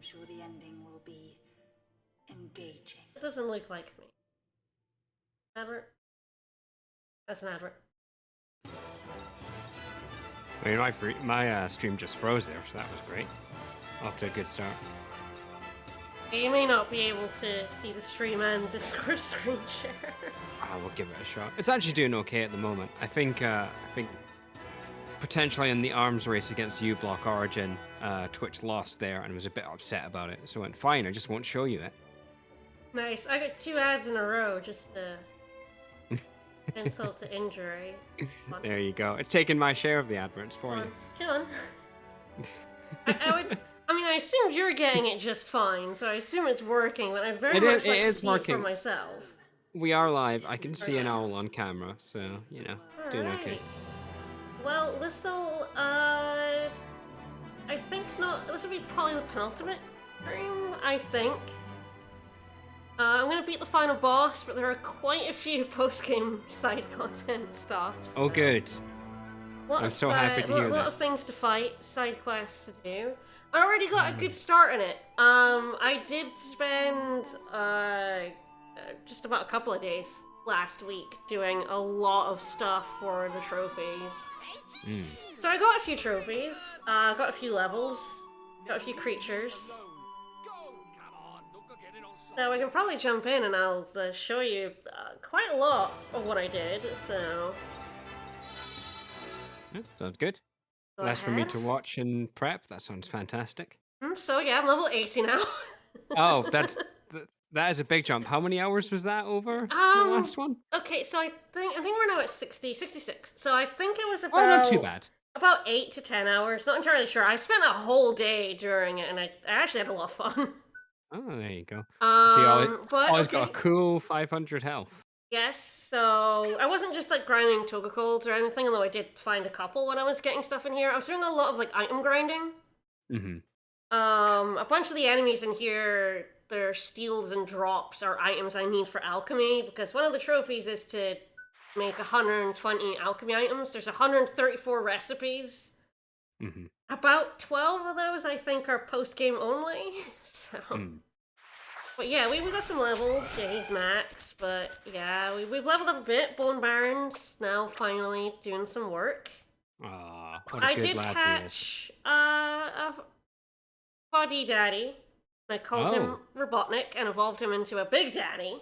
sure the ending will be engaging. It doesn't look like me. Advert? That's an advert. I mean, my stream just froze there, so that was great. Off to a good start. You may not be able to see the stream and Discord screen share. We'll give it a shot. It's actually doing okay at the moment. I think potentially in the arms race against uBlock Origin, Twitch lost there and was a bit upset about it. So I went, fine, I just won't show you it. Nice. I got 2 ads in a row just to insult to injury. Fun. There you go. It's taken my share of the adverts for you. Come on. I assumed you're getting it just fine, so I assume it's working, but I'd very much like to see it for myself. We are live. I can see an owl on camera, so, you know, doing okay. Well, this'll, I think this'll be probably the penultimate stream, I think. I'm gonna beat the final boss, but there are quite a few post-game side content stuff. So. Oh, good. I'm so happy to hear A lot of things to fight, side quests to do. I already got a good start in it. I did spend just about a couple of days last week doing a lot of stuff for the trophies. So I got a few trophies, got a few levels, got a few creatures. So we can probably jump in and I'll show you quite a lot of what I did, so... Sounds good. Less for me to watch and prep. That sounds fantastic. So yeah, I'm level 80 now. Oh, that is a big jump. How many hours was that over the last one? Okay, so I think we're now at 66. So I think it was about... Oh, not too bad. About 8 to 10 hours. Not entirely sure. I spent a whole day during it, and I actually had a lot of fun. Oh, there you go. Always got a cool 500 health. Yes, so I wasn't just like grinding toga colds or anything, although I did find a couple when I was getting stuff in here. I was doing a lot of like item grinding. A bunch of the enemies in here, their steals and drops are items I need for alchemy, because one of the trophies is to make 120 alchemy items. There's 134 recipes. About 12 of those I think are post-game only, so... But yeah, we got some levels. Yeah, he's max, but yeah, we've leveled up a bit. Bone Barons now finally doing some work. What a good lad I did catch a Body Daddy. I called him Robotnik and evolved him into a Big Daddy.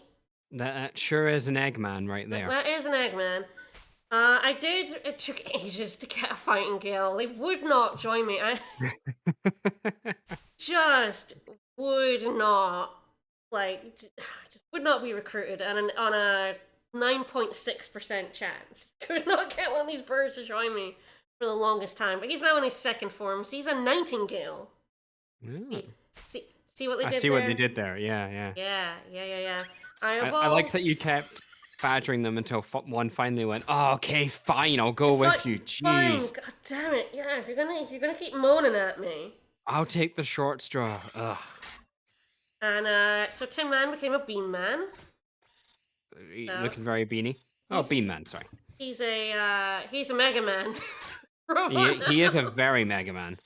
That sure is an Eggman right there. That is an Eggman. It took ages to get a fighting guild. They would not join me. I just would not. Like, just would not be recruited, and on a 9.6% chance. Could not get one of these birds to join me for the longest time. But he's now in his second form, so he's a nightingale. See what they did there? I see what they did there, yeah. Yeah. I like that you kept badgering them until one finally went, oh, okay, fine, I'll go with you. Jeez. Fine, god damn it. Yeah, if you're gonna keep moaning at me. I'll take the short straw. Ugh. And so Tin Man became a Bean Man. Looking very beany. Oh, Bean Man, sorry. He's a Mega Man. he is a very Mega Man.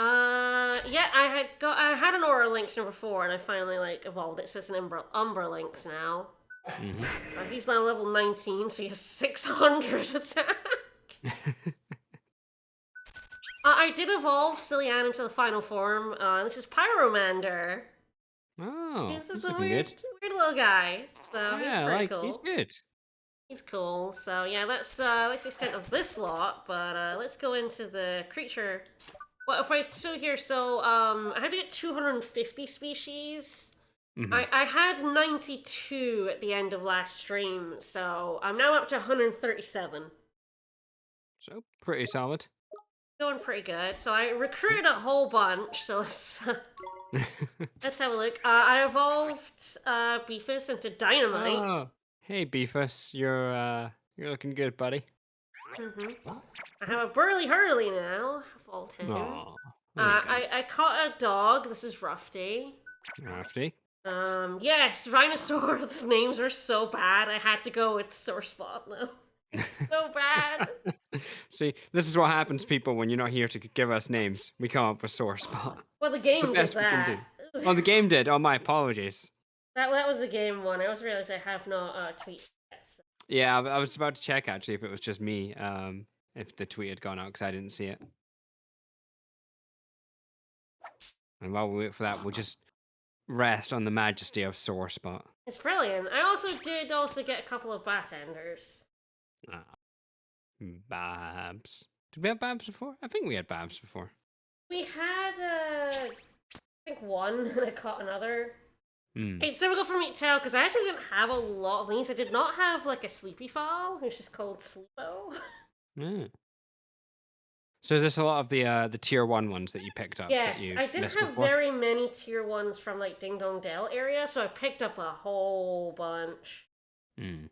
Yeah, I had an Aura Lynx number 4, and I finally evolved it, so it's an Umbra Lynx now. He's now level 19, so he has 600 attack. I did evolve Cillian into the final form. This is Pyromander. Oh, this is a weird little guy. So he's pretty cool. He's good. He's cool. So yeah, that's the extent of this lot. But let's go into the creature. Well, if I show here, so I had to get 250 species. I had 92 at the end of last stream, so I'm now up to 137. So pretty solid. Going pretty good. So I recruited a whole bunch, so let's have a look. I evolved Beefus into Dynamite. Oh, hey Beefus, you're looking good, buddy. I have a Burly Hurley now. Evolved him. I caught a dog. This is Rufty. Yes, Rhinosaur. The names are so bad. I had to go with Sore Spot though. So bad. See, this is what happens, people, when you're not here to give us names. We come up with sore spot. Well, the It's the game did best we can that. do. Oh, the game did. Oh, my apologies. That was a game one. I also realized I have not tweeted yet. So. Yeah, I was about to check actually if it was just me, if the tweet had gone out because I didn't see it. And while we wait for that, we'll just rest on the majesty of sore spot. It's brilliant. I also did get a couple of bat enders. Ah, Babs. Did we have Babs before? I think we had Babs before. We had, I think one, and I caught another. Hmm. It's difficult for me to tell because I actually didn't have a lot of these. I did not have like a sleepy fowl, who's just called Sleepo. Yeah. So is this a lot of the tier 1 ones that you picked up? Yes, that you I didn't missed have before? very many tier ones from like Ding Dong Dell area, so I picked up a whole bunch. Hmm.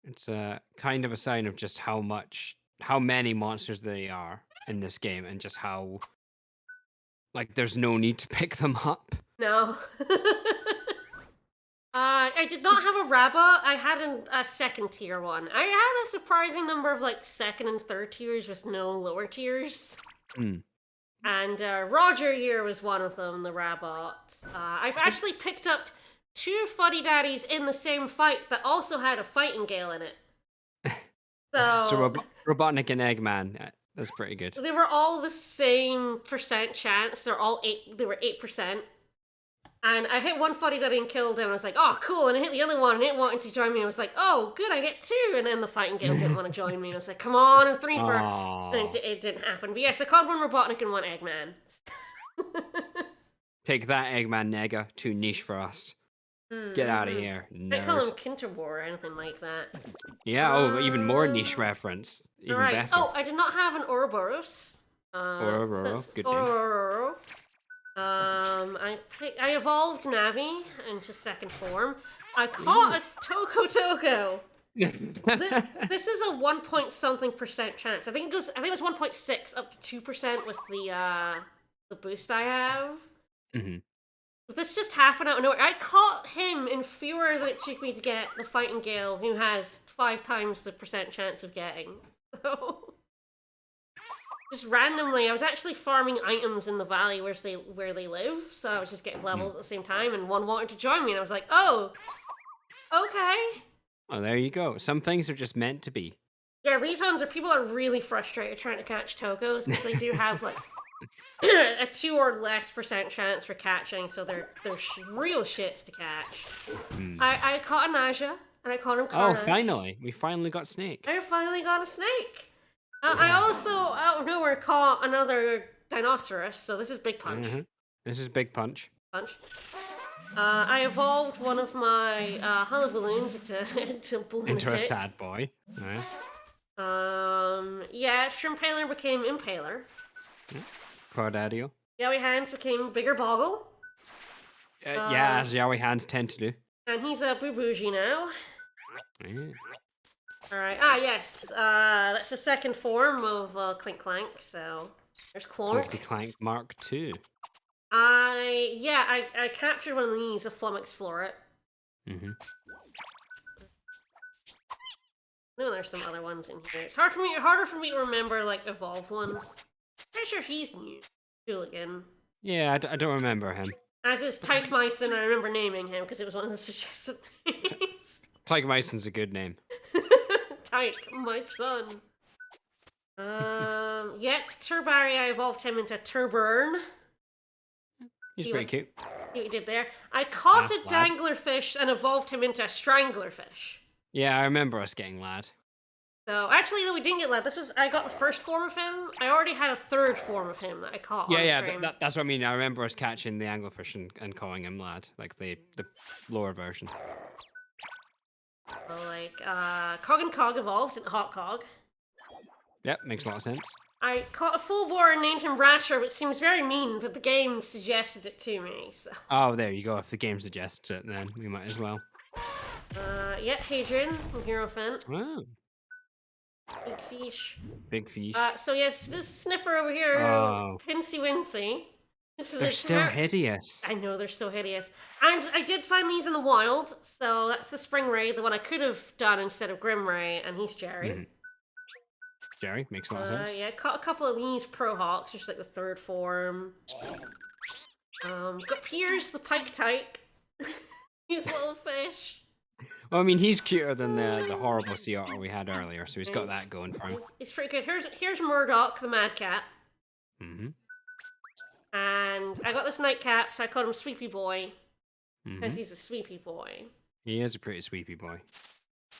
It's kind of a sign of just how many monsters there are in this game, and just how like there's no need to pick them up. No. I did not have a rabbit. I had a second tier one. I had a surprising number of like second and third tiers with no lower tiers. Hmm. And Roger here was one of them, the rabbit. I've actually picked up 2 fuddy daddies in the same fight that also had a fighting gale in it. So Robotnik and Eggman, that's pretty good. They were all the same percent chance. They were 8%. And I hit one fuddy duddy and killed him. I was like, oh, cool. And I hit the other one and it wanted to join me. I was like, oh, good, I get 2. And then the fighting gale didn't want to join me. And I was like, come on, a 3 for. And it didn't happen. But yes, I caught 1 Robotnik and 1 Eggman. Take that, Eggman Nega. Too niche for us. Get out of here, I can't call him nerd. Kinterwar or anything like that. Yeah, even more niche reference. Even Alright. better. Oh, I did not have an Ouroboros. Ouroboros, good name. Ouroboros. I evolved Navi into second form. I caught a Toko Toko. This is a 1 point something % chance. I think it was 1.6 up to 2% with the boost I have. Mm-hmm. But this just happened out of nowhere. I caught him in fewer than it took me to get the Fighting Gale, who has 5 times the % chance of getting. So just randomly, I was actually farming items in the valley where they live, so I was just getting levels at the same time, and one wanted to join me, and I was like, oh, okay. Oh, there you go. Some things are just meant to be. Yeah, these ones people are really frustrated trying to catch Tokos, because they do have, like, a 2 or less % chance for catching, so they're real shits to catch. I caught a Naja, and I caught him Carnage. Oh, finally. We finally got Snake. I finally got a snake. I also, out of nowhere, caught another Dinosaurus, so this is Big Punch. Mm-hmm. This is Big Punch. I evolved one of my Hullaballoons into a sad boy. Yeah, Shrimpaler became Impaler. Crawdaddy. Yowie Hands became Bigger Boggle. Yeah, as Yowie Hands tend to do. And he's a Boo-Bougie now. Yeah. Alright, yes, that's the second form of Clink Clank, so there's Clork. Clanky Clank Mark II. I captured one of these, a Flummox Floret. Mm-hmm. No, there's some other ones in here. It's harder for me to remember, like, evolved ones. Pretty sure he's new. Hooligan. Yeah, I don't remember him. As is Tyke Myson, I remember naming him because it was one of the suggested names. Tyke Myson's a good name. Tyke, my son. Turbari, I evolved him into Turburn. He's pretty cute. See what you did there. I caught a Danglerfish and evolved him into a Stranglerfish. Yeah, I remember us getting Lad. So, actually, no, we didn't get Lad. I got the first form of him. I already had a third form of him that I caught on stream. That's what I mean. I remember us catching the Anglerfish and calling him Lad, like the lower version. So, like, Cog and Cog evolved into Hot Cog. Yep, makes a lot of sense. I caught a full bore and named him Rasher, which seems very mean, but the game suggested it to me, so. Oh, there you go. If the game suggests it, then we might as well. Hadrian from Hierophant. Wow. Big fish. Big fish. So yes, this sniffer over here, Pinsy Wincy. They're still hideous. I know, they're so hideous. And I did find these in the wild, so that's the Spring Ray, the one I could have done instead of Grim Ray, and he's Jerry. Mhm. Jerry, makes a lot of sense. Yeah, caught a couple of these Pro Hawks, which is like the third form. Got Piers, the Pike Tyke. These little fish. Well, I mean, he's cuter than the horrible sea otter we had earlier, so he's got that going for him. He's pretty good. Here's Murdoch, the Madcap. Mm-hmm. And I got this nightcap, so I called him Sweepy Boy. Because Mm-hmm. he's a sweepy boy. He is a pretty sweepy boy.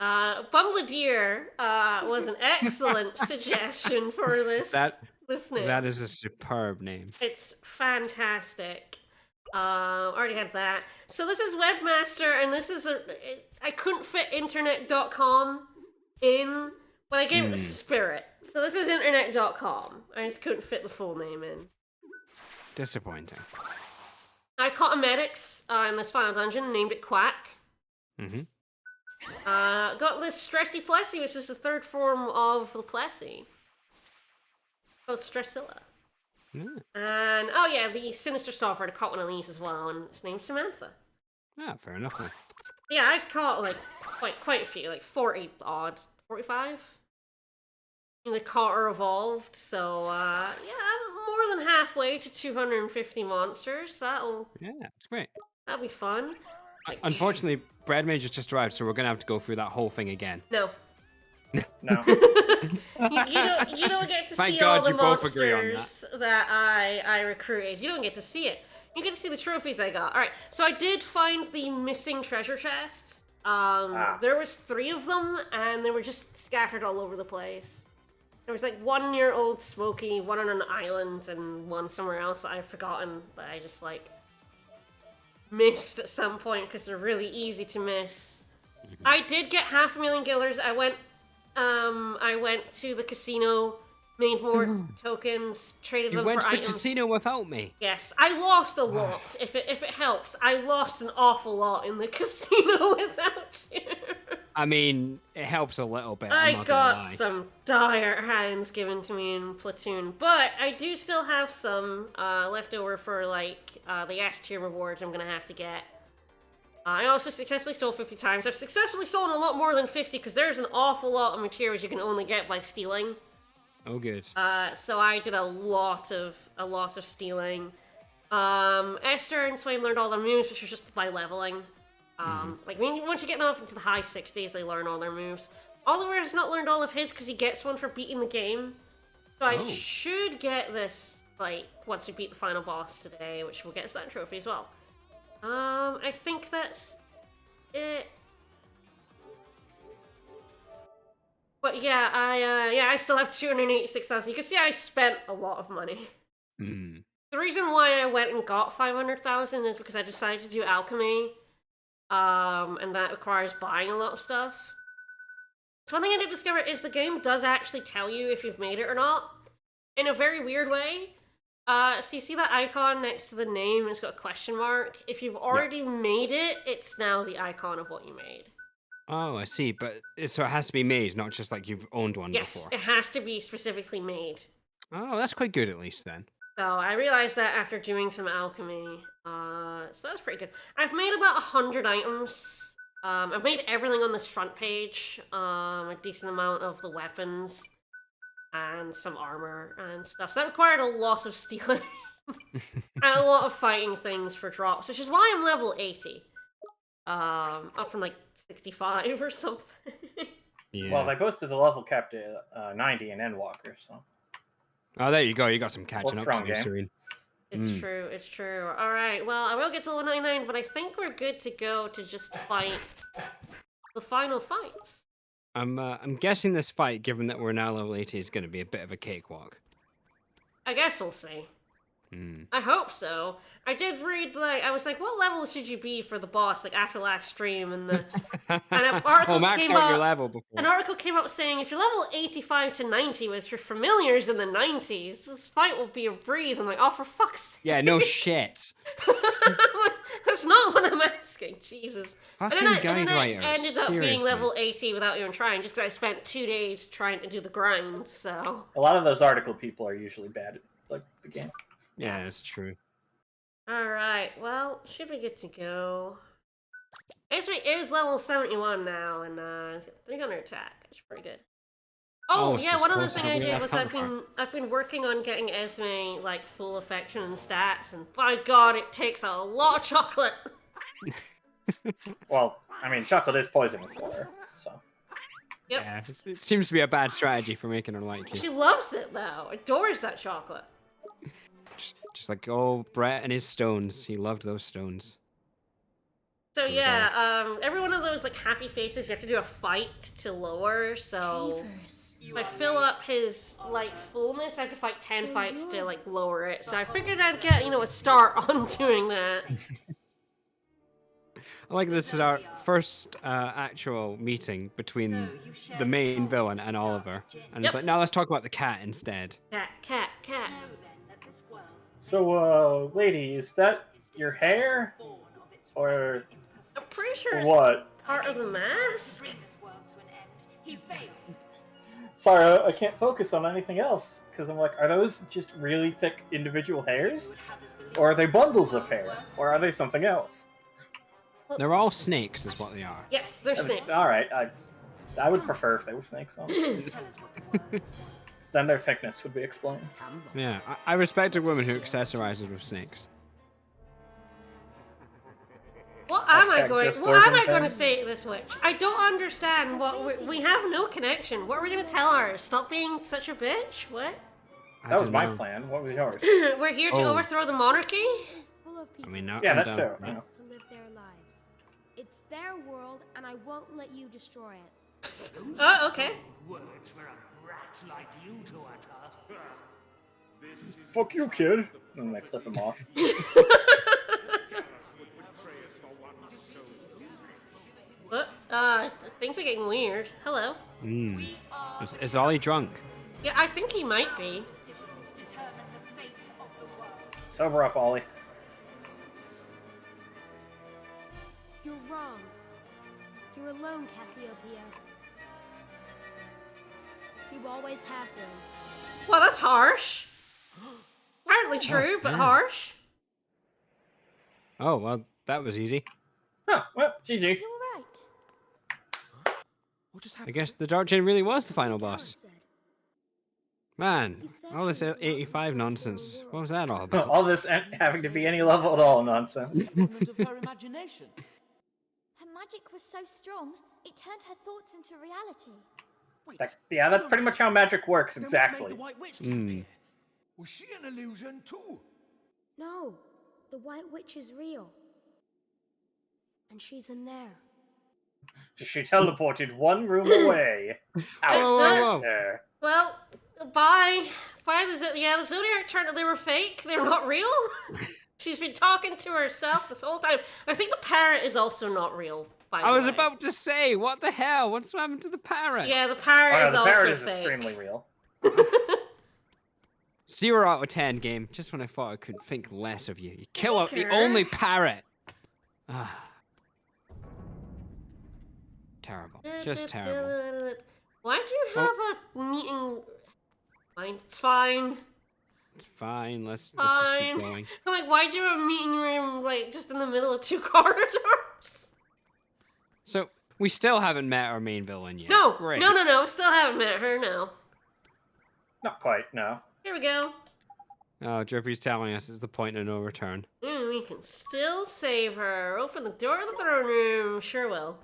Bumbledeer was an excellent suggestion for this name. That is a superb name. It's fantastic. Already had that. So this is Webmaster, and this is I couldn't fit internet.com in, but I gave it the spirit. So this is internet.com. I just couldn't fit the full name in. Disappointing. I caught a Medics in this final dungeon, named it Quack. Mm-hmm. Got this Stressy Plessy, which is the third form of the Plessy. Called Stressilla. Yeah. And, oh yeah, the Sinister Sovereign, I caught one of these as well, and it's named Samantha. Ah, fair enough then. Yeah, I caught, like, quite a few, like 40 odd. 45? And the Cotter evolved, so, yeah, I'm more than halfway to 250 monsters. That'll be fun. Like, unfortunately, Bread Mage has just arrived, so we're gonna have to go through that whole thing again. No. No. you don't get to Thank see God all the you both agree on monsters that I recruited. You don't get to see it. You get to see the trophies I got. Alright, so I did find the missing treasure chests. There was 3 of them, and they were just scattered all over the place. There was like one near Old Smoky, one on an island, and one somewhere else that I've forgotten that I just like missed at some point because they're really easy to miss. I did get 500,000 guilders. I went to the casino, made more tokens, traded them for items. You went to the casino without me. Yes, I lost a lot. If it helps, I lost an awful lot in the casino without you. I mean, it helps a little bit. I got some dire hands given to me in Platoon, but I do still have some left over for like the S tier rewards I'm gonna have to get. I also successfully stole 50 times. I've successfully stolen a lot more than 50 because there's an awful lot of materials you can only get by stealing. Oh, good. So I did a lot of stealing. Esther and Swain learned all their moves, which was just by leveling. Like, once you get them up into the high 60s, they learn all their moves. Oliver has not learned all of his because he gets one for beating the game. So I should get this, like, once we beat the final boss today, which will get us that trophy as well. I think that's it. But yeah, I still have 286,000. You can see I spent a lot of money. The reason why I went and got 500,000 is because I decided to do alchemy. And that requires buying a lot of stuff. So one thing I did discover is the game does actually tell you if you've made it or not. In a very weird way. So you see that icon next to the name, it's got a question mark. If you've already made it, it's now the icon of what you made. Oh, I see. But so it has to be made, not just like you've owned one before. Yes, it has to be specifically made. Oh, that's quite good at least then. So I realized that after doing some alchemy. So that's pretty good. I've made about 100 items. I've made everything on this front page. A decent amount of the weapons. And some armor and stuff. So that required a lot of stealing. And a lot of fighting things for drops, which is why I'm level 80. Up from like 65 or something. Yeah. Well, they posted the level cap to 90 in Endwalker, so. Oh, there you go. You got some catching up strong to do, game. Serene. It's true, it's true. Alright, well, I will get to level 99, but I think we're good to go to just fight the final fights. I'm guessing this fight, given that we're now level 80, is going to be a bit of a cakewalk. I guess we'll see. I hope so. I did read, like, I was like, what level should you be for the boss, like, after last stream, and an article max came out out, your level before. An article came out saying, if you're level 85 to 90 with your familiars in the 90s, this fight will be a breeze. I'm like, oh, for fuck's sake. Yeah, no shit. That's not what I'm asking, Jesus. Fucking and then guide I writers, ended up being seriously. level 80 without even trying, just because I spent 2 days trying to do the grind, so... A lot of those article people are usually bad at like the game. Yeah, that's true. Alright, well, should be good to go. Esme is level 71 now, and he's got 300 attack. It's pretty good. Oh, it's yeah, just one other closer thing to I being did that was counterpart. I've been working on getting Esme, like, full affection and stats, and by god, it takes a lot of chocolate! Well, I mean, chocolate is poisonous for her, so. Yep. Yeah, it seems to be a bad strategy for making her like you. She loves it, though. Adores that chocolate. Just like, oh, Brett and his stones. He loved those stones. So Here we yeah, every one of those like happy faces you have to do a fight to lower, so if I fill up his like fullness, I have to fight 10 fights to like lower it. So I figured I'd get, you know, a start on doing that. I like this is our first actual meeting between the main villain and Oliver. And it's Yep. like, now let's talk about the cat instead. Cat. So, lady, is that your hair? Or I'm pretty sure it's what? part of the mask. Sorry, I can't focus on anything else, because I'm like, are those just really thick individual hairs? Or are they bundles of hair? Or are they something else? They're all snakes, is what they are. Yes, they're snakes. Alright, I would prefer if they were snakes, honestly. Then their thickness would be explained. Yeah, I respect a woman who accessorizes with snakes. What am I Hashtag going? just What am organ I going to thing. say to this witch? I don't understand. We have no connection. What are we going to tell her? Stop being such a bitch. What? That was don't my know. plan. What was yours? We're here to Oh. overthrow the monarchy. Is full of I people mean, now Yeah, I'm that down too. for I know. that. to live their lives. It's their world, and I won't let you destroy it. Oh, okay. Words for a brat like you to utter. Fuck you, kid. And they flip him off. What? Things are getting weird. Hello. Is Ollie drunk? Yeah, I think he might be. Sober up, Ollie. You're wrong. You're alone, Cassiopeia. You always have been. Well, that's harsh. Apparently true, but yeah. harsh. Oh, well, that was easy. Huh, well, GG. You're right. I guess the Dark Chain really was the final boss. Said. Man, He said all this she was not 85 the nonsense. world. What was that all about? All this having to be any level at all nonsense. Figment of her imagination. Her magic was so strong, it turned her thoughts into reality. Wait, Yeah, that's pretty much how magic works, then what exactly. made the White Witch disappear? Was she an illusion too? No, the White Witch is real. And she's in there. She teleported one room away. How Whoa. sinister. Well, bye. The Zodiac turned out they were fake. They're not real. She's been talking to herself this whole time. I think the parrot is also not real. By the I was way. about to say, what the hell? What's happened to the parrot? Yeah, the parrot Oh, no, is the also parrot is fake. extremely real. 0 out of 10 game. Just when I thought I could think less of you. You kill out the Okay. only parrot. Ah. Terrible. Just terrible. Why do you have a meeting? Fine, it's fine. It's fine. Let's just keep Fine. going. I'm like, why'd you have a meeting room like just in the middle of two corridors? So, we still haven't met our main villain yet. No, Great. no. Still haven't met her. No. Not quite, no. Here we go. Oh, Drippy's telling us it's the point of no return. We can still save her. Open the door of the throne room. Sure will.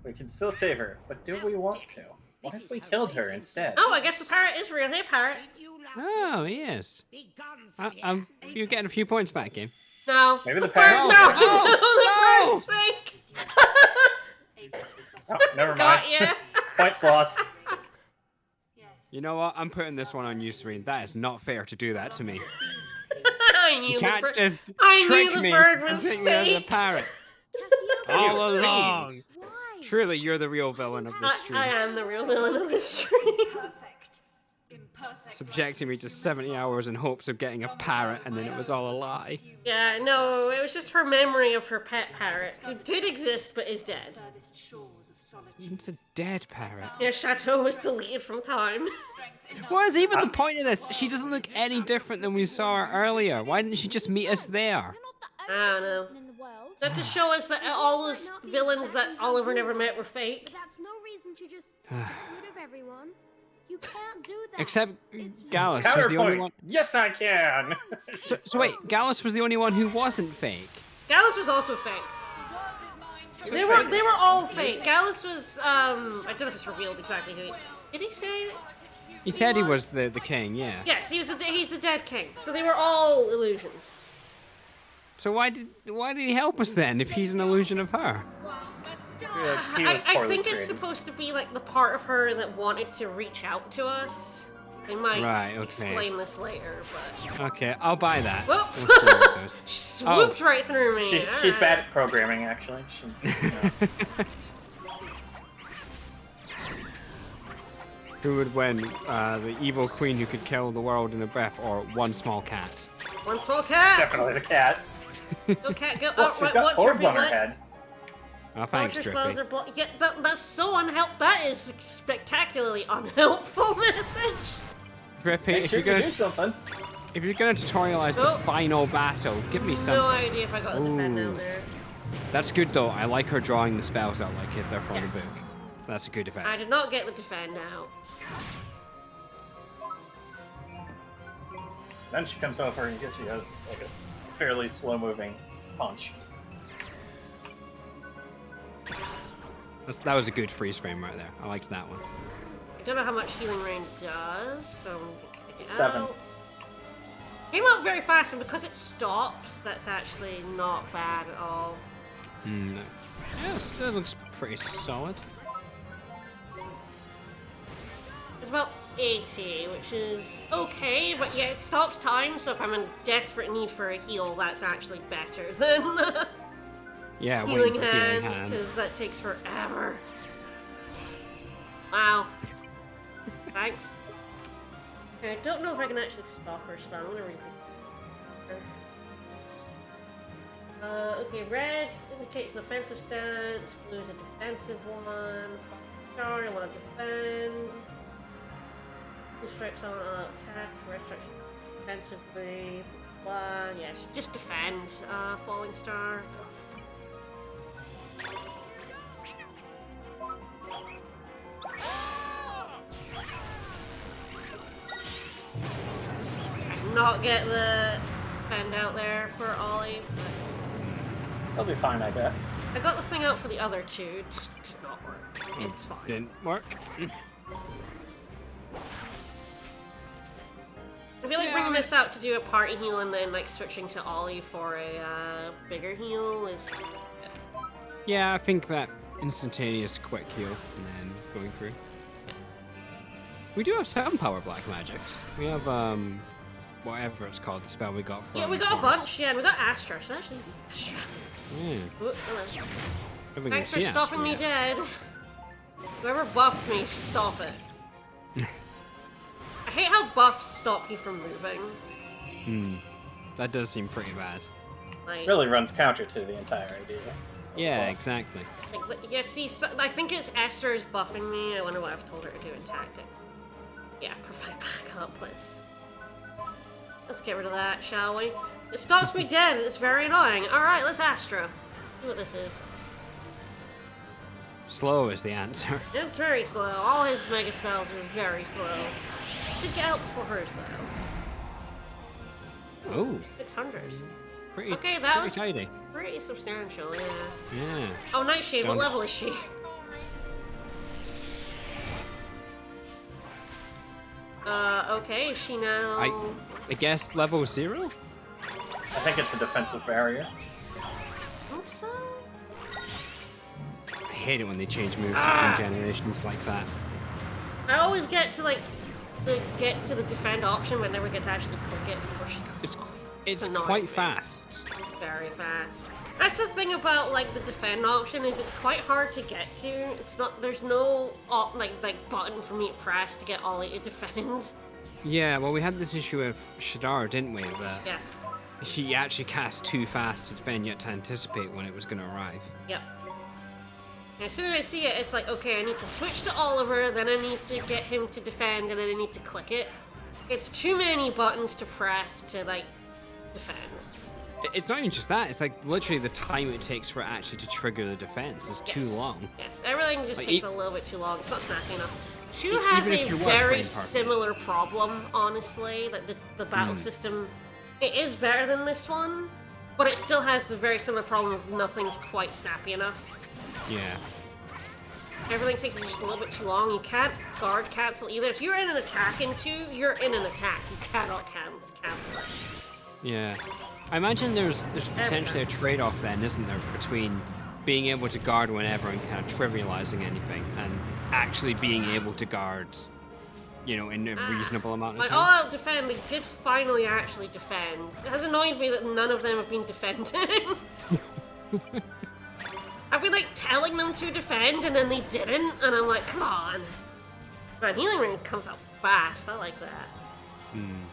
We can still save her, but do we want to? What if we killed her instead? Oh, I guess the parrot is real. Hey, parrot. Oh, he is. You're getting a few points back, game. No. Maybe the parrot. parrot- No, Oh, the parrot's fake. Oh, never mind. Got ya. Points lost. You know what? I'm putting this one on you, Serene. That is not fair to do that to me. I knew You the can't bird. just I trick knew the me bird and was think you're the fake. parrot. Cassiopeia, All You along. fiend. why? Truly, you're the real villain of this stream. I am the real villain of this stream. Perfect. subjecting me to 70 hours in hopes of getting a parrot, and then it was all a lie. Yeah, no, it was just her memory of her pet parrot, who did exist but is dead. It's a dead parrot. Yeah, Chateau was deleted from time. What is even the point of this? She doesn't look any different than we saw her earlier. Why didn't she just meet us there? I don't know. That to show us that all those villains that Oliver never met were fake. But that's no reason to just get rid of everyone. You can't do that. Except Gallus was the only one. Counterpoint. Yes, I can. So wait, Gallus was the only one who wasn't fake. Gallus was also fake. They were all fake. Gallus was I don't know if it's revealed exactly who. Did he say? He said he was the king, yeah. Yes, he's the dead king. So they were all illusions. So why did he help us then if he's an illusion of her? He was I poorly think it's created. supposed to be like the part of her that wanted to reach out to us. They might Right, okay. explain this later, but Okay, I'll buy that. Whoop. We'll see how it goes. she swooped right through me. She's Alright. bad at programming, actually. Who would win, the evil queen who could kill the world in a breath, or one small cat? One small cat. Definitely the cat. Go cat, go. Look, Oh, she's what, got what, orbs Drippy, on her what? head. Oh, thanks, Vulture spells Drippy. are yeah, that's so unhelpful. That is spectacularly unhelpful message. Drippy, Make if sure you're you gonna do something. if you're gonna tutorialize Oh. the final battle, give me No something. idea if I got the defend out there. That's good though. I like her drawing the spells out like they're from Yes. the book. That's a good effect. I did not get the defend out. Then she comes over and gives you a fairly slow-moving punch. That was a good freeze frame right there. I liked that one. I don't know how much healing rain does, so I'm gonna pick it 7. out. Came out very fast, and because it stops, that's actually not bad at all. No. Yes, that looks pretty solid. It's about 80, which is okay, but yeah, it stops time, so if I'm in desperate need for a heal, that's actually better than Yeah, healing waiting for healing hand, hand. because that takes forever. Wow. Thanks. Okay, I don't know if I can actually stop her spell. I'm gonna read it. Okay, red indicates an offensive stance, blue is a defensive one, star, I want to defend. Blue strikes on attack, red strikes defensively, blah, yeah, just defend. Falling star. Not get the defend out there for Ollie, but He'll be fine, I bet. I got the thing out for the other two. Did not work. It's fine. Didn't work. I feel like bringing this out to do a party heal and then like switching to Ollie for a bigger heal is. Yeah, I think that instantaneous quick heal and then going through. We do have some power black magics. We have whatever it's called, the spell we got from. Yeah, we got a Taurus. bunch. Yeah, and we got Astra. So actually, Astra. Yeah. Ooh, hello. Never Thanks for gonna see stopping me Astra dead. Whoever buffed me, stop it. I hate how buffs stop you from moving. yet. That does seem pretty bad. Like, Really runs counter to the entire idea. Yeah, Well, exactly. like, yeah, see, so, I think it's Esther's buffing me. I wonder what I've told her to do in tactics. Yeah, provide backup. Let's get rid of that, shall we? It stops me dead. It's very annoying. All right, let's Astra. See what this is. Slow is the answer. It's very slow. All his mega spells are very slow. Did get out before hers though. Oh, 600. pretty. Okay, that pretty was tidy. pretty substantial. Yeah. Yeah. Oh, Nightshade. What Done. level is she? Okay, is she now? I guess level 0. I think it's a defensive barrier. I think so. I hate it when they change moves Ah. between generations like that. I always get to like get to the defend option, but never get to actually click it before she goes off. It's annoying quite me. fast. Very fast. That's the thing about like the defend option is it's quite hard to get to. It's not. There's no like button for me to press to get Ollie to defend. Yeah, well, we had this issue with Shadar, didn't we? That Yes. she actually cast too fast to defend, yet to anticipate when it was going to arrive. Yep. And as soon as I see it, it's like, okay, I need to switch to Oliver, then I need to get him to defend, and then I need to click it. It's too many buttons to press to, like, defend. It's not even just that, it's like literally the time it takes for it actually to trigger the defense is too long. Yes, everything just Like, takes a little bit too long. It's not snappy enough. 2 even has if a you were very playing similar problem, honestly. Like the battle system, it is better than this one, but it still has the very similar problem of nothing's quite snappy enough. Yeah. Everything takes just a little bit too long. You can't guard cancel either. If you're in an attack in 2, you're in an attack. You cannot cancel it. Yeah. I imagine there's potentially a trade-off then, isn't there, between being able to guard whenever and kind of trivializing anything, and actually being able to guard, you know, in a reasonable amount of Like, time. all-out defend, they did finally actually defend. It has annoyed me that none of them have been defending. I've been, like, telling them to defend, and then they didn't, and I'm like, come on. Man, Healing Ring comes out fast. I like that.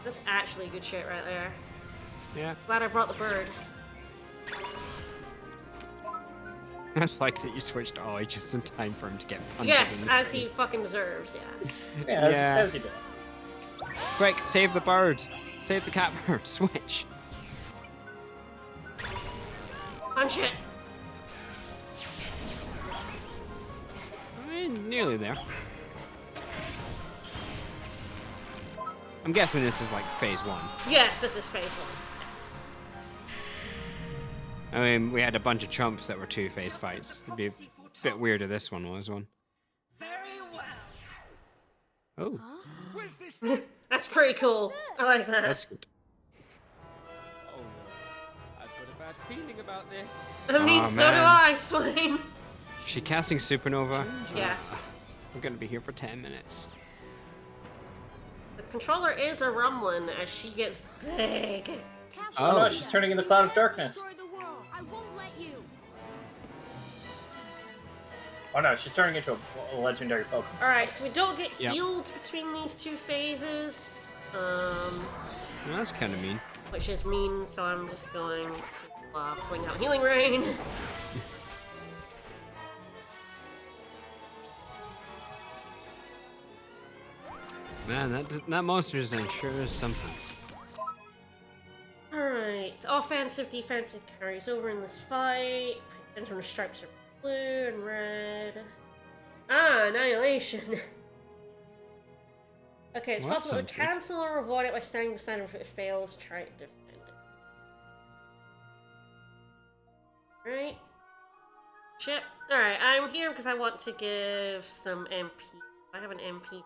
That's actually good shit right there. Yeah. Glad I brought the bird. I just like that you switched to Ollie just in time for him to get punched. Yes, in the as face. he fucking deserves, yeah. Yeah, Yeah. as you do. Quick, save the bird. Save the cat bird. Switch. Punch it. I mean, nearly there. I'm guessing this is like phase 1. Yes, this is phase 1. Yes. I mean, we had a bunch of chumps that were 2 phase fights. It'd be a bit weirder this one was one. Very well. Oh, Where's this? That's pretty cool. I like that. that's good. Oh no, I've got a bad feeling about this. I mean, Aw, so man. do I, Swain. Is she casting Supernova? Yeah. I'm gonna be here for 10 minutes. The controller is a rumbling as she gets big. Oh no, she's turning into Cloud of Darkness. Destroy the world. I won't let you. Oh no, she's turning into a legendary Pokemon. Alright, so we don't get Yep. healed between these 2 phases. Well, that's kind of mean. Which is mean, so I'm just going to fling out Healing Rain. Man, that monster design sure is something. Alright, offensive, defensive carries over in this fight. Depends on the stripes are blue and red. Ah, Annihilation. Okay, it's Well, that possible to sounds good. cancel or avoid it by standing beside it if it fails. Try to defend it. Right. Shit. Alright, I'm here because I want to give some MP. I have an MP.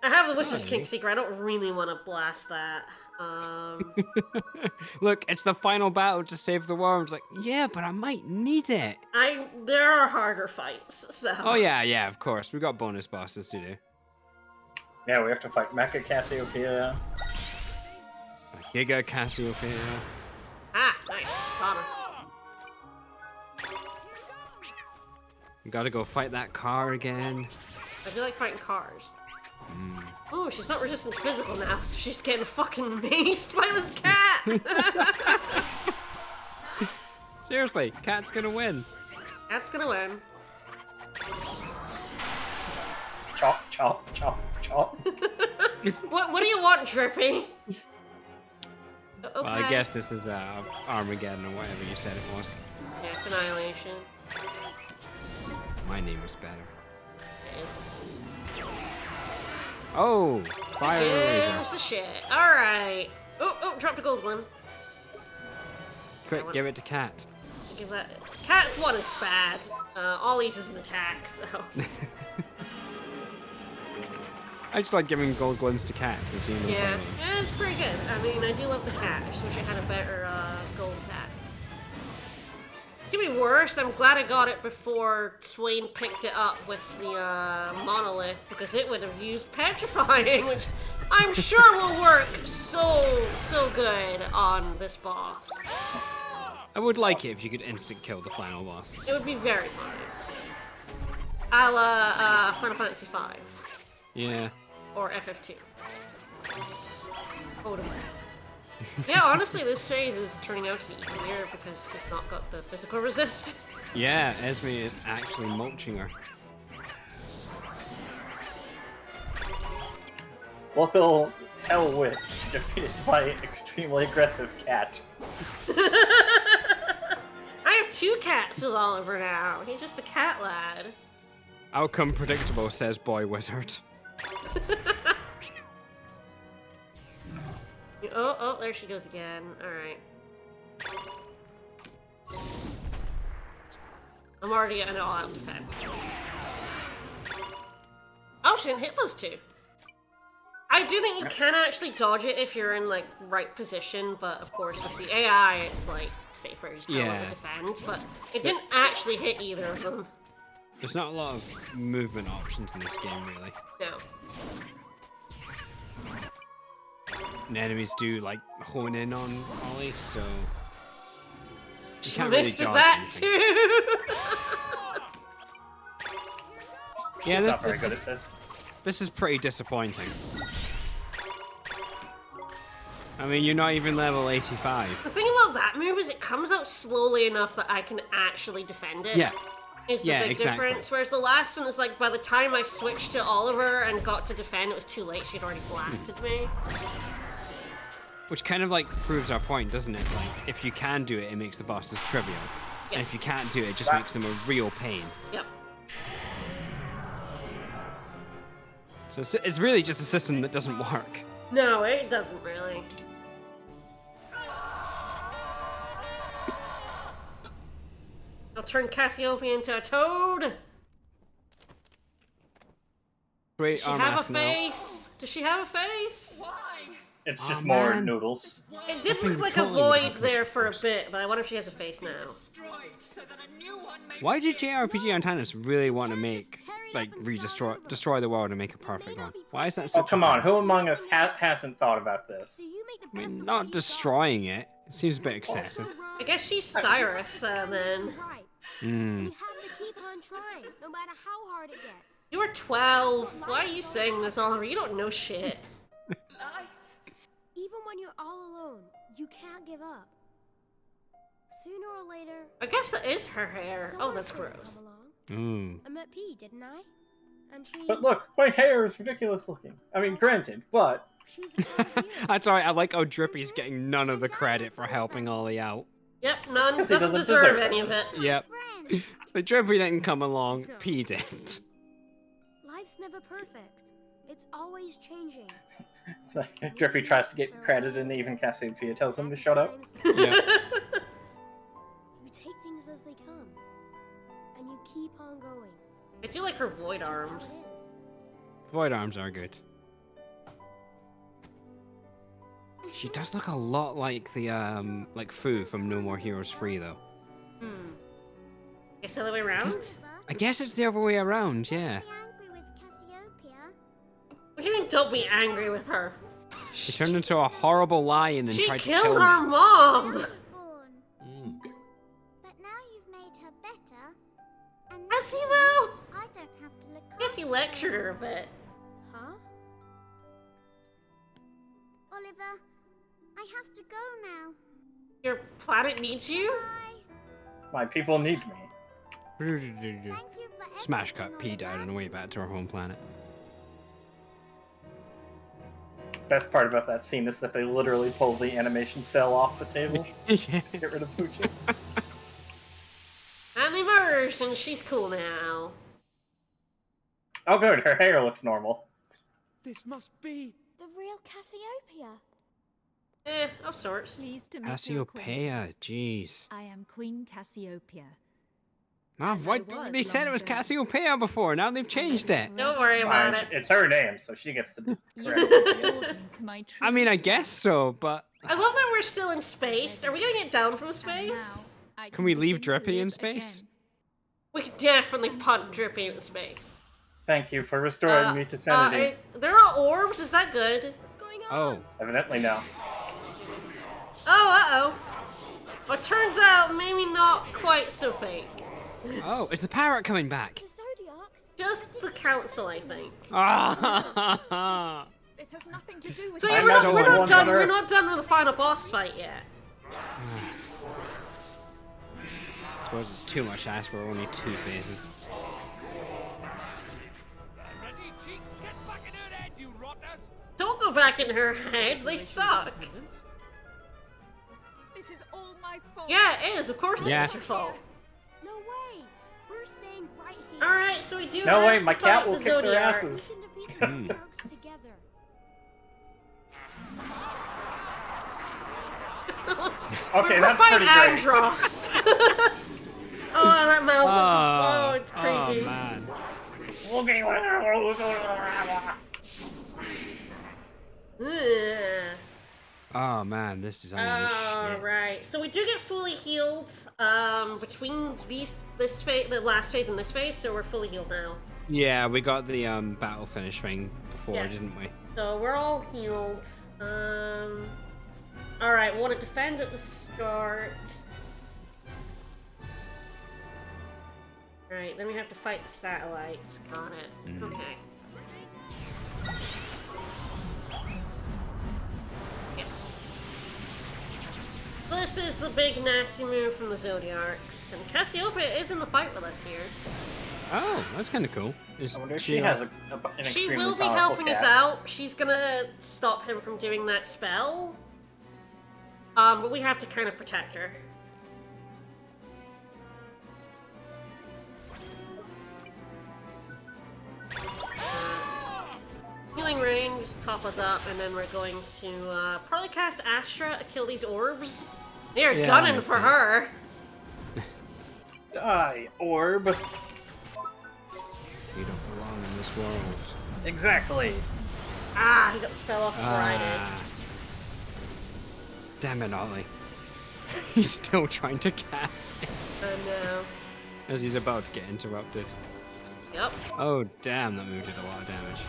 I have the Wizard's King Secret. I don't really want to blast that. Look, it's the final battle to save the world. It's like, yeah, but I might need it. There are harder fights, so. Oh yeah, of course. We got bonus bosses to do. Yeah, we have to fight Mecha Cassiopeia. Giga Cassiopeia. Ah, nice. Got her. We gotta go fight that car again. I feel like fighting cars. Oh, she's not resistant to physical now, so she's getting fucking maced by this cat! Seriously, cat's gonna win. Cat's gonna win. Chop, chop, chop, chop. What do you want, Drippy? Okay. Well, I guess this is Armageddon or whatever you said it was. Yeah, it's Annihilation. My name was better. It is. Oh, fire Gives laser. a shit. Alright. Oh, dropped a gold one. Quick, give it to Cat. Give that. Cat's one is bad. Ollie's is an attack, so. I just like giving gold glims to cats. As you know. Yeah, it's pretty good. I mean, I do love the cat. I just wish I had a better gold attack. Could be worse. I'm glad I got it before Swain picked it up with the monolith, because it would have used petrifying, which I'm sure will work so good on this boss. I would like it if you could instant kill the final boss. It would be very fun. A la Final Fantasy V. Yeah. Or FF2. Totally. Yeah, honestly, this phase is turning out to be easier because it's not got the physical resist. Yeah, Esme is actually mulching her. Local Hell Witch defeated by extremely aggressive cat. I have 2 cats with Oliver now. He's just a cat lad. Outcome predictable, says boy wizard. Oh, there she goes again. Alright. I'm already at an all-out defense. Oh, she didn't hit those 2. I do think you can actually dodge it if you're in, like, right position, but of course with the AI, it's, like, safer just tell it to defend, but it didn't actually hit either of them. There's not a lot of movement options in this game, really. No. And enemies do, like, hone in on Ollie, so... She can't missed really with dodge that, anything. too! Yeah, She's not very good at this. This is pretty disappointing. I mean, you're not even level 85. The thing about that move is it comes out slowly enough that I can actually defend it. Yeah. Is the big difference. Whereas the last one is like, by the time I switched to Oliver and got to defend, it was too late. She'd already blasted me. Which kind of like proves our point, doesn't it? Like, if you can do it, it makes the bosses trivial. Yes. And if you can't do it, it just makes them a real pain. Yep. So it's really just a system that doesn't work. No, it doesn't really. I'll turn Cassiopeia into a toad. Great Does she arm have a mask now. face? Does she have a face? It's just Aw, more man. noodles. It did think look like totally a void would've there pushed for a first. bit, but I wonder if she has a face now. Why did JRPG Untitled really want to make, like, destroy the world and make a perfect one? Why is that Oh, such come a on. Who among us hasn't thought about this? So you make the I best mean, of not what you've destroying it. It seems a bit excessive. I guess she's Cyrus, then. Right. Hmm. And you have to keep on trying, no matter how hard it gets. You were 12. Why are you saying this, Oliver? You don't know shit. Even when you're all alone, you can't give up. Sooner or later, I guess that is her hair. Oh, that's someone's gonna gross. come along. Mm. I met P, didn't I? And she... But look, my hair is ridiculous looking. I mean, granted, but... She's a part of you. That's alright, I like how Drippy's getting none of the credit for helping Ollie out. Yep, none. Because he Doesn't doesn't deserve deserve any of it. Yep. Friend. So Drippy didn't come along, P did. Life's never perfect. It's always changing. It's like, Drippy tries to get credit and even Cassiopeia tells him to shut up. Yeah. You take things as they come. And you keep on going. I do like her void Just how arms. it is. Void arms are good. She does look a lot like the, like Fu from No More Heroes 3, though. Guess the other way around? I guess it's the other way around, yeah. What do you mean, don't be angry with her? She turned into a horrible lion and She tried to killed kill her me. mom! Mm. But now you've made her better, and Has he, though? I don't have to look I guess he lectured her a bit. Huh? Oliver, I have to go now. Your planet needs you? Bye. My people need me. Thank you for Smash everything, cut, P died Oliver. on the way back to our home planet. Best part about that scene is that they literally pull the animation cell off the table. Get rid of Poochie. And they merged, and she's cool now. Oh good, her hair looks normal. This must be. The real Cassiopeia. Of sorts. Pleased to meet your Cassiopeia, acquaintance. jeez. I am Queen Cassiopeia. Ah, what? was They said it long was ago. Cassiopeia before, now they've changed it. Don't worry about Fine, it. it's her name, so she gets to You correct restored me to my true I mean, I self. guess so, but... I love that we're still in space. Are we gonna get down from And space? now I Can we leave begin to Drippy in live space? again. We could definitely punt Drippy into space. Thank you for restoring me to sanity. There are orbs, is that good? What's going on? Oh. Evidently no. Oh, uh-oh. Well, it turns out maybe not quite so fake. Oh, is the parrot coming back? The Zodiacs? Just the council, I think. Ah! This has nothing to do with So you. yeah, I'm we're not not, the we're one not done. that are- We're not done with the final boss fight yet. I suppose it's too much to ask for only 2 phases. Don't go back in her head. They suck. This is all my fault. Yeah, it is. Of course, Yeah. it's your fault. No way! We're staying right here. All right, so we do. No have way, to my cat fight will the kick their Zodiac. We asses. can defeat the Zodiacs together. Okay, We're that's fighting pretty great. Andros. Oh, that mouth. Oh, it's creepy. Oh, man. Ugh. Oh, man, this design is shit. Alright, so we do get fully healed between the last phase and this phase, so we're fully healed now. Yeah, we got the battle finish thing before, Yeah. didn't we? So we're all healed. Alright, we want to defend at the start. Alright, then we have to fight the satellites. Got it. Okay. Yes. This is the big nasty move from the Zodiacs, and Cassiopeia is in the fight with us here. Oh, that's kind of cool. I wonder if she has an She extremely will be powerful helping us cat. out. She's gonna stop him from doing that spell. But we have to kind of protect her. Healing range, top us up, and then we're going to probably cast Astra to kill these orbs. They are Yeah, gunning for okay. her. Die, orb. You don't belong in this world. Exactly. Ah, he got the spell off before I did. Ah. Damn it, Ollie. He's still trying to cast it. Oh no. As he's about to get interrupted. Yep, Oh, damn, that move did a lot of damage.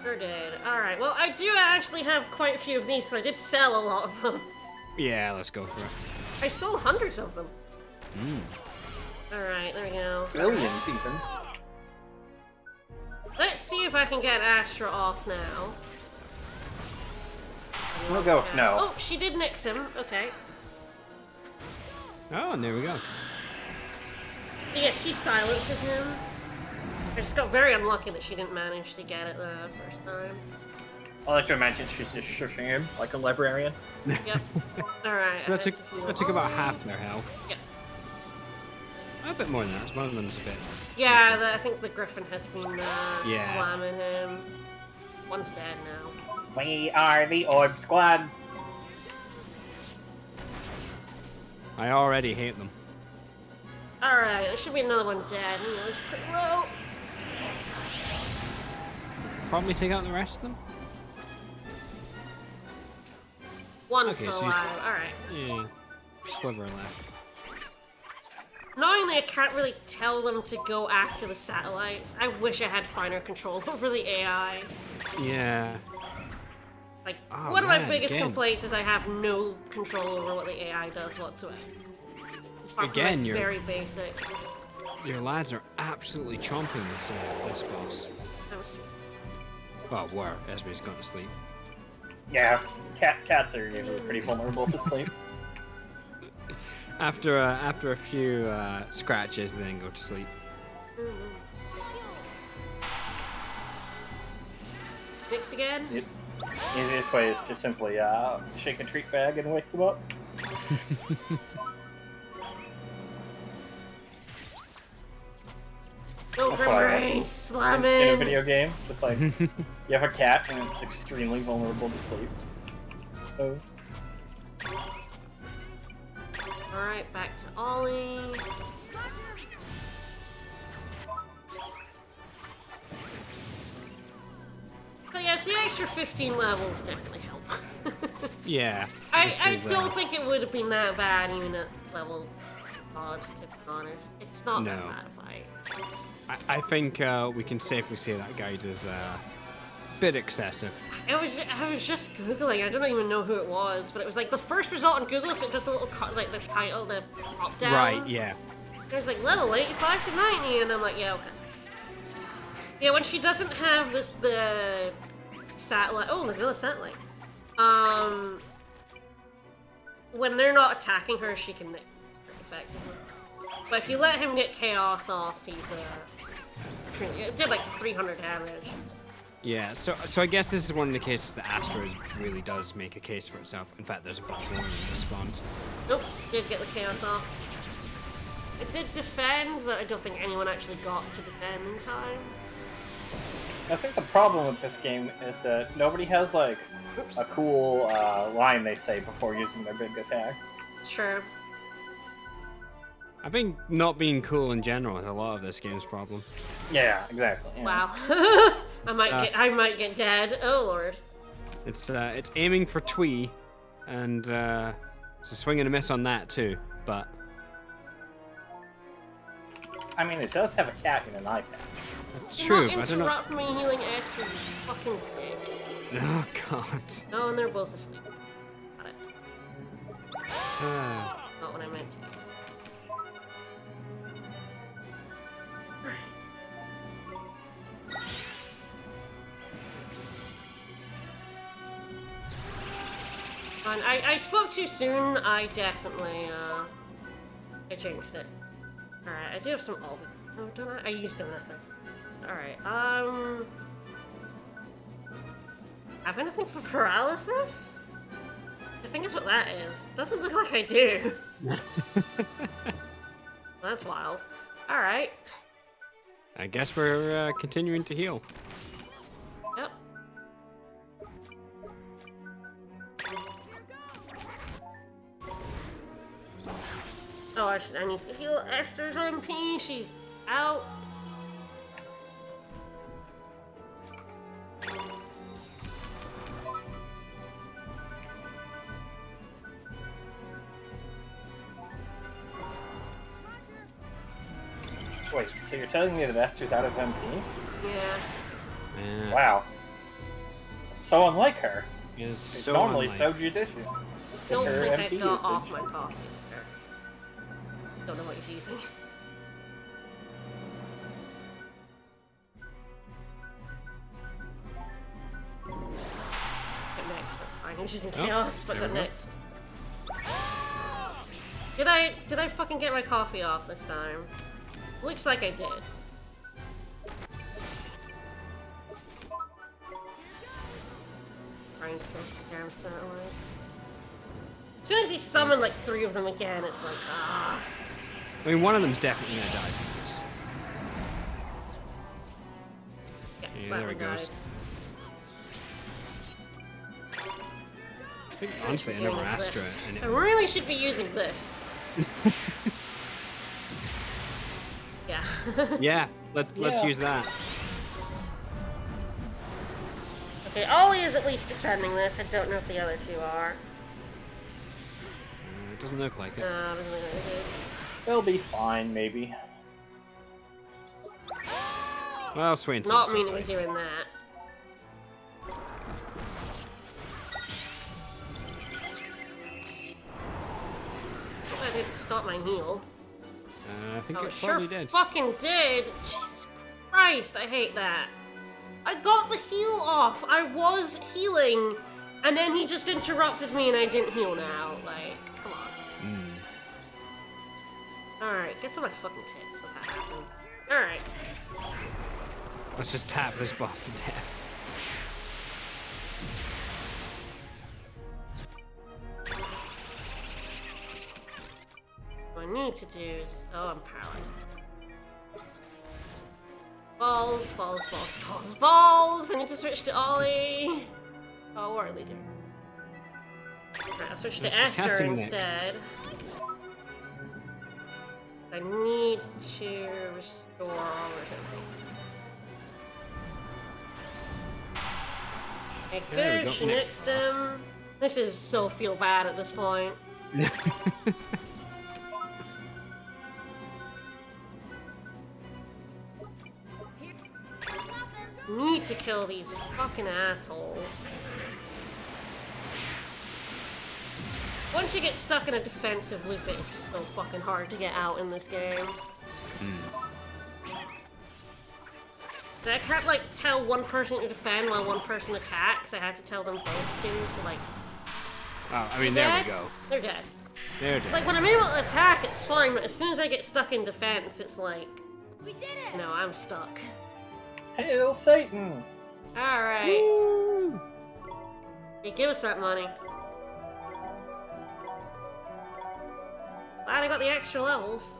sure did. Alright, well, I do actually have quite a few of these, because I did sell a lot of them. Yeah, let's go for it. I sold hundreds of them. Alright, there we go. Billions, even. Let's see if I can get Astra off now. We'll go with no. Oh, she did nix him. Okay. Oh, and there we go. Yeah, she silences him. I just got very unlucky that she didn't manage to get it the first time. I like to imagine she's just shushing him like a librarian. Yep. Alright. So that took about half their health. Yeah. A bit more than that. One of them's a bit. Yeah, I think the Griffin has been Yeah. slamming him. One's dead now. We are the Orb Squad. I already hate them. Alright, there should be another one dead. You know, it's pretty low. Probably take out the rest of them. One's Okay, still so you- alive. Alright. Yeah. Sliver left. Knowingly, I can't really tell them to go after the satellites. I wish I had finer control over the AI. Yeah. Like, Oh, one of my man, biggest again. complaints is I have no control over what the AI does whatsoever. Apart from, Again, like, you're- very basic. Your lads are absolutely chomping this boss. That was- Well, were. Esme's gone to sleep. Yeah, cats are usually pretty vulnerable to sleep. After a few scratches, they then go to sleep. Mixed again? The easiest way is to simply shake a treat bag and wake them up. Go That's for why I brain, like slam in a in. video game, just like you have a cat and it's extremely vulnerable to sleep. I suppose. Alright, back to Ollie. So yes, the extra 15 levels definitely help. Yeah. I this is, don't think it would have been that bad even at level odd, to be honest. It's not that No. bad a fight. I think we can safely say that guide is a bit excessive. I was just googling. I don't even know who it was, but it was like the first result on Google. So just a little like the title, the drop down. Right. Yeah. There's like level 85 to 90, and I'm like, yeah, okay. Yeah, when she doesn't have the satellite. Oh, there's another satellite. When they're not attacking her, she can nick pretty effectively. But if you let him get chaos off, he's it did like 300 damage. Yeah, so I guess this is one of the cases that Astra really does make a case for itself. In fact, there's a boss warning that spawns. Nope, did get the chaos off. It did defend, but I don't think anyone actually got to defend in time. I think the problem with this game is that nobody has, like, a cool line they say before using their big attack. Sure. I think not being cool in general is a lot of this game's problem. Yeah, exactly. Yeah. Wow. I might get dead. Oh lord. It's aiming for twee, and it's a swing and a miss on that too. But I mean, it does have a cat in an eye patch. it's true. Not I don't know. interrupt me healing Esther, you fucking dick. Oh god. Oh, and they're both asleep. Got it. Ah. Not what I meant to. And I spoke too soon. I definitely, I jinxed it. Alright, I do have some Alvin. Oh, don't I? I used them last time. Alright, have anything for paralysis? I think that's what that is. Doesn't look like I do. That's wild. Alright. I guess we're continuing to heal. Yep. Oh, I need to heal Esther's MP. She's out. Wait, so you're telling me that Esther's out of MP? Yeah. Yeah. Wow. So unlike her. It's She's so normally unlike. so judicious. Don't Her think I MP got usage. off my coffee. Don't know what he's using. Get next, that's fine. He's using chaos, but there got we go. next. Did I fucking get my coffee off this time? Looks like I did. Trying to kill the damn satellite. As soon as he summoned like 3 of them again, it's like, ah. I mean, one of them's definitely gonna die from this. Yeah, Yeah, that there it one died. goes. I think I honestly, I should never use asked this. her, and I really should be using this. Yeah. yeah, let's Yeah. use that. Okay, Ollie is at least defending this. I don't know if the other 2 are. It doesn't look like it. No, doesn't look like it. They'll be fine, maybe. Well, Swain's Not also meaning to be fine. doing that. That didn't stop my heal. I think Oh, it it sure probably did. fucking did. Jesus Christ, I hate that. I got the heal off. I was healing, and then he just interrupted me, and I didn't heal now. Like, come on. Alright, get some of my fucking tits if that happened. Alright. Let's just tap this boss to death. What I need to do is... Oh, I'm paralyzed. Balls, balls, balls, balls, balls! I need to switch to Ollie. Oh, what are they doing? Right, I'll switch to She's Esther casting next. instead. I need to restore all or something. Okay, There we good, go. she nixed him. This is so feel bad at this point. Need to kill these fucking assholes. Once you get stuck in a defensive loop, it's so fucking hard to get out in this game. I can't, like, tell one person to defend while one person attacks. I have to tell them both to, so, like... Oh, I mean, there we go. They're dead. They're dead. Like, when I'm able to attack, it's fine, but as soon as I get stuck in defense, it's like... We did it! No, I'm stuck. Hail Satan! Alright. Hey, give us that money. Glad I got the extra levels.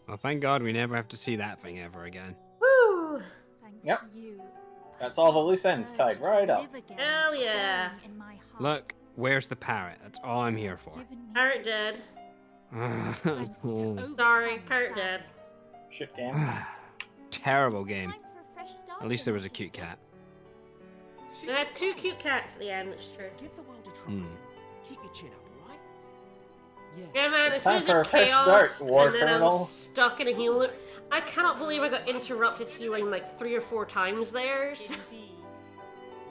Well, thank God we never have to see that thing ever again. Woo! Thanks Yep. to you. That's all the loose ends tied right up. Hell yeah. In my heart. Look, where's the parrot? That's all I'm here for. Given me Parrot dead. strength to overcome Sorry, parrot dead. sadness. Shit game. Terrible game. Time for a fresh start. At least there was a cute cat. They had 2 cute cats at the end, it's true. Give the world a try. Keep your chin up, alright? Yes. Yeah, man, as soon Time as for a it fresh chaos, start, War and then Colonel. I'm stuck in a heal loop. I cannot believe I got interrupted healing like 3 or 4 times there. Indeed.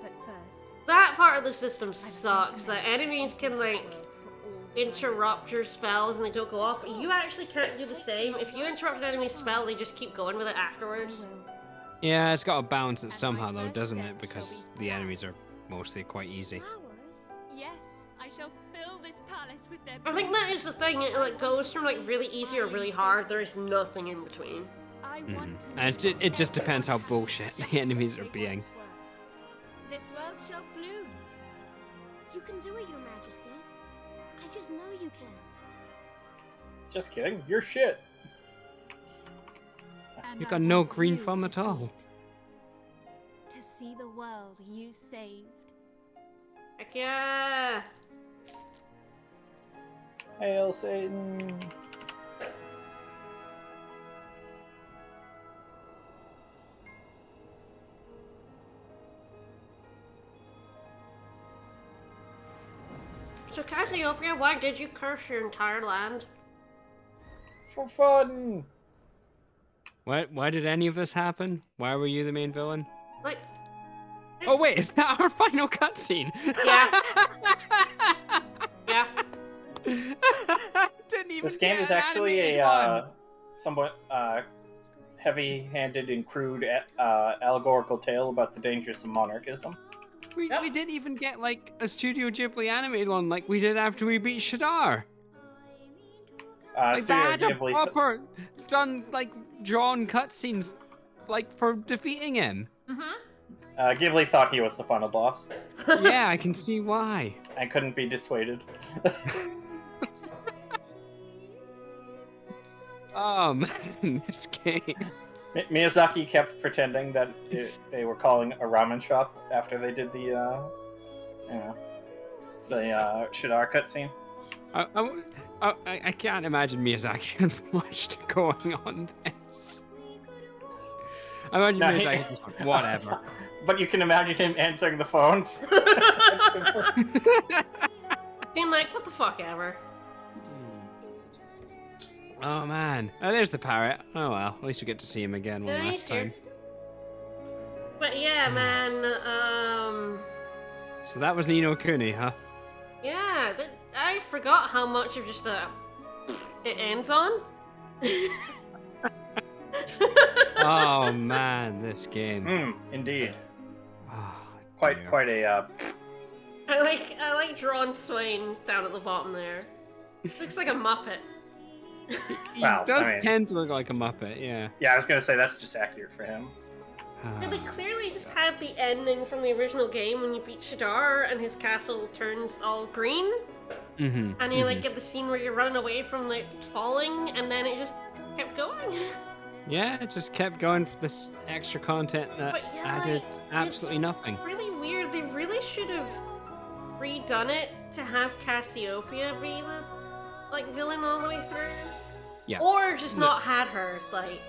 But first, That part of the system sucks, that enemies can, like, for all interrupt your spells and they don't go off, but you actually can't do the same. If you interrupt an enemy's spell, they just keep going with it afterwards. Yeah, it's got to balance it somehow though, doesn't it? Because the enemies are mostly quite easy. Powers? yes, I shall fill this palace with their I think that is the thing, it like goes from like really easy or really hard, there is nothing in between. I want to And it just depends how bullshit the enemies are being. This world shall bloom. You can do it, Your Majesty. I just know you can. Just kidding. You're shit. And You've I got no want green you thumb to at see all. it. To see the world you saved. Heck yeah! Hail Satan. So Cassiopeia, why did you curse your entire land? For fun. Why did any of this happen? Why were you the main villain? Like... Oh wait, is that our final cutscene? Yeah. Yeah. Didn't even This game get is an actually animated a one. somewhat heavy-handed and crude allegorical tale about the dangers of monarchism. We didn't even get like a Studio Ghibli animated one like we did after we beat Shadar. Like Studio that had a Ghibli proper done like drawn cutscenes like for defeating him. Ghibli thought he was the final boss Yeah, I can see why. and couldn't be dissuaded. Oh man, this game. Miyazaki kept pretending that they were calling a ramen shop after they did the Shadar cutscene. I can't imagine Miyazaki had much going on this. I imagine No, he- Miyazaki just like, whatever. But you can imagine him answering the phones. Being like, what the fuck ever. Oh man. Oh, there's the parrot. Oh well, at least we get to see him again one Yeah, last he's here. time. But yeah, man, So that was Ni no Kuni, huh? yeah, I forgot how much of just it ends on. Oh man, this game. Indeed. Oh, Quite dear. a I like Drawn Swain down at the bottom there. Looks like a Muppet. He Well, does I mean- tend to look like a Muppet, yeah. yeah, I was gonna say that's just accurate for him. They clearly just had the ending from the original game when you beat Shadar and his castle turns all green. Mm-hmm. And you like get the scene where you're running away from the falling, and then it just kept going. Yeah, it just kept going for this extra content that But yeah, added it's absolutely nothing. Really weird. They really should have redone it to have Cassiopeia be the villain all the way through. Yeah. Or just not had her. Like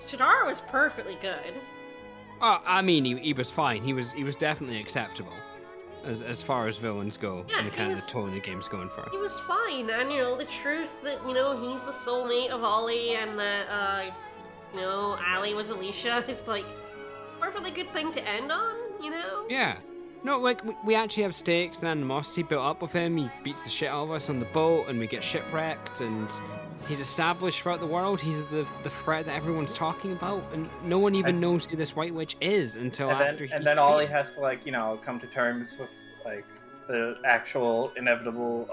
Shadar was perfectly good. Oh, I mean, he was fine. He was definitely acceptable as far as villains go, Yeah, and the he kind of was- the tone the game's going for. He was fine, and the truth that he's the soulmate of Ollie, and that you know, Allie was Alicia is like a perfectly good thing to end on, you know? Yeah. No, like, we actually have stakes and animosity built up with him. He beats the shit out of us on the boat, and we get shipwrecked, and he's established throughout the world. He's the threat that everyone's talking about, and no one even knows who this White Witch is until after And then Ollie has to, like, you know, come to terms with, like, the actual inevitable,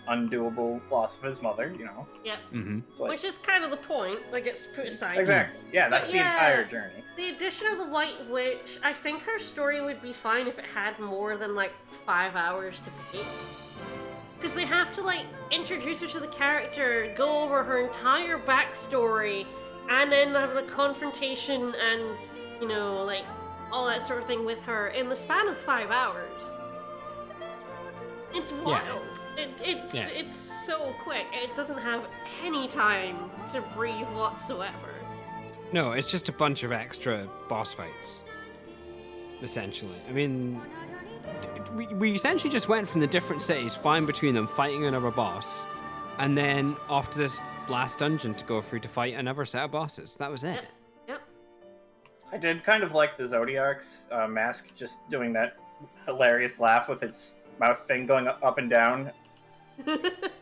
undoable loss of his mother, you know? Yep. Mm-hmm. Like, which is kind of the point, like it's put aside. exactly. Yeah, that's But the entire journey. The addition of the White Witch, I think her story would be fine if it had more than like 5 hours to beat. Because they have to like introduce her to the character, go over her entire backstory, and then have the confrontation and, you know, like all that sort of thing with her in the span of 5 hours. It's wild. It's so quick. It doesn't have any time to breathe whatsoever. No, it's just a bunch of boss fights, essentially. I mean, we essentially just went from the different cities, flying between them, fighting another boss, and then off to this last dungeon to go through to fight another set of bosses. That was it. Yep. I did kind of like the Zodiark's mask just doing that hilarious laugh with its mouth thing going up and down.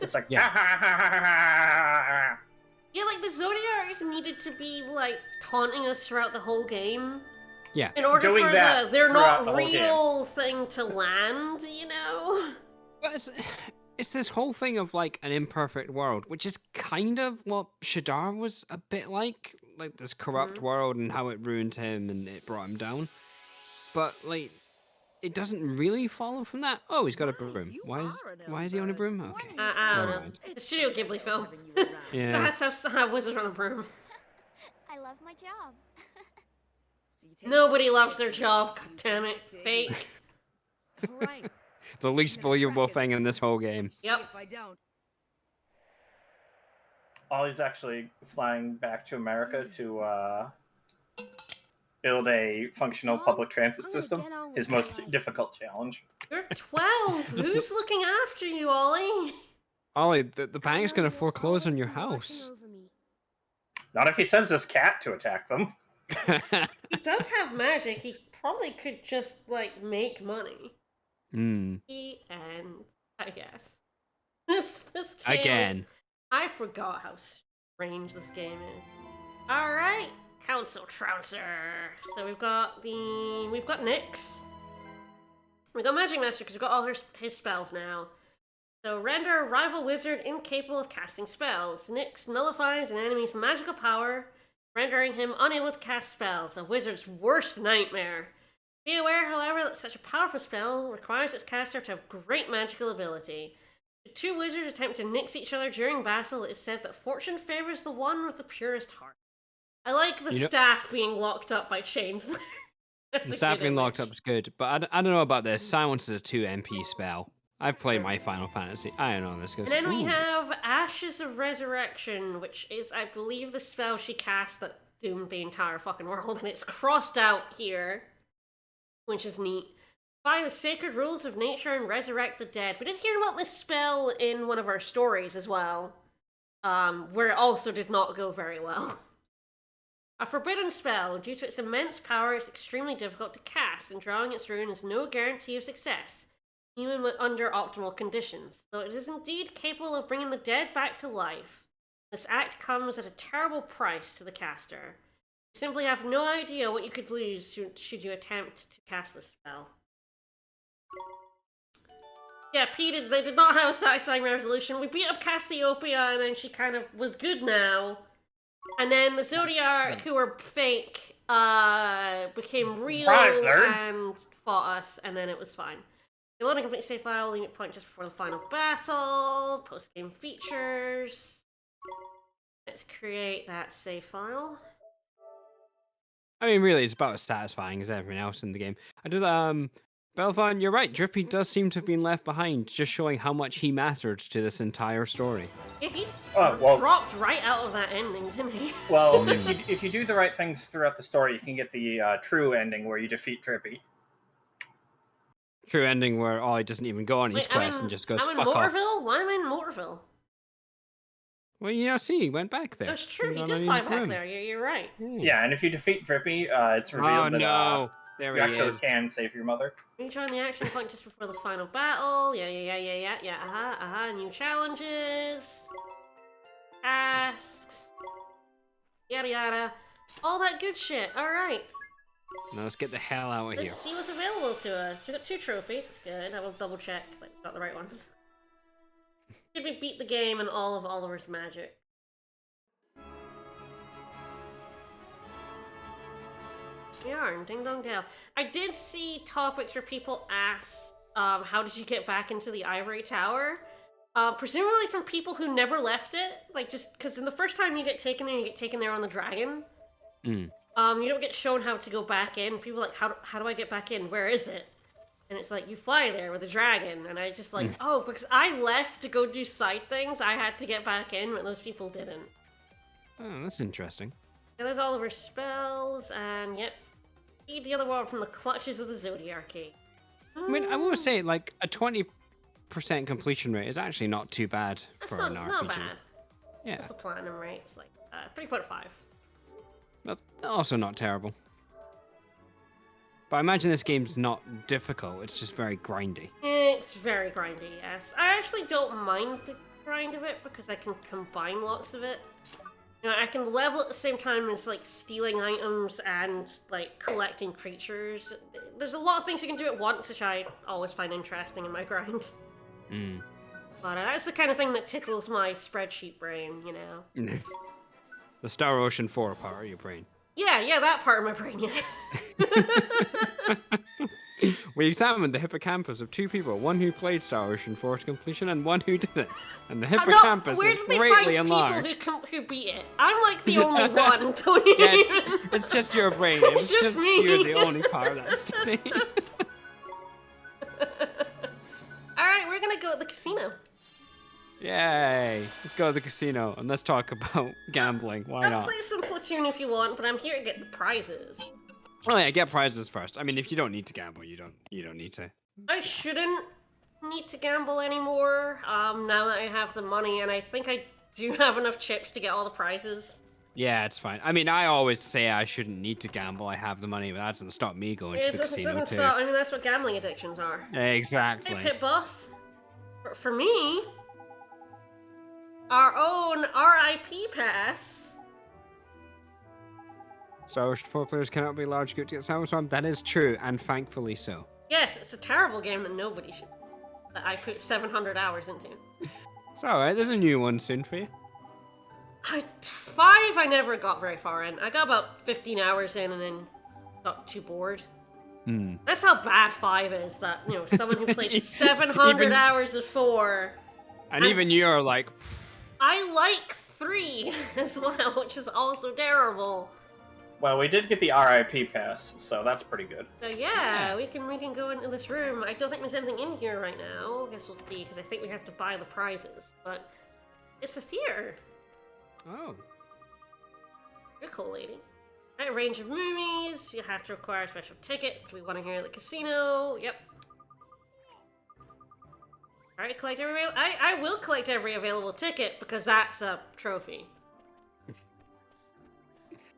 Just like, Yeah. Yeah, like the Zodiacs needed to be like taunting us throughout the whole game. Yeah. In order Doing for that they're throughout not the whole real thing to land, you know? But it's this whole thing of like an imperfect world, which is kind of what Shadar was a bit like this corrupt world and how it ruined him and it brought him down. But like, it doesn't really follow from that. Oh, he's got a broom. Why is he on a broom? Okay. I don't Never know. mind. It's a Studio Ghibli film. Yeah. So has to have wizard on a broom. I love my job. Nobody loves their job. God damn it, fake. Right. The least believable thing in this whole game. Yep. If I don't. Ollie's actually flying back to America to build a functional public transit system. His most difficult challenge. You're 12. Who's looking after you, Ollie? Ollie, the bank's gonna foreclose on your house. Not if he sends this cat to attack them. He does have magic. He probably could just like make money. Hmm. The end, I guess. This game Again. is- I forgot how strange this game is. All right, Council Trouncer. So we've got Nyx. We've got Magic Master because we've got all his spells now. So render a rival wizard incapable of casting spells. Nyx nullifies an enemy's magical power, rendering him unable to cast spells. A wizard's worst nightmare. Be aware, however, that such a powerful spell requires its caster to have great magical ability. Should two wizards attempt to nix each other during battle, it is said that fortune favors the one with the purest heart. I like the staff being locked up by chains. The staff being locked up is good, but I don't know about this. Silence is a 2 MP spell. I've played my Final Fantasy. I don't know this goes. And then we have Ashes of Resurrection, which is, I believe, the spell she cast that doomed the entire fucking world, and it's crossed out here, which is neat. By the sacred rules of nature and resurrect the dead. We did hear about this spell in one of our stories as well, where it also did not go very well. A forbidden spell. Due to its immense power, it's extremely difficult to cast, and drawing its rune is no guarantee of success, even under optimal conditions. Though it is indeed capable of bringing the dead back to life, this act comes at a terrible price to the caster. You simply have no idea what you could lose should you attempt to cast this spell. Yeah, they did not have a satisfying resolution. We beat up Cassiopeia, and then she kind of was good now. And then the Zodiark, who were fake, became real and fought us, and then it was fine. You load a complete save file, leave it point just before the final battle, post-game features. Let's create that save file. I mean, really, it's about as satisfying as everything else in the game. I did, Belvan, you're right. Drippy does seem to have been left behind, just showing how much he mattered to this entire story. Yeah, he dropped right out of that ending, didn't he? Well, if you do the right things throughout the story, you can get the true ending where you defeat Drippy. True ending where Ollie doesn't even go on his quest and just goes, I'm in fuck off. Motorville? Why am I in Motorville? Well, see, he went back there. That's true. He's He on did his fly back broom. there. You're right. Yeah, and if you defeat Drippy, it's revealed that no. you There he actually is. can save your mother. Rejoin the action point just before the final battle. Yeah. New challenges, tasks, yada yada, all that good shit. All right. Now let's get the hell out of here. Let's see what's available to us. We got 2 trophies. That's good. I will double check that we got the right ones. Should we beat the game and all of Oliver's magic? We are in Ding Dong Dale. I did see topics where people asked, how did you get back into the Ivory Tower? Presumably from people who never left it. Like, just because in the first time you get taken there, you get taken there on the dragon. You don't get shown how to go back in. People are like, how do I get back in? Where is it? And it's like, you fly there with a dragon. And I just like, oh, because I left to go do side things, I had to get back in, but those people didn't. Oh, that's interesting. Yeah, there's all of her spells, and yep. Feed the other one from the clutches of the Zodiarchy. I mean, I will say, like, a 20% completion rate is actually not too bad for an RPG. Not bad. Yeah. That's the platinum rate. It's like 3.5. But also not terrible. But I imagine this game's not difficult, it's just very grindy. It's very grindy, yes. I actually don't mind the grind of it because I can combine lots of it. You know, I can level at the same time as, like, stealing items and, like, collecting creatures. There's a lot of things you can do at once, which I always find interesting in my grind. But that's the kind of thing that tickles my spreadsheet brain, you know? The Star Ocean 4 part of your brain. Yeah, that part of my brain, yeah. We examined the hippocampus of 2 people, one who played Star Ocean 4 to completion and one who didn't. And the hippocampus where is did they greatly find enlarged. people who beat it? I'm like the only one, don't you even? It's just your brain. It's just me. You're the only part of that study. Alright, we're gonna go at the casino. Yay! Let's go to the casino and let's talk about gambling. Why I'll not? play some Platoon if you want, but I'm here to get the prizes. Oh yeah, get prizes first. I mean, if you don't need to gamble, you don't need to. I shouldn't need to gamble anymore, now that I have the money, and I think I do have enough chips to get all the prizes. Yeah, it's fine. I mean, I always say I shouldn't need to gamble. I have the money, but that doesn't stop me going to the casino It doesn't too. stop. I mean, that's what gambling addictions are. Exactly. Hey, Pit Boss. For me, our own RIP pass. Star Ocean 4 players cannot be large good to get Samus from. That is true, and thankfully so. Yes, it's a terrible game that nobody should. That I put 700 hours into. It's alright, there's a new one soon for you. 5 I never got very far in. I got about 15 hours in and then got too bored. That's how bad 5 is, that, you know, someone who played 700 hours of 4. And even you're like... I like 3 as well, which is also terrible. Well, we did get the RIP pass, so that's pretty good. So yeah, we can go into this room. I don't think there's anything in here right now. I guess we'll see, because I think we have to buy the prizes. But it's a theater. Oh. You're cool, lady. Right, a range of movies. You have to acquire special tickets. Do we want to hear at the casino? Yep. Alright, collect every I will collect every available ticket because that's a trophy.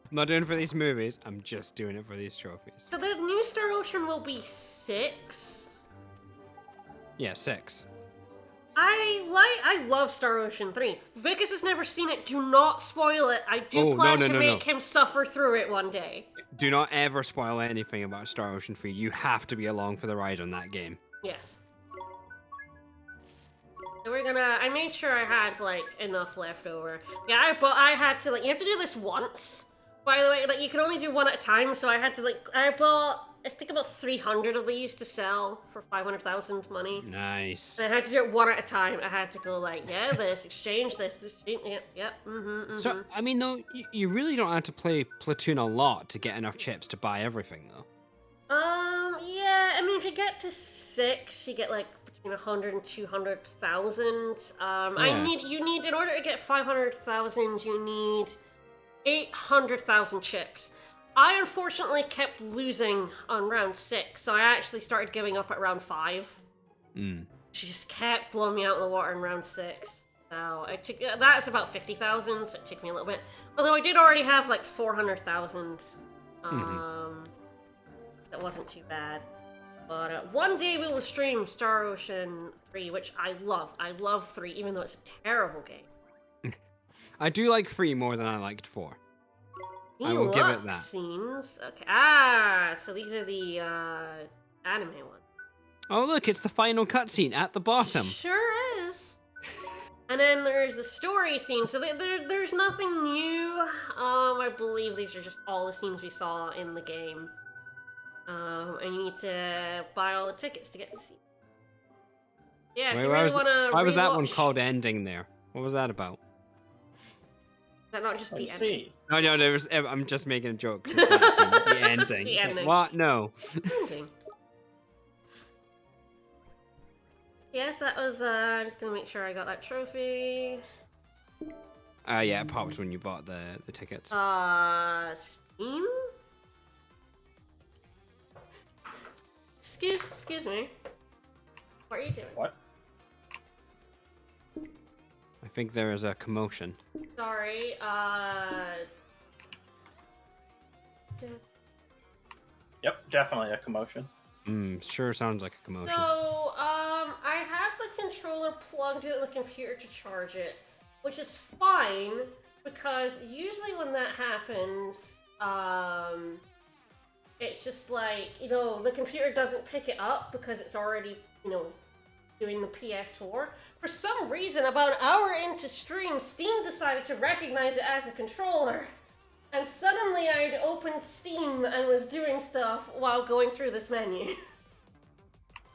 I'm not doing it for these movies, I'm just doing it for these trophies. So the new Star Ocean will be 6? Yeah, 6. I love Star Ocean 3. Vicus has never seen it. Do not spoil it. I do plan to make him suffer through it one day. Do not ever spoil anything about Star Ocean 3. You have to be along for the ride on that game. Yes. So we're gonna... I made sure I had, like, enough left over. Yeah, I had to, like... You have to do this once. By the way, like, you can only do one at a time, so I had to, like... I bought, I think, about 300 of these to sell for 500,000 money. Nice. And I had to do it one at a time. I had to go, like, yeah, exchange this, yep, So, I mean, though, you really don't have to play Platoon a lot to get enough chips to buy everything, though. Yeah, I mean, if you get to 6, you get, like, between 100 and 200,000. You need, in order to get 500,000, you need 800,000 chips. I unfortunately kept losing on round 6, so I actually started giving up at round 5. She just kept blowing me out of the water in round 6. So I took that's about 50,000, so it took me a little bit. Although I did already have like 400,000. That wasn't too bad. But one day we will stream Star Ocean 3, which I love. I love 3, even though it's a terrible game. I do like 3 more than I liked 4. I will give it that. Scenes. Okay. So these are the anime ones. Oh, look, it's the final cutscene at the bottom. Sure is. And then there's the story scene. So there's nothing new. I believe these are just all the scenes we saw in the game. And you need to buy all the tickets to get to see. Yeah, if you really want to. Why was that one called Ending there? What was that about? Is that not just the ending? No, there was. I'm just making a joke. It's that scene, the ending. The ending. Like, what? No. Ending. Yes, that was. Just gonna make sure I got that trophy. Yeah, it popped when you bought the tickets. Steam. Excuse me. What are you doing? What? I think there is a commotion. Sorry, Yep, definitely a commotion. Sure sounds like a commotion. So, I had the controller plugged into the computer to charge it, which is fine, because usually when that happens, it's just like, the computer doesn't pick it up because it's already, doing the PS4. For some reason, about an hour into stream, Steam decided to recognize it as a controller. And suddenly I'd opened Steam and was doing stuff while going through this menu.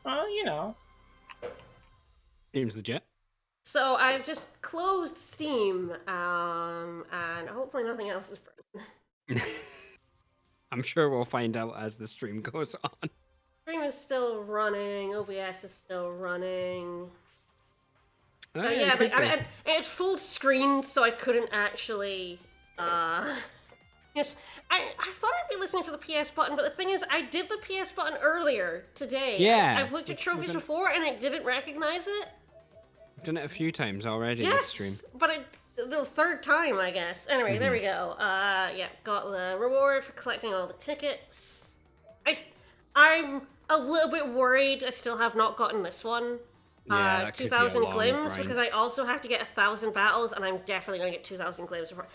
Well, Seems legit. So I've just closed Steam, and hopefully nothing else is broken. I'm sure we'll find out as the stream goes on. Stream is still running, OBS is still running. Oh, Yeah, it's full screen, so I couldn't actually, Yes, I thought I'd be listening for the PS button, but the thing is, I did the PS button earlier today. Yeah. I've looked at trophies before, and it didn't recognize it. I've done it a few times already this stream. But the third time, I guess. Anyway, there we go. Yeah, got the reward for collecting all the tickets. I'm a little bit worried I still have not gotten this one. Yeah, that could be a 2,000 long glims, grind. because I also have to get 1,000 battles, and I'm definitely going to get 2,000 glims before.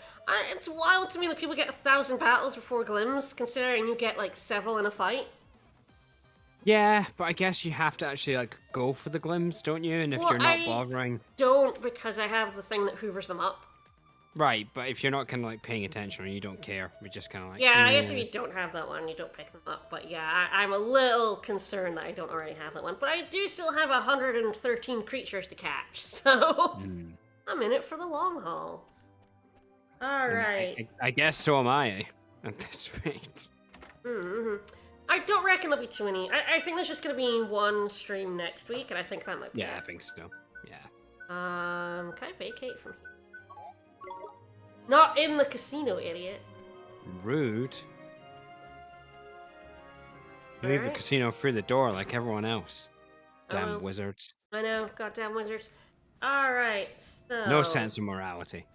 It's wild to me that people get 1,000 battles before glims, considering you get, like, several in a fight. Yeah, but I guess you have to actually, go for the glims, don't you? And if you're not bothering... Don't, because I have the thing that hoovers them up. Right, but if you're not kind of, paying attention or you don't care, we just kind of Yeah, I guess if you don't have that one, you don't pick them up. But yeah, I'm a little concerned that I don't already have that one. But I do still have 113 creatures to catch, so I'm in it for the long haul. Alright. I guess so am I, at this rate. I don't reckon there'll be too many. I think there's just going to be one stream next week, and I think that might be Yeah, it. I think so. Yeah. Can I vacate from here? Not in the casino, idiot. Rude. You leave the Alright. casino through the door like everyone else. Damn Oh. wizards. I know, goddamn wizards. Alright, so... No sense of morality.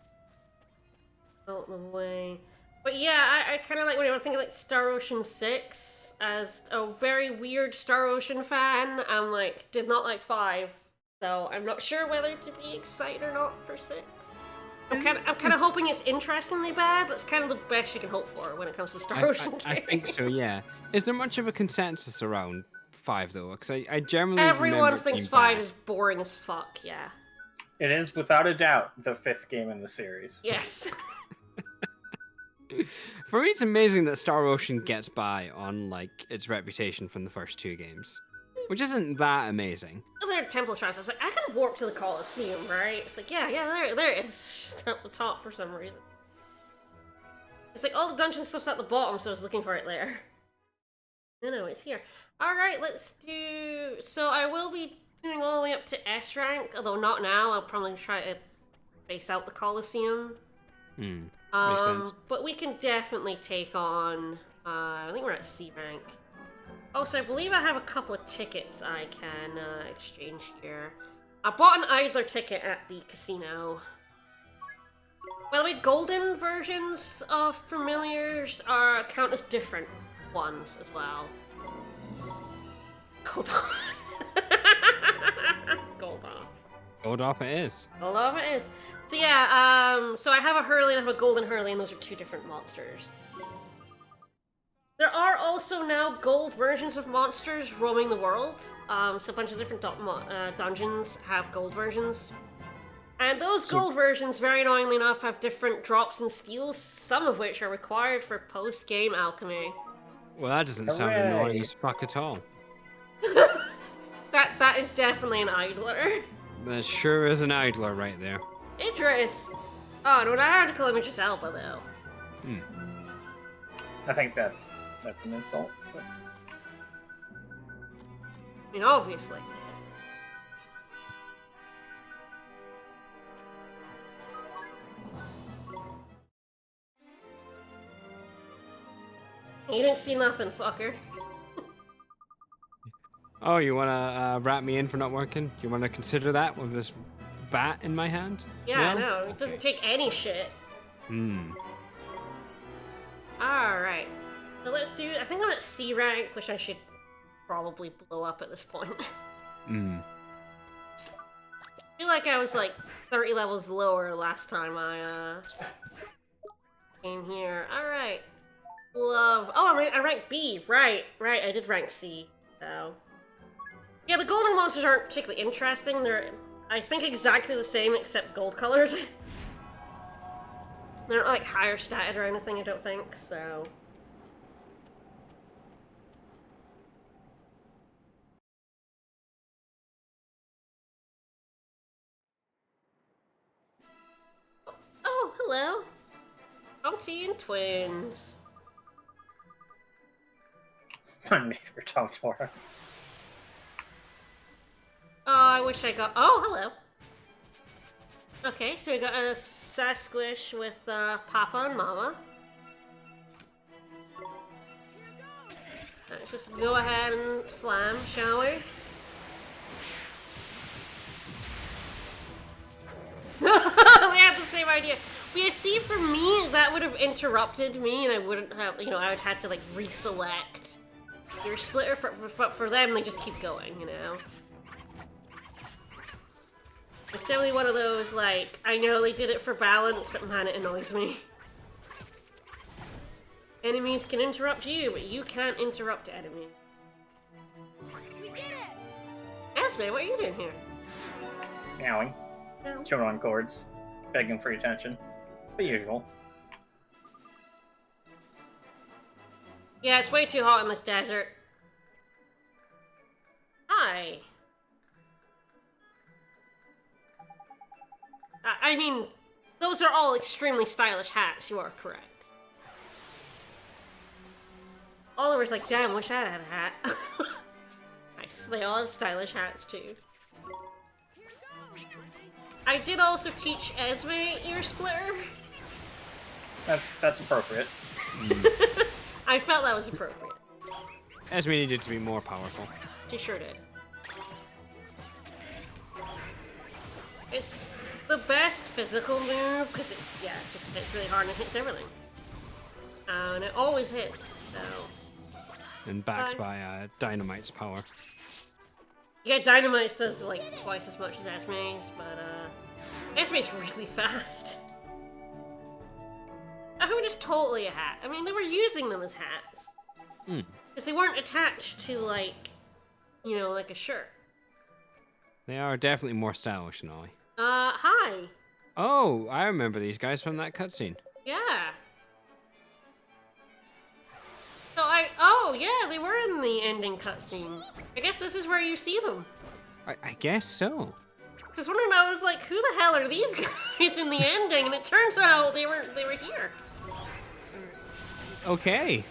Out the way. But yeah, I kind of like when I think of like Star Ocean 6 as a very weird Star Ocean fan. I'm like, did not like 5, so I'm not sure whether to be excited or not for 6. I'm kind of hoping it's interestingly bad. That's kind of the best you can hope for when it comes to Star Ocean games. I think so, yeah. Is there much of a consensus around 5 though? Because I generally Everyone remember it thinks being 5 bad. is boring as fuck, yeah. It is, without a doubt, the 5th game in the series. Yes. For me, it's amazing that Star Ocean gets by on its reputation from the first 2 games, which isn't that amazing. There are temple shrines. I was like, I can warp to the Colosseum, right? It's like, yeah, there it is. It's just at the top for some reason. It's like all the dungeon stuff's at the bottom, so I was looking for it there. No, it's here. Alright, let's do... So I will be doing all the way up to S rank, although not now. I'll probably try to face out the Colosseum. Makes sense. But we can definitely take on... I think we're at C rank. Also, I believe I have a couple of tickets I can exchange here. I bought an idler ticket at the casino. By the way, golden versions of familiars count as different ones as well. Gold off. Gold off. Gold off it is. Gold off it is. So yeah, so I have a Hurley and I have a golden Hurley, and those are two different monsters. There are also now gold versions of monsters roaming the world. So a bunch of different dungeons have gold versions. And those gold versions, very annoyingly enough, have different drops and steals, some of which are required for post-game alchemy. Well, that doesn't sound annoying as fuck at all. That is definitely an idler. That sure is an idler right there. Idris! Oh, no, I have to call him Idris Elba, though. I think that's an insult. But... I mean, obviously. You didn't see nothing, fucker. Oh, you wanna wrap me in for not working? You wanna consider that with this bat in my hand? Yeah, I know. It doesn't take any shit. Alright. So let's do... I think I'm at C rank, which I should probably blow up at this point. I feel like I was like 30 levels lower last time I came here. Alright. Love. Oh, I ranked B. Right. I did rank C. So. Yeah, the golden monsters aren't particularly interesting. They're, I think, exactly the same except gold colored. They're not like higher statted or anything, I don't think, so. Oh, hello. Humpty and twins. My neighbor Topple. Oh, I wish I got... Oh, hello. Okay, so we got a Sasquish with Papa and Mama. Let's just go ahead and slam, shall we? We had the same idea. But you see, for me, that would have interrupted me, and I wouldn't have, I would have had to, like, reselect your splitter. For them, they just keep going, you know? It's definitely one of those, like, I know they did it for balance, but man, it annoys me. Enemies can interrupt you, but you can't interrupt enemies. We did it! Esme, what are you doing here? Meowing. No. Chewing on cords. Begging for attention. The usual. Yeah, it's way too hot in this desert. Hi. I mean, those are all extremely stylish hats, you are correct. Oliver's like, damn, wish I had a hat. Nice, they all have stylish hats too. I did also teach Esme ear splitter. That's appropriate. I felt that was appropriate. Esme needed to be more powerful. She sure did. It's the best physical move, because it, yeah, it just hits really hard and it hits everything. And it always hits, so... And backed by Dynamite's power. Yeah, Dynamite does like twice as much as Esme's, but Esme's really fast. I think just totally a hat. I mean, they were using them as hats. Because they weren't attached to, like, you know, like a shirt. They are definitely more stylish now. Hi. Oh, I remember these guys from that cutscene. Yeah. So oh yeah, they were in the ending cutscene. I guess this is where you see them. I guess so. Just wondering, I was like, who the hell are these guys in the ending? And it turns out they were here. Okay.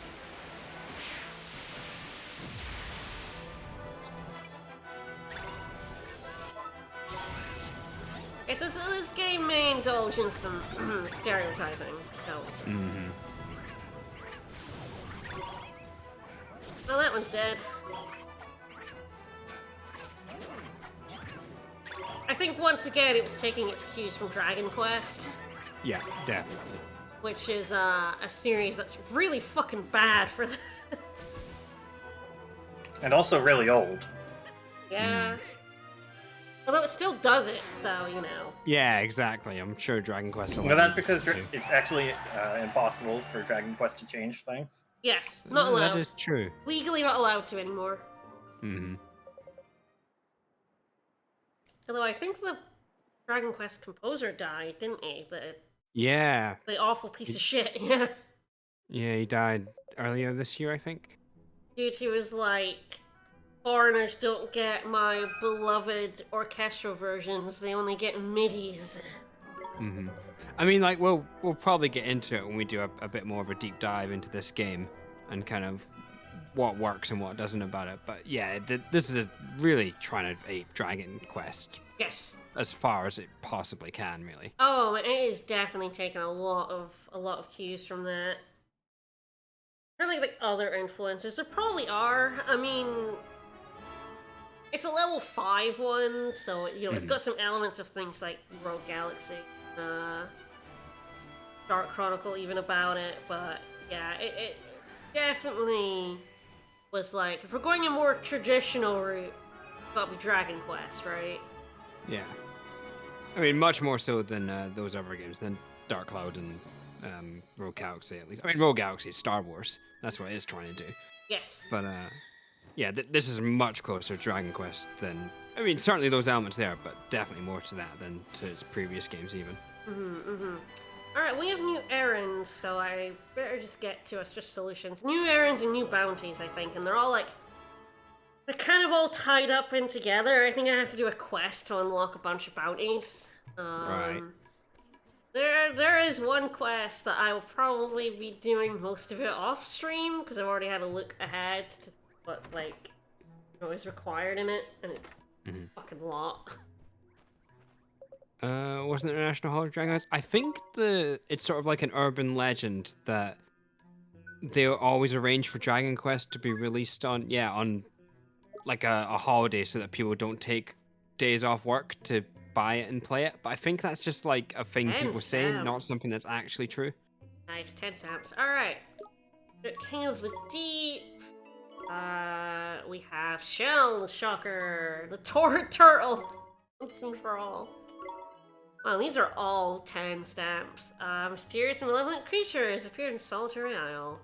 Okay, so this game may indulge in some stereotyping. Oh, that one's dead. I think once again it was taking its cues from Dragon Quest, Yeah, definitely. which is a series that's really fucking bad for that. And also really old. Yeah. Although it still does it, so, you know. Yeah, exactly. I'm sure Dragon Quest will Well, have that's it because too. it's actually impossible for Dragon Quest to change things. Yes, not allowed. That is true. Legally not allowed to anymore. Mm-hmm. Although I think the Dragon Quest composer died, didn't he? Yeah. The awful piece of shit, yeah. Yeah, he died earlier this year, I think. Dude, he was like, foreigners don't get my beloved orchestral versions, they only get midis. Mm-hmm. I mean, like, we'll probably get into it when we do a bit more of a deep dive into this game and kind of what works and what doesn't about it. But yeah, this is really trying to ape Dragon Quest Yes. as far as it possibly can, really. Oh, and it is definitely taking a lot of cues from that. Really, like other influences, there probably are. I mean, it's a level 5 one, so you know it's got some elements of things like Rogue Galaxy, Dark Chronicle, even about it. But yeah, it definitely was like, if we're going a more traditional route, it's got to be Dragon Quest, right? Yeah. I mean, much more so than those other games, than Dark Cloud and Rogue Galaxy, at least. I mean, Rogue Galaxy is Star Wars. That's what it is trying to do. Yes. But, yeah, this is much closer to Dragon Quest than... I mean, certainly those elements there, but definitely more to that than to its previous games, even. Alright, we have new errands, so I better just get to our Swift Solutions. New errands and new bounties, I think, and they're all like... They're kind of all tied up in together. I think I have to do a quest to unlock a bunch of bounties. Right. There is one quest that I will probably be doing most of it off stream, because I've already had a look ahead to what, like, is required in it, and it's a fucking lot. Wasn't it a National Holiday Dragon Quest? I think it's sort of like an urban legend that they always arrange for Dragon Quest to be released on like a holiday so that people don't take days off work to buy it and play it. But I think that's just like a thing 10 people say, not stamps. something that's actually true. Nice, 10 stamps. Alright. King of the Deep. We have Shell, the Shocker, the Torrid Turtle. Once and for all. Wow, these are all 10 stamps. Mysterious and malevolent creatures appeared in Solitary Isle.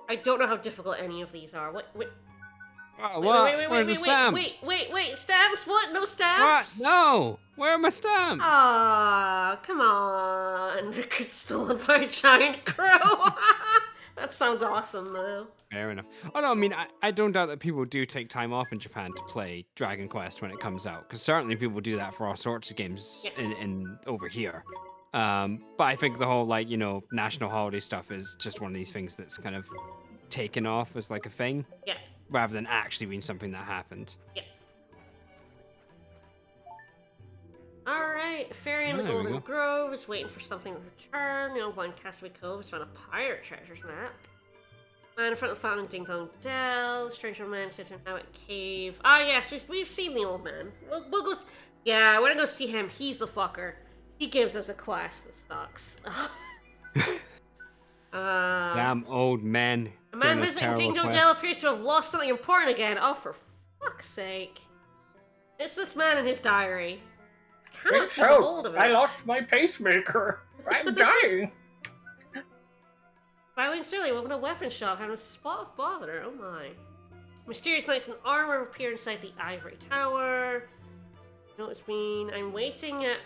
I don't know how difficult any of these are. What? Oh, what? Where's the stamps? Wait, stamps? What? No stamps? What? No! Where are my stamps? Ah, come on. It's stolen by a giant crow. That sounds awesome, though. Fair enough. Oh no, I mean, I don't doubt that people do take time off in Japan to play Dragon Quest when it comes out, because certainly people do that for all sorts of games in over here. But I think the whole, like, you know, national holiday stuff is just one of these things that's kind of taken off as like a thing. Yeah. Rather than actually being something that happened. Yeah. Alright, Fairy in the There we Golden go. Grove is waiting for something to return. Young Boy in Castaway Cove has found a pirate treasures map. Man in front of the fountain in Ding Dong Dell. Strange old man sits in Howick Cave. Ah, yes, we've seen the old man. We'll go. Yeah, I want to go see him. He's the fucker. He gives us a quest that sucks. Damn old men. A man doing this visiting Ding terrible Dong Dell quest. appears to have lost something important again. Oh, for fuck's sake. It's this man in his diary. I cannot keep a hold of it. I lost my pacemaker. I'm dying. Eileen Sterling opened a weapon shop, having a spot of bother. Oh my. Mysterious knights in armor appear inside the ivory tower. You know what it's been? I'm waiting at,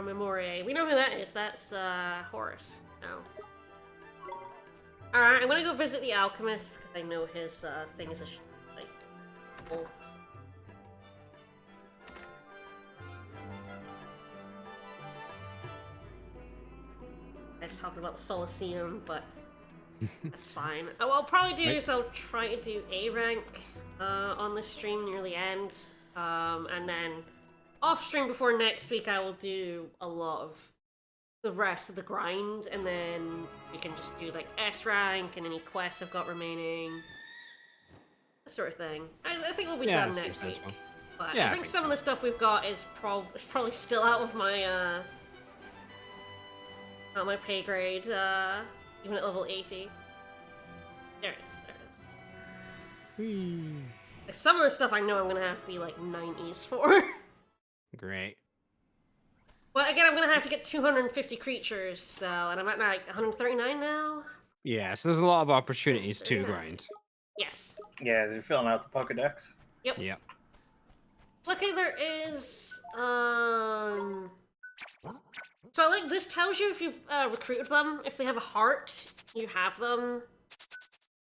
Memoria. We know who that is. That's, Horus. Oh. Alright, I'm gonna go visit the alchemist, because I know his, thing is like, bolts. I was talking about the Solaceum, but that's fine. What I'll probably do is I'll try to do A rank on this stream near the end, and then off stream before next week I will do a lot of the rest of the grind, and then we can just do like S rank and any quests I've got remaining, that sort of thing. I think we'll be done next week. But Yeah, I think some of the stuff we've got is probably still out of my pay grade, even at level 80. There it is, there it is. Some of the stuff I know I'm gonna have to be like 90s for. Great. But again, I'm gonna have to get 250 creatures, so, and I'm at like 139 now? Yeah, so there's a lot of opportunities to grind. Yes. Yeah, you're filling out the Pokedex. Yep. Yep. Luckily there is, so like this tells you if you've recruited them. If they have a heart, you have them.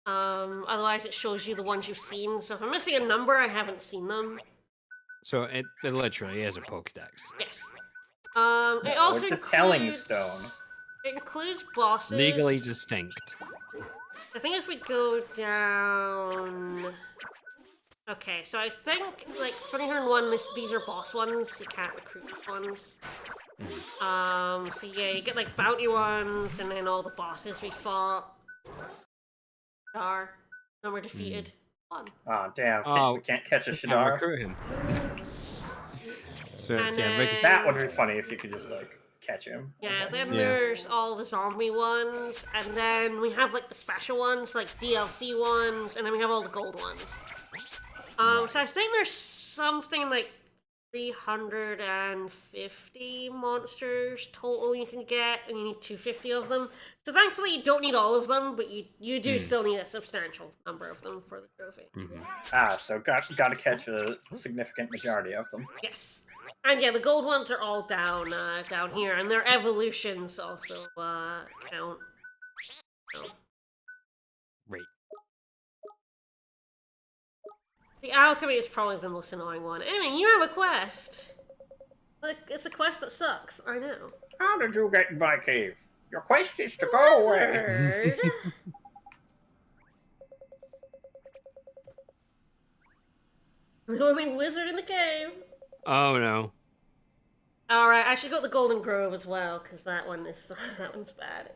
Otherwise it shows you the ones you've seen. So if I'm missing a number, I haven't seen them. So it literally is a Pokedex. Yes. It also it's a includes, telling stone. It includes bosses. Legally distinct. I think if we go down... Okay, so I think, like, 301, these are boss ones. You can't recruit ones. So yeah, you get, like, bounty ones, and then all the bosses we fought. No, we're defeated. One. Oh, damn. We can't catch a Can't Shadar. recruit him. So, And yeah, then- That would be funny if you could just, like, catch him. Yeah, then Yeah. there's all the zombie ones, and then we have, like, the special ones, like DLC ones, and then we have all the gold ones. So I think there's something like 350 monsters total you can get, and you need 250 of them. So thankfully you don't need all of them, but you do still need a substantial number of them for the trophy. So got to catch a significant majority of them. Yes. And yeah, the gold ones are all down here, and their evolutions also count. So. Right. The alchemy is probably the most annoying one. Anyway, you have a quest. Like, it's a quest that sucks, I know. How did you get in my cave? Your quest is to go away. Wizard. The only wizard in the cave. Oh no. Alright, I should go to the Golden Grove as well, because that one's bad.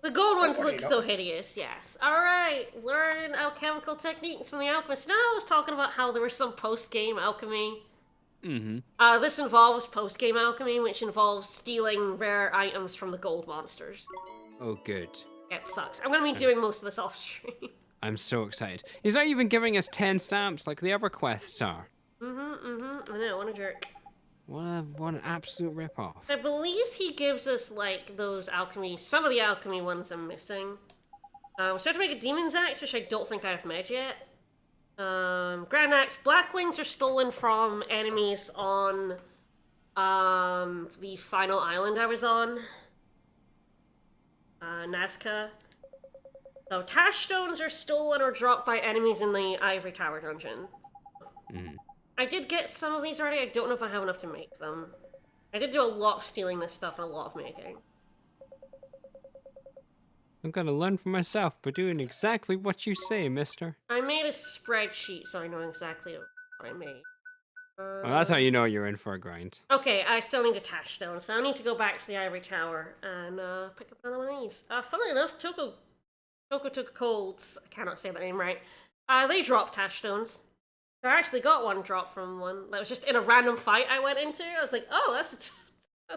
The gold ones look so hideous, yes. Alright, learn alchemical techniques from the alchemist. Now I was talking about how there was some post-game alchemy. This involves post-game alchemy, which involves stealing rare items from the gold monsters. Oh, good. It sucks. I'm gonna be doing most of this off-stream. I'm so excited. He's not even giving us 10 stamps like the other quests are. I know, what a jerk. What an absolute ripoff. I believe he gives us, like, those alchemy... Some of the alchemy ones I'm missing. We start to make a Demon's Axe, which I don't think I've made yet. Grand Axe. Black Wings are stolen from enemies on, the final island I was on. Nazca. So, Tash Stones are stolen or dropped by enemies in the Ivory Tower dungeon. I did get some of these already. I don't know if I have enough to make them. I did do a lot of stealing this stuff and a lot of making. I'm gonna learn for myself by doing exactly what you say, mister. I made a spreadsheet so I know exactly what I made. Well, that's how you know you're in for a grind. Okay, I still need a Tash Stone, so I need to go back to the Ivory Tower and pick up another one of these. Funnily enough, Toko took colds. I cannot say that name right. They drop Tash Stones. I actually got one drop from one that was just in a random fight I went into. I was like, oh, that's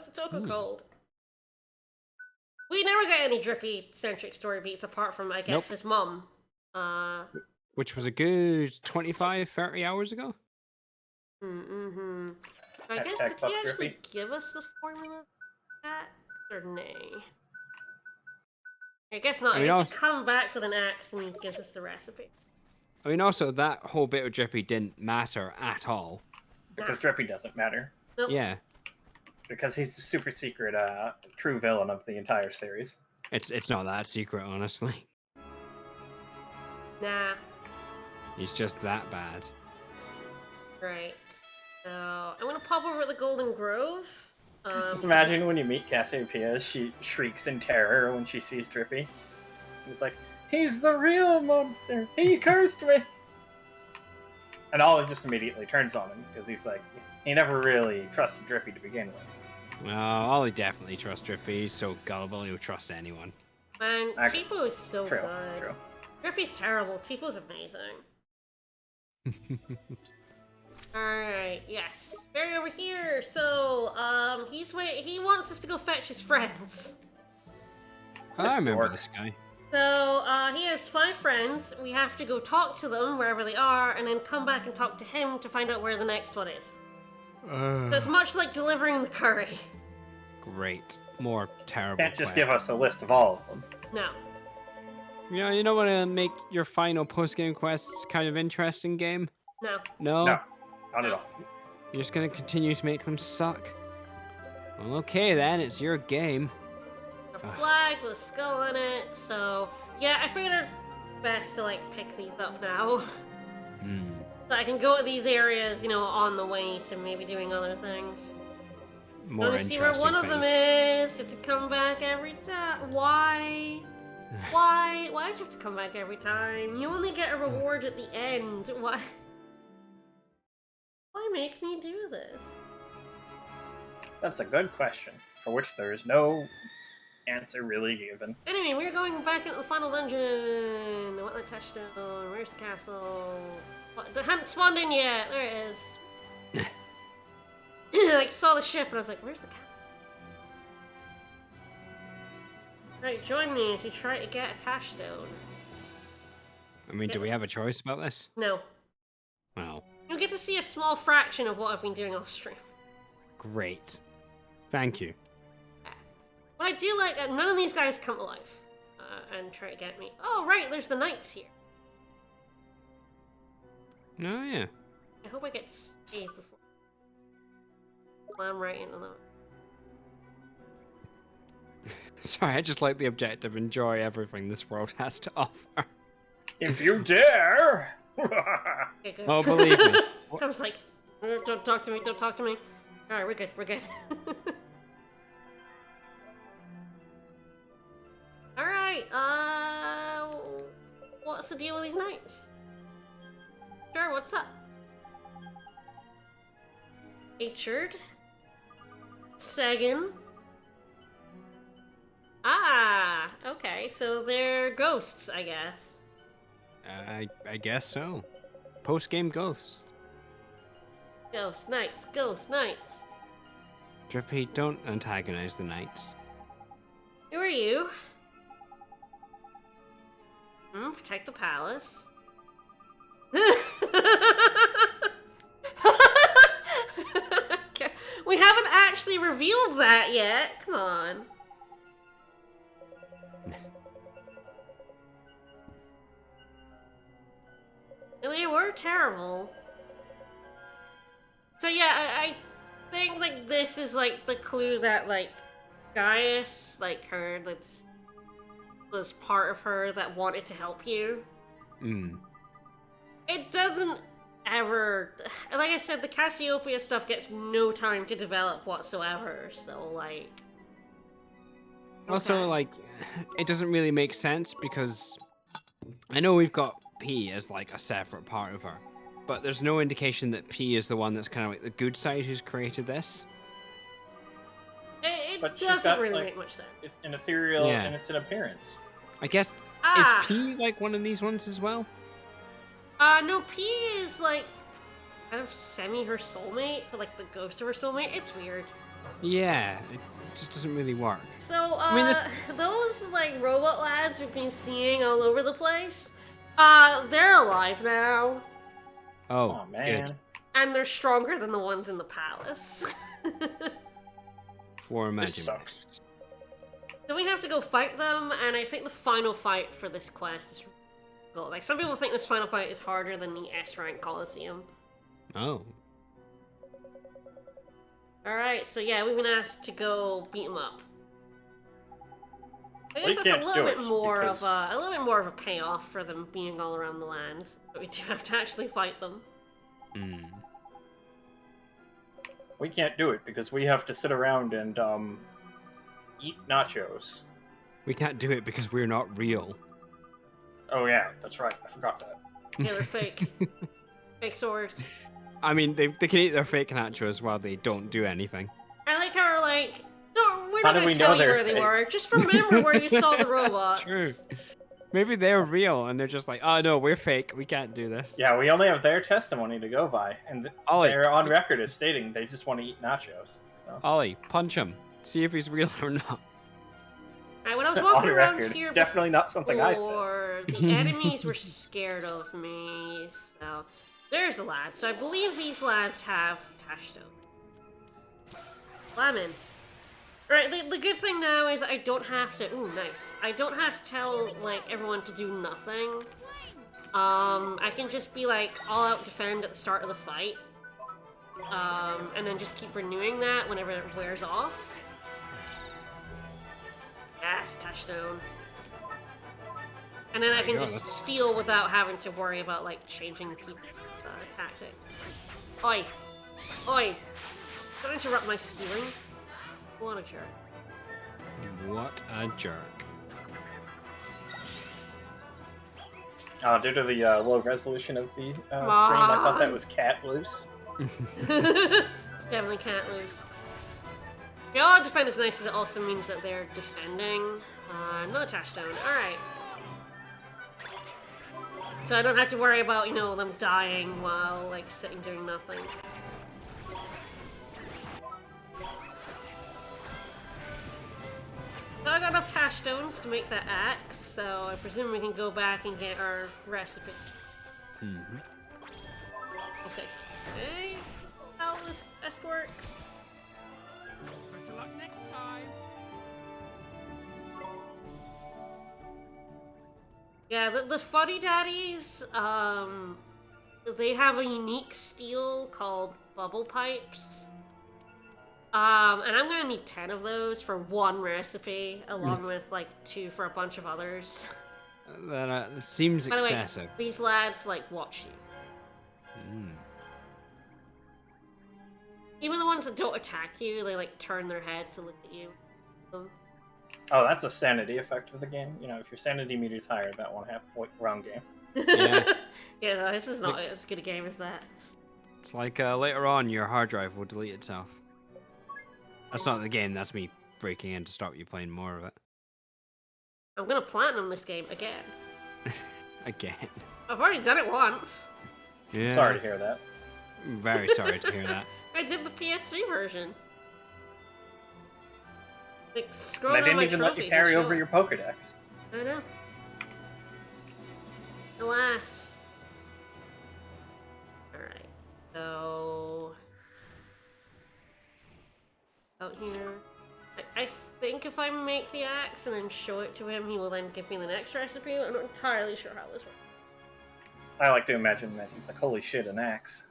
a Toko Cold. We never get any Drippy-centric story beats apart from, I guess, his mum. Which was a good 25, 30 hours ago? I guess, Hashtag did fuck he actually Drippy. give us the formula for that? Or nay? I guess not. I mean, guess also- he come back with an axe and he gives us the recipe. I mean, also, that whole bit of Drippy didn't matter at all. Because Drippy doesn't matter. Nope. Yeah. Because he's the super secret, true villain of the entire series. It's not that secret, honestly. Nah. He's just that bad. Right. So, I'm gonna pop over at the Golden Grove. Just imagine when you meet Cassiopeia, she shrieks in terror when she sees Drippy. It's like, he's the real monster! He cursed me! And Ollie just immediately turns on him, because he's like, he never really trusted Drippy to begin with. Well, Ollie definitely trusts Drippy. He's so gullible, he'll trust anyone. Man, Okay. Cheapo is so True, good. true. Drippy's terrible. Cheapo's amazing. Alright, yes. Barry over here. So, he wants us to go fetch his friends. I remember this guy. So, he has 5 friends. We have to go talk to them wherever they are, and then come back and talk to him to find out where the next one is. So it's much like delivering the curry. Great. More terrible. Can't just give us a list of all of them. No. You don't want to make your final post-game quests kind of interesting, game? No. No? No, not at all. You're just gonna continue to make them suck? Well, okay then, it's your game. A flag with a skull in it, so... Yeah, I figured it best to, like, pick these up now. So I can go to these areas, on the way to maybe doing other things. More Let me see where one of them is. You have to come back every time. Why? Why? Why'd you have to come back every time? You only get a reward at the end. Why? Why make me do this? That's a good question, for which there is no answer really given. Anyway, we're going back into the final dungeon. The Wetland Touchstone. Where's the castle? They haven't spawned in yet. There it is. I saw the ship and I was like, where's the castle? Right, join me as you try to get a touchstone. I mean, do we have a choice about this? No. Well, You'll get to see a small fraction of what I've been doing off stream. great. Thank you. What I do like, none of these guys come to life and try to get me. Oh, right, there's the knights here. Oh, yeah. I hope I get to save before. Slam right into them. Sorry, I just like the objective. Enjoy everything this world has to offer. If you dare! Okay, good. Oh, believe me. I was like, don't talk to me, don't talk to me. Alright, we're good, we're good. Alright, what's the deal with these knights? Sure, what's up? Richard? Sagan? Ah, okay, so they're ghosts, I guess. I guess so. Post-game ghosts. Ghost knights, ghost knights. Drippy, don't antagonize the knights. Who are you? Protect the palace. Okay. We haven't actually revealed that yet. Come on. They were terrible. So yeah, I think like this is like the clue that like Gaius, like her, that's was part of her that wanted to help you. It doesn't ever, like I said, the Cassiopeia stuff gets no time to develop whatsoever. So like, Also, like, it doesn't really make sense because I know we've got P as like a separate part of her, but there's no indication that P is the one that's kind of like the good side who's created this. it But she's doesn't got, really like, make much sense. An ethereal, Yeah. innocent appearance. I guess, Ah. is P like one of these ones as well? No, P is like kind of semi her soulmate, but like the ghost of her soulmate. It's weird. Yeah, it just doesn't really work. So, I mean, those like robot lads we've been seeing all over the place, they're alive now, Oh, Oh man. good. and they're stronger than the ones in the palace. For This magic. sucks. So we have to go fight them, and I think the final fight for this quest is difficult. Like, some people think this final fight is harder than the S-Rank Coliseum. Oh. Alright, so yeah, we've been asked to go beat them up. I We guess that's can't a little do bit it more because- of a little bit more of a payoff for them being all around the land. But we do have to actually fight them. We can't do it because we have to sit around and eat nachos. We can't do it because we're not real. Oh yeah, that's right. I forgot that. Yeah, they're fake. Fake swords. I mean, they can eat their fake nachos while they don't do anything. I like how we're like, no, we're How not do gonna we know tell you they're where they fake? were. Just remember where you saw the robots. True. Maybe they're real and they're just like, oh no, we're fake. We can't do this. Yeah, we only have their testimony to go by, and Ollie. they're on record as stating they just want to eat nachos. So. Ollie, punch him. See if he's real or not. Alright, when I was walking On around record, here definitely not something I before, the enemies were scared of me, so... There's the lads. So I believe these lads have Tashstone. Lemon. Alright, the good thing now is I don't have to... Ooh, nice. I don't have to tell, like, everyone to do nothing. I can just be, like, all-out defend at the start of the fight. And then just keep renewing that whenever it wears off. Yes, Touchstone. And then I can just steal without having to worry about, like, changing people's tactics. Oi! Oi! Don't interrupt my stealing. What a jerk. What a jerk. Due to the low resolution of the stream, I thought that was cat loose. It's definitely cat loose. Yeah, all defend is nice because it also means that they're defending. Another touchstone. Alright. So I don't have to worry about, you know, them dying while, like, sitting doing nothing. So I got enough touchstones to make that axe, so I presume we can go back and get our recipe. Mm-hmm. Okay, how this best works. Better luck next time. Yeah, the Fuddy Daddies, they have a unique steel called Bubble Pipes. And I'm gonna need 10 of those for one recipe, along with, like, 2 for a bunch of others. That seems By the way, excessive. these lads, like, watch you. Mm. Even the ones that don't attack you, they, like, turn their head to look at you. Oh, that's a sanity effect of the game. You know, if your sanity meter is higher, that won't happen. Wait, wrong game. Yeah. Yeah, no, this is not as good a game as that. It's like later on, your hard drive will delete itself. That's not the game, that's me breaking in to stop you playing more of it. I'm gonna platinum this game again. Again. I've already done it once. Yeah. Sorry to hear that. I'm very sorry to hear that. I did the PS3 version. Like, And scrolling they on didn't my even let you trophies carry and over shit. your Pokedex. I know. Alas. Alright, so... out here. I think if I make the axe and then show it to him, he will then give me the next recipe. I'm not entirely sure how this works. I like to imagine that he's like, holy shit, an axe.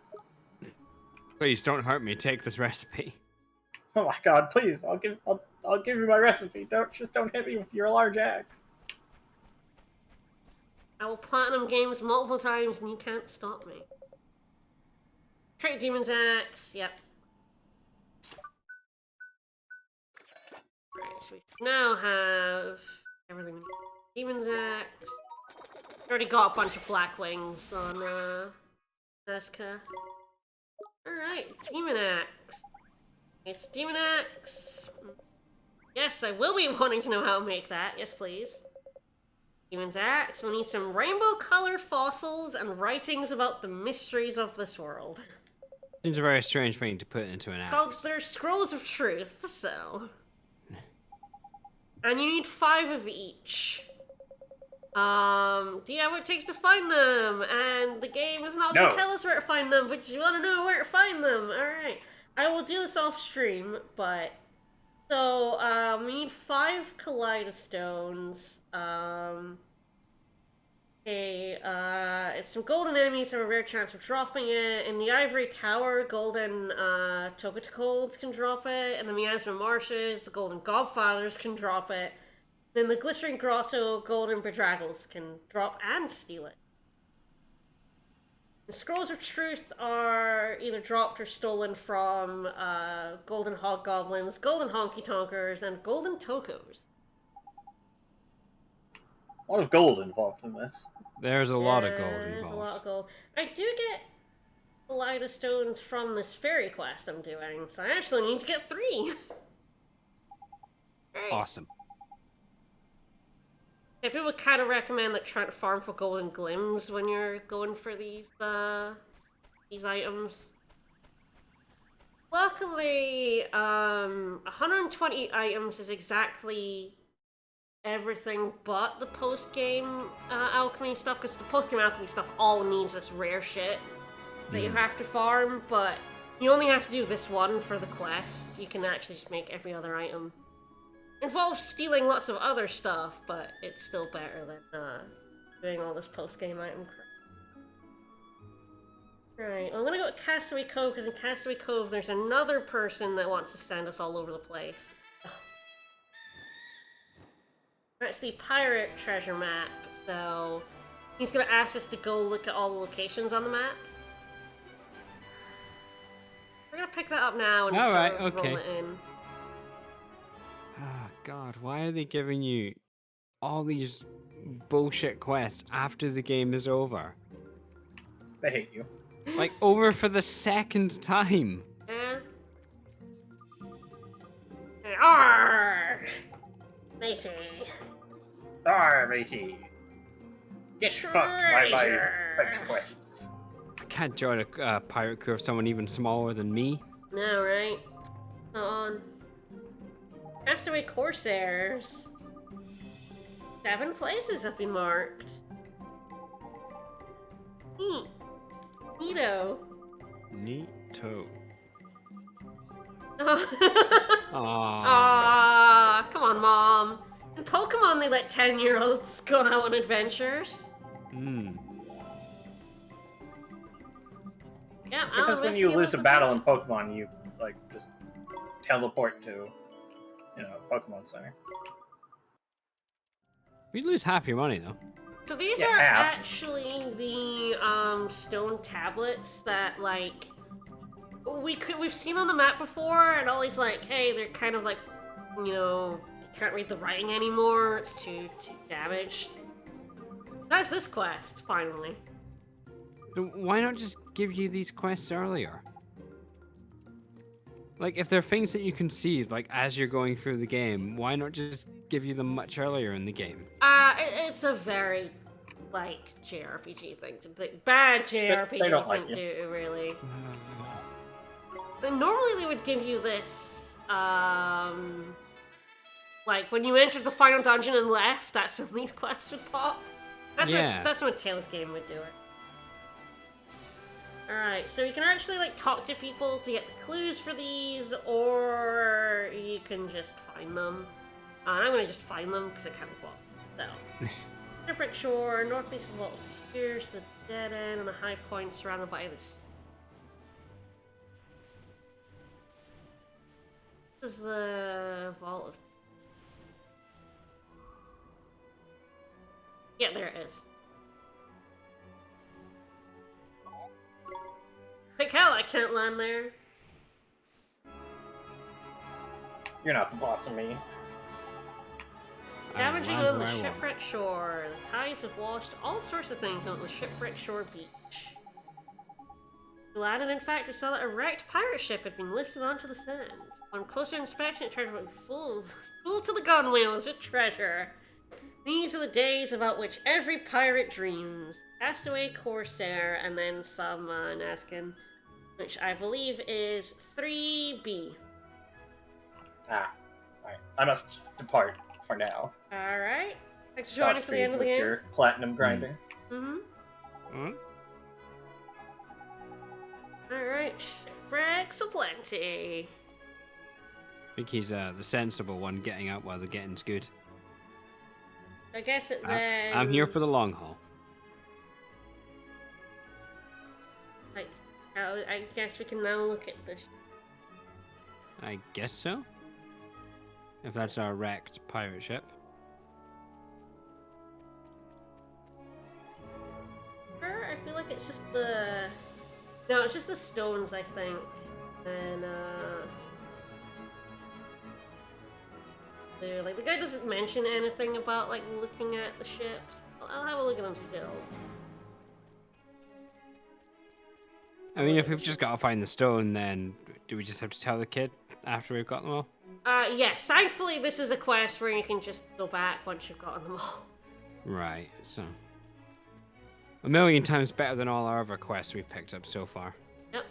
Please don't hurt me, take this recipe. Oh my god, please, I'll give you my recipe. Don't hit me with your large axe. I will platinum games multiple times and you can't stop me. Trait Demon's Axe, yep. Right, so we now have everything we need. Demon's Axe. Already got a bunch of black wings on Nazca. Alright, Demon Axe. It's Demon Axe. Yes, I will be wanting to know how to make that. Yes, please. Demon's Axe. We'll need some rainbow-colored fossils and writings about the mysteries of this world. Seems a very strange thing to put into an Called axe. they're scrolls of truth, so. And you need 5 of each. Do you have what it takes to find them? And the game is not gonna tell us where to find them, but you wanna know where to find them. Alright. I will do this off stream, but so we need 5 Kaleidostones. It's some golden enemies have a rare chance of dropping it. In the Ivory Tower, golden Togecolds can drop it. In the Miasma Marshes, the golden Godfathers can drop it. Then the Glittering Grotto, golden Bedraggles can drop and steal it. The Scrolls of Truth are either dropped or stolen from golden Hobgoblins, golden Honky Tonkers, and golden Tokos. A lot of gold involved in this. There's a lot of gold There's involved. a lot of gold. I do get Kaleidostones from this fairy quest I'm doing, so I actually need to get 3. Great. Awesome. If we would kind of recommend like trying to farm for golden glims when you're going for these items. Luckily, 120 items is exactly everything but the post-game alchemy stuff, because the post-game alchemy stuff all needs this rare shit that you have to farm, but you only have to do this one for the quest. You can actually just make every other item. Involves stealing lots of other stuff, but it's still better than doing all this post-game item crap. Right, well, I'm gonna go to Castaway Cove, because in Castaway Cove there's another person that wants to send us all over the place. That's the pirate treasure map, so he's gonna ask us to go look at all the locations on the map. We're gonna pick that up now and roll it in. Oh god, why are they giving you all these bullshit quests after the game is over? They hate you. Like, over for the second time. Eh? Arrgh! Matey. Arr, matey. Get fucked by my quests. I can't join a pirate crew of someone even smaller than me. No, right? Not on. Castaway Corsairs. 7 places have been marked. Neat. Neato. Neato. Aww. Aww. Come on, Mom. In Pokemon, they let 10-year-olds go out on adventures. Yeah, It's because when you lose a battle in Pokemon, you, like, just teleport to, Pokemon Center. We lose half your money, though. So these Yeah, are half. actually the stone tablets that like we've seen on the map before, and always like, hey, they're kind of like, you can't read the writing anymore. It's too damaged. That's this quest, finally. So why not just give you these quests earlier? Like, if there are things that you can see, like, as you're going through the game, why not just give you them much earlier in the game? It's a very, like, JRPG thing to do. Bad JRPG They don't thing like to you. do, really. And normally they would give you this, like, when you entered the final dungeon and left, that's when these quests would pop. That's when a Tales game would do it. Alright, so you can actually, like, talk to people to get the clues for these, or you can just find them. I'm gonna just find them, because I can't walk. So. Shipwreck Shore, northeast of Vault of Tears, the dead end on a high point surrounded by this. This is the Vault of... Yeah, there it is. Like hell, I can't land there. You're not the boss of me. Damaging on the Shipwreck Shore. The tides have washed all sorts of things on the Shipwreck Shore beach. We landed, in fact, we saw that a wrecked pirate ship had been lifted onto the sand. On closer inspection, it turned out to be full to the gunwales with treasure. These are the days about which every pirate dreams. Castaway Corsair, and then some Naskin, which I believe is 3B. Ah, alright. I must depart for now. Alright. Thanks for joining us for the end of the with game. your platinum grinding. Alright, shipwrecks aplenty. I think he's the sensible one, getting out while the getting's good. I guess it then... I'm here for the long haul. Like, I guess we can now look at this. I guess so. If that's our wrecked pirate ship. I feel like it's just the... No, it's just the stones, I think. And, like, the guy doesn't mention anything about, like, looking at the ships. I'll have a look at them still. I mean, if we've just got to find the stone, then do we just have to tell the kid after we've got them all? Yes, thankfully this is a quest where you can just go back once you've gotten them all. Right, so... a million times better than all our other quests we've picked up so far. Yep.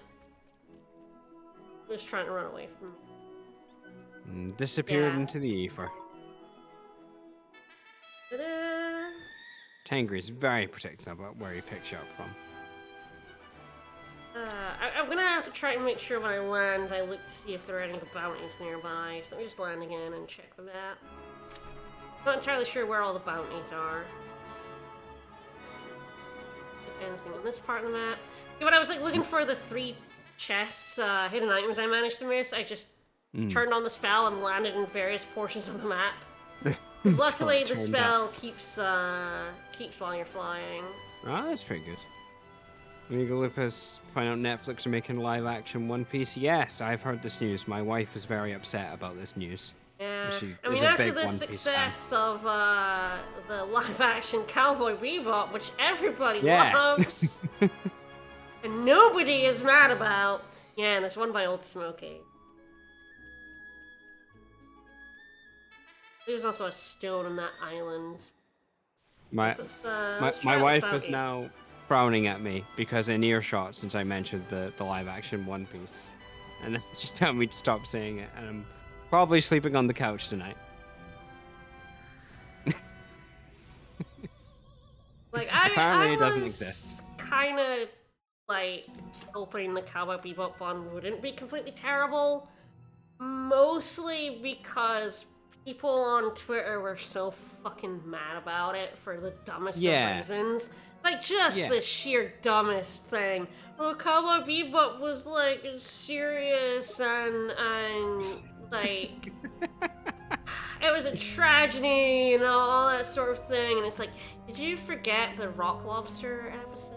Just trying to run away from me. And disappeared Yeah. into the ether. Ta-da! Tengri's very particular about where he picks you up from. I'm gonna have to try and make sure when I land, I look to see if there are any of the bounties nearby. So let me just land again and check the map. Not entirely sure where all the bounties are. Anything on this part of the map? Yeah, when I was like looking for the 3 chests, hidden items I managed to miss, I just turned on the spell and landed in various portions of the map. 'Cause luckily, the spell keeps while you're flying. Ah, that's pretty good. Amigo Lupus, find out Netflix are making live-action One Piece. Yes, I've heard this news. My wife was very upset about this news. Yeah, She I is mean, a after big the One Piece success of the live-action Cowboy Bebop, which everybody Yeah. loves, and nobody is mad about, yeah, and there's one by Old Smoky. There's also a stone on that island. My Let's try this wife bounty. is now frowning at me because in earshot since I mentioned the live-action One Piece, and then just telling me to stop saying it, and I'm probably sleeping on the couch tonight. Like, Apparently I it doesn't was exist. kind of like hoping the Cowboy Bebop one wouldn't be completely terrible, mostly because people on Twitter were so fucking mad about it for the dumbest of reasons. Like, just the sheer dumbest thing. Well, Cowboy Bebop was like serious and like it was a tragedy and all that sort of thing, and it's like, did you forget the Rock Lobster episode?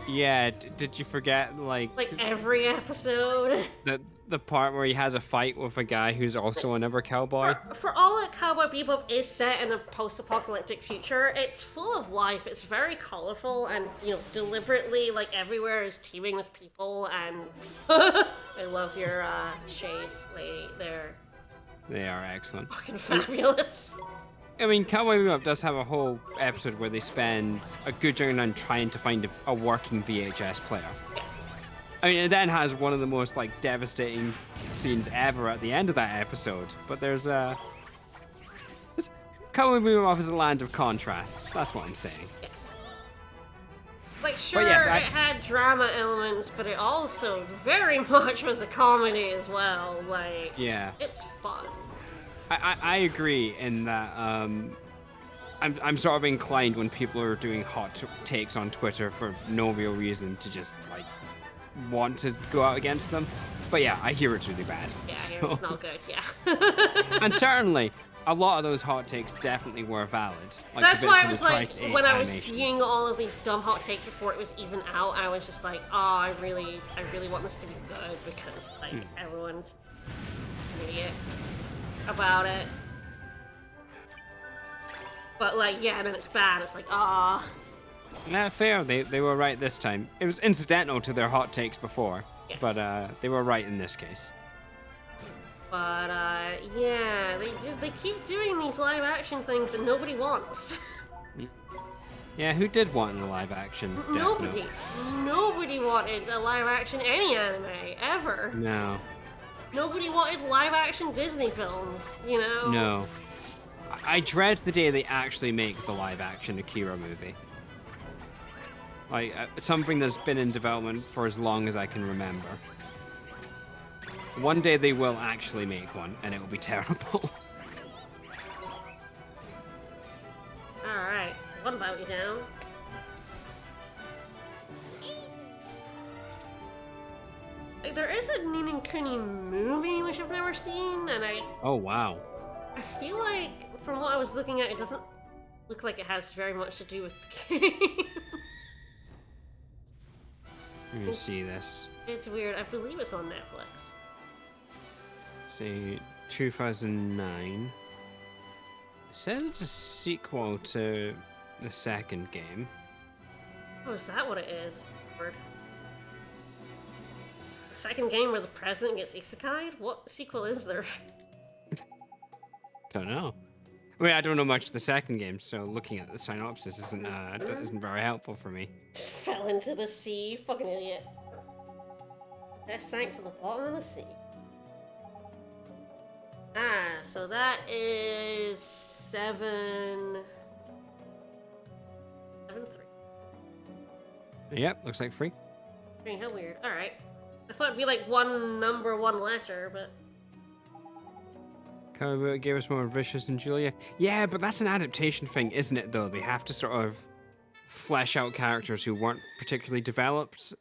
Yeah, did you forget like every episode? the part where he has a fight with a guy who's also another cowboy? For all that Cowboy Bebop is set in a post-apocalyptic future, it's full of life. It's very colorful and, you know, deliberately, like, everywhere is teeming with people, and I love your shades, lady. They're They are excellent. fucking fabulous. I mean, Cowboy Bebop does have a whole episode where they spend a good chunk of time trying to find a working VHS player. Yes. I mean, it then has one of the most, like, devastating scenes ever at the end of that episode. But there's Cowboy Bebop is a land of contrasts. That's what I'm saying. Yes. Like, sure, yes, it had drama elements, but it also very much was a comedy as well. Like, Yeah. it's fun. I agree in that I'm sort of inclined when people are doing hot takes on Twitter for no real reason to just like want to go out against them. But yeah, I hear it's really bad. Yeah, so. it's not good, yeah. And certainly, a lot of those hot takes definitely were valid. Like That's the bits why I from was the like, Type 8 when I was animation. seeing all of these dumb hot takes before it was even out, I was just like, oh, I really want this to be good because like everyone's an idiot about it. But like, yeah, and then it's bad. It's like, ah. Not fair. They were right this time. It was incidental to their hot takes before, Yes. but they were right in this case. But yeah, they keep doing these live action things that nobody wants. Yeah, who did want a live action? Death Nobody. Note? Nobody wanted a live action any anime ever. No. Nobody wanted live action Disney films, you know? No. I dread the day they actually make the live action Akira movie. Like, something that's been in development for as long as I can remember. One day they will actually make one, and it will be terrible. Alright, what about you down? Like, there is a Nin Kuni movie which I've never seen, and Oh, wow. I feel like, from what I was looking at, it doesn't look like it has very much to do with the game. Let me see this. It's weird. I believe it's on Netflix. See, 2009. It says it's a sequel to the second game. Oh, is that what it is? Word. The second game where the president gets isekai'd? What sequel is there? Don't know. I mean, I don't know much of the second game, so looking at the synopsis isn't very helpful for me. Fell into the sea. Fucking idiot. That sank to the bottom of the sea. Ah, so that is 7... 7-3. Yep, looks like 3. Dang, how weird. Alright. I thought it'd be like one number, one letter, but... Cowboy gave us more Vicious and Julia. Yeah, but that's an adaptation thing, isn't it, though? They have to sort of flesh out characters who weren't particularly developed,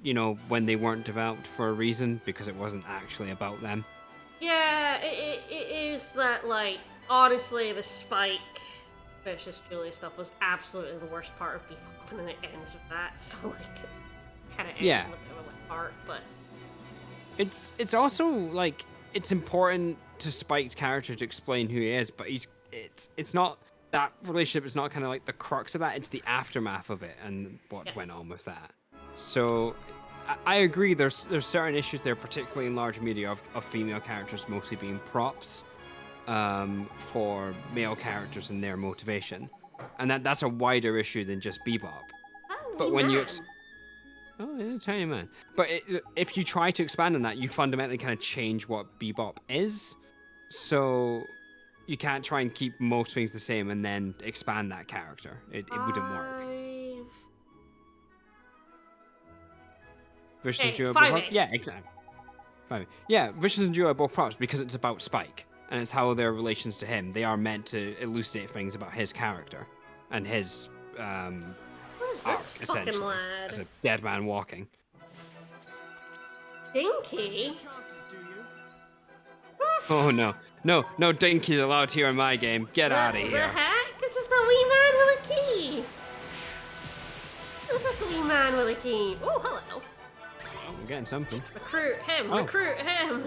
you know, when they weren't developed for a reason, because it wasn't actually about them. Yeah, it is that, like, honestly, the Spike Vicious Julia stuff was absolutely the worst part of Bebop, and then it ends with that, so, like, kind of ends Yeah. with a bit of a wet part, but... It's also, like, it's important to Spike's character to explain who he is, but it's not, that relationship is not kind of like the crux of that, it's the aftermath of it and what went on with that. So, I agree, there's certain issues there, particularly in large media, of female characters mostly being props for male characters and their motivation. And that's a wider issue than just Bebop. Oh, But when you... Oh, it's a tiny man. But if you try to expand on that, you fundamentally kind of change what Bebop is. So you can't try and keep most things the same and then expand that character. It wouldn't work. Vicious and Duo are both... Yeah, exactly. 5. Yeah, Vicious and Duo are both props because it's about Spike. And it's how their relations to him. They are meant to elucidate things about his character. And his... What is arc, this fucking essentially, lad? as a dead man walking. Dinky? Chances, do you? Oh no, Dinky's allowed here in my game. Get out of The here. heck? This is the wee man with a key! Who's this wee man with a key? Oh, hello. I'm getting something. Recruit him, Oh. recruit him!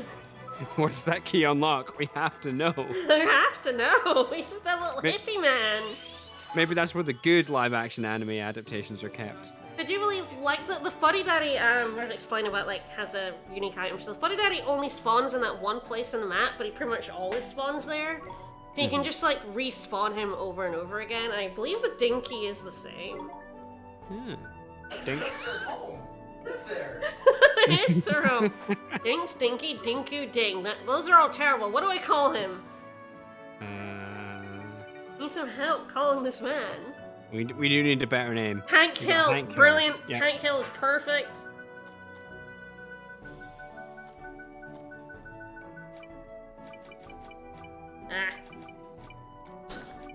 What's that key unlock? We have to know. I have to know. He's just a little Ma- hippie man. Maybe that's where the good live-action anime adaptations are kept. I do believe, like, the Fuddy Daddy, was explaining about, like, has a unique item. So the Fuddy Daddy only spawns in that one place on the map, but he pretty much always spawns there. So you can just, like, respawn him over and over again. I believe the Dinky is the same. Yeah. Dink. It's a room. Dinks, Dinky, Dinku, Ding. Those are all terrible. What do I call him? Need some help calling this man. We do need a better name. Hank We got Hill, Hank Hill. brilliant. Yeah. Hank Hill is perfect. Ah,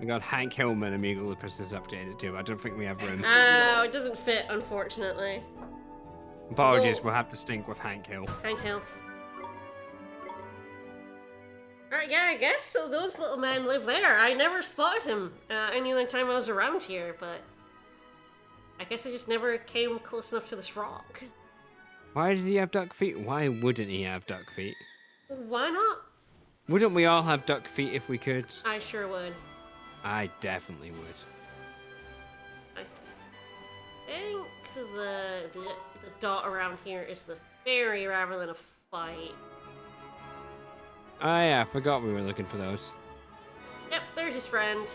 We got Hank Hillman, Amigo Lupus is updated too. I don't think we have room. oh, it doesn't fit, unfortunately. Apologies, Well- we'll have to stink with Hank Hill. Hank Hill. Alright, yeah, I guess so. Those little men live there. I never spotted him any other time I was around here, but I guess I just never came close enough to this rock. Why did he have duck feet? Why wouldn't he have duck feet? Why not? Wouldn't we all have duck feet if we could? I sure would. I definitely would. I think the dot around here is the fairy rather than a fight. Oh yeah, I forgot we were looking for those. Yep, there's his friend.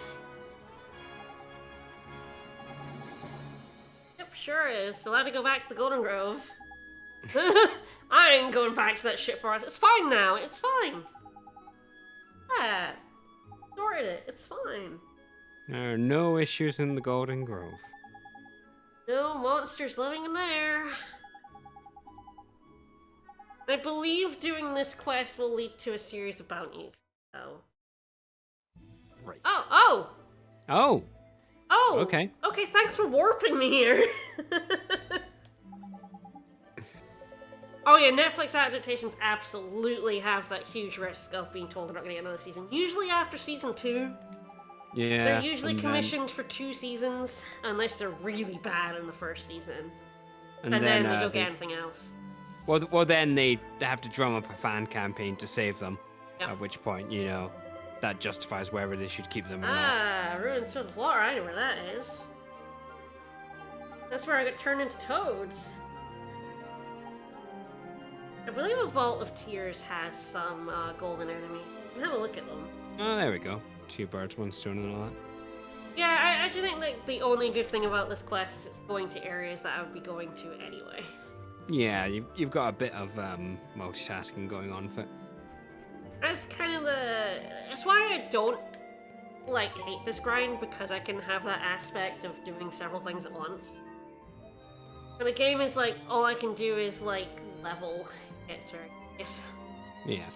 Yep, sure is. So allowed to go back to the Golden Grove. I ain't going back to that shit forest. It's fine now. It's fine. Yeah. Sorted it. It's fine. There are no issues in the Golden Grove. No monsters living in there. I believe doing this quest will lead to a series of bounties. So. Right. Oh! Oh! Oh! Okay. Okay, thanks for warping me here. Oh yeah, Netflix adaptations absolutely have that huge risk of being told they're not going to get another season. Usually after season 2. Yeah. They're usually and commissioned for 2 seasons, unless they're really bad in the first season. Then, And then we uh, don't get anything else. Well, then they have to drum up a fan campaign to save them. Yep. At which point, you know, that justifies whether they should keep them or not. Ah, Ruins Filled with Water, I know where that is. That's where I got turned into toads. I believe a Vault of Tears has some golden enemy. Have a look at them. Oh, there we go. two birds, one stone, and all that. Yeah, I do think like the only good thing about this quest is it's going to areas that I would be going to anyways. Yeah, you've got a bit of multitasking going on for it. That's kind of that's why I don't like hate this grind, because I can have that aspect of doing several things at once. When a game is like all I can do is like level, it's very nice. Yeah.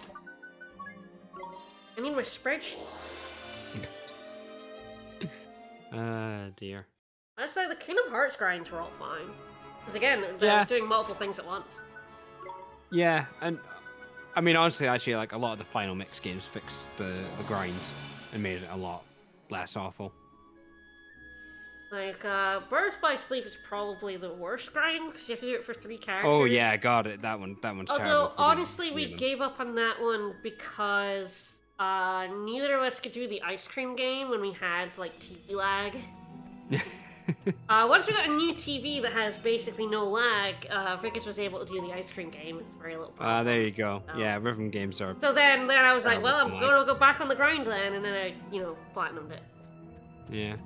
I need my spreadsheet. Dear. That's like the Kingdom Hearts grinds were all fine. Because again, I Yeah. was doing multiple things at once. Yeah, and I mean, honestly, actually, like a lot of the final mix games fixed the grinds and made it a lot less awful. Like, Birth by Sleep is probably the worst grind, because you have to do it for 3 characters. Oh yeah, I got it. That one's terrible. Although, for honestly, three we of them. gave up on that one because neither of us could do the ice cream game when we had, like, TV lag. Once we got a new TV that has basically no lag, Vickers was able to do the ice cream game. It's very little problem. There you go. So- Yeah, rhythm games are. So then I was like, well, I'm Lag. going to go back on the grind then, and then I, platinumed it. Yeah.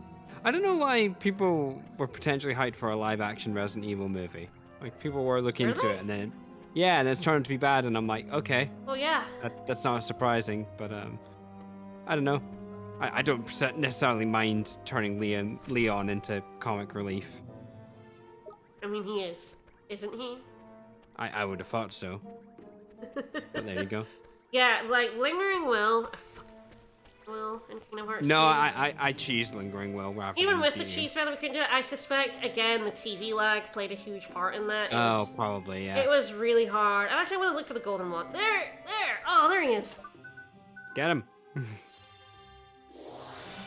I don't know why people were potentially hyped for a live-action Resident Evil movie. Like, people were looking into Really? it, and then... Yeah, and it's turned to be bad, and I'm like, okay, Well, yeah. that's not surprising, but, I don't know. I don't necessarily mind turning Leon into comic relief. I mean, he is. Isn't he? I would have thought so. But there you go. Yeah, like, Lingering Will, in Kingdom Hearts No, 2. I cheese Lingering Well rather Even than with the Kingdom. cheese feather, we couldn't do it. I suspect, again, the TV lag played a huge part in that. Oh, probably, yeah. It was really hard. Actually, I want to look for the golden one. There! Oh, there he is. Get him.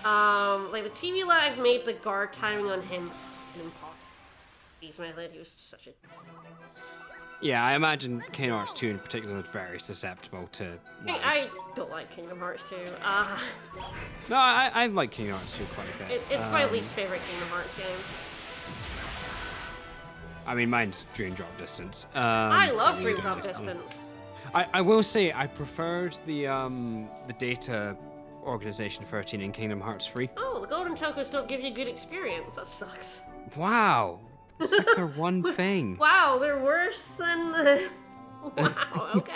Like, the TV lag made the guard timing on him impossible. Cheese method, he was such a... Yeah, I imagine Kingdom Hearts 2 in particular is very susceptible to lag. I don't like Kingdom Hearts 2. No, I like Kingdom Hearts 2 quite a bit. It's my least favorite Kingdom Hearts game. I mean, mine's Dream Drop Distance. I love mean, Dream Drop Distance. I will say I preferred the data organization 13 in Kingdom Hearts 3. Oh, the golden tokens don't give you good experience. That sucks. Wow, it's like their one thing. Wow, they're worse than the... Wow, okay.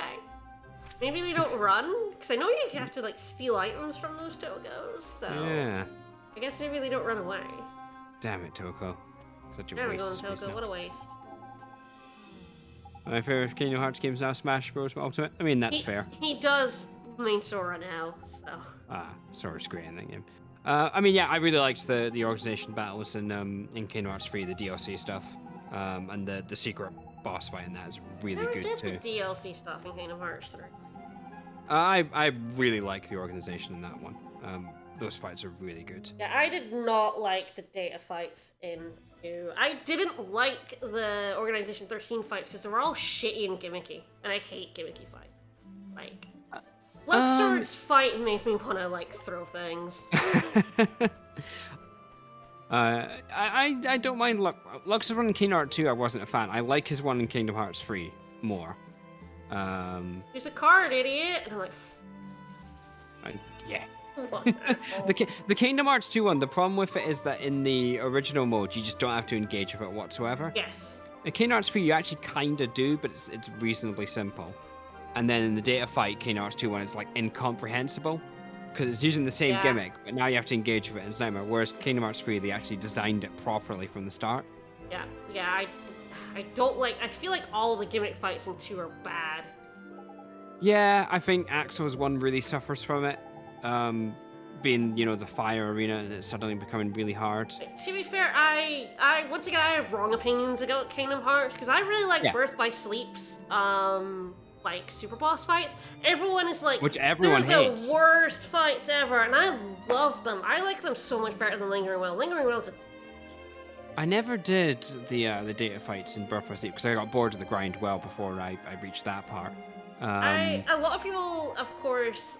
Maybe they don't run? Because I know you have to, like, steal items from those tokos, so... Yeah. I guess maybe they don't run away. Damn it, Toko. Such a There we waste go, of space Toko. now. What a waste. My favorite Kingdom Hearts games now Smash Bros. Ultimate. I mean, that's fair. He does main Sora now, so... Sora's great in that game. I mean, yeah, I really liked the organization battles in Kingdom Hearts 3, the DLC stuff, and the secret boss fight in that is really Never good did too. the DLC stuff in Kingdom Hearts 3. I really like the organization in that one. Those fights are really good. Yeah, I did not like the data fights in 2. I didn't like the Organization 13 fights because they were all shitty and gimmicky, and I hate gimmicky fights. Like, Luxor's fight made me want to, like, throw things. I don't mind Lux's one in Kingdom Hearts 2. I wasn't a fan. I like his one in Kingdom Hearts 3 more. Here's a card, idiot! And I'm like, Yeah. what an asshole. The Kingdom Hearts 2 one, the problem with it is that in the original mode, you just don't have to engage with it whatsoever. Yes. In Kingdom Hearts 3, you actually kind of do, but it's reasonably simple. And then in the data fight, Kingdom Hearts 2 one, it's like incomprehensible. Because it's using the same Yeah. gimmick, but now you have to engage with it in its nightmare. Whereas Kingdom Hearts 3, they actually designed it properly from the start. Yeah, I don't like... I feel like all the gimmick fights in 2 are bad. Yeah, I think Axel's one really suffers from it. Being, the fire arena and it suddenly becoming really hard. To be fair, I once again, I have wrong opinions about Kingdom Hearts, because I really like Yeah. Birth by Sleep's, like, super boss fights. Everyone is like, Which everyone they're hates. the worst fights ever, and I love them. I like them so much better than Lingering Well. Lingering Well's a... I never did the data fights in Birth by Sleep because I got bored of the grind well before I reached that part. A lot of people, of course,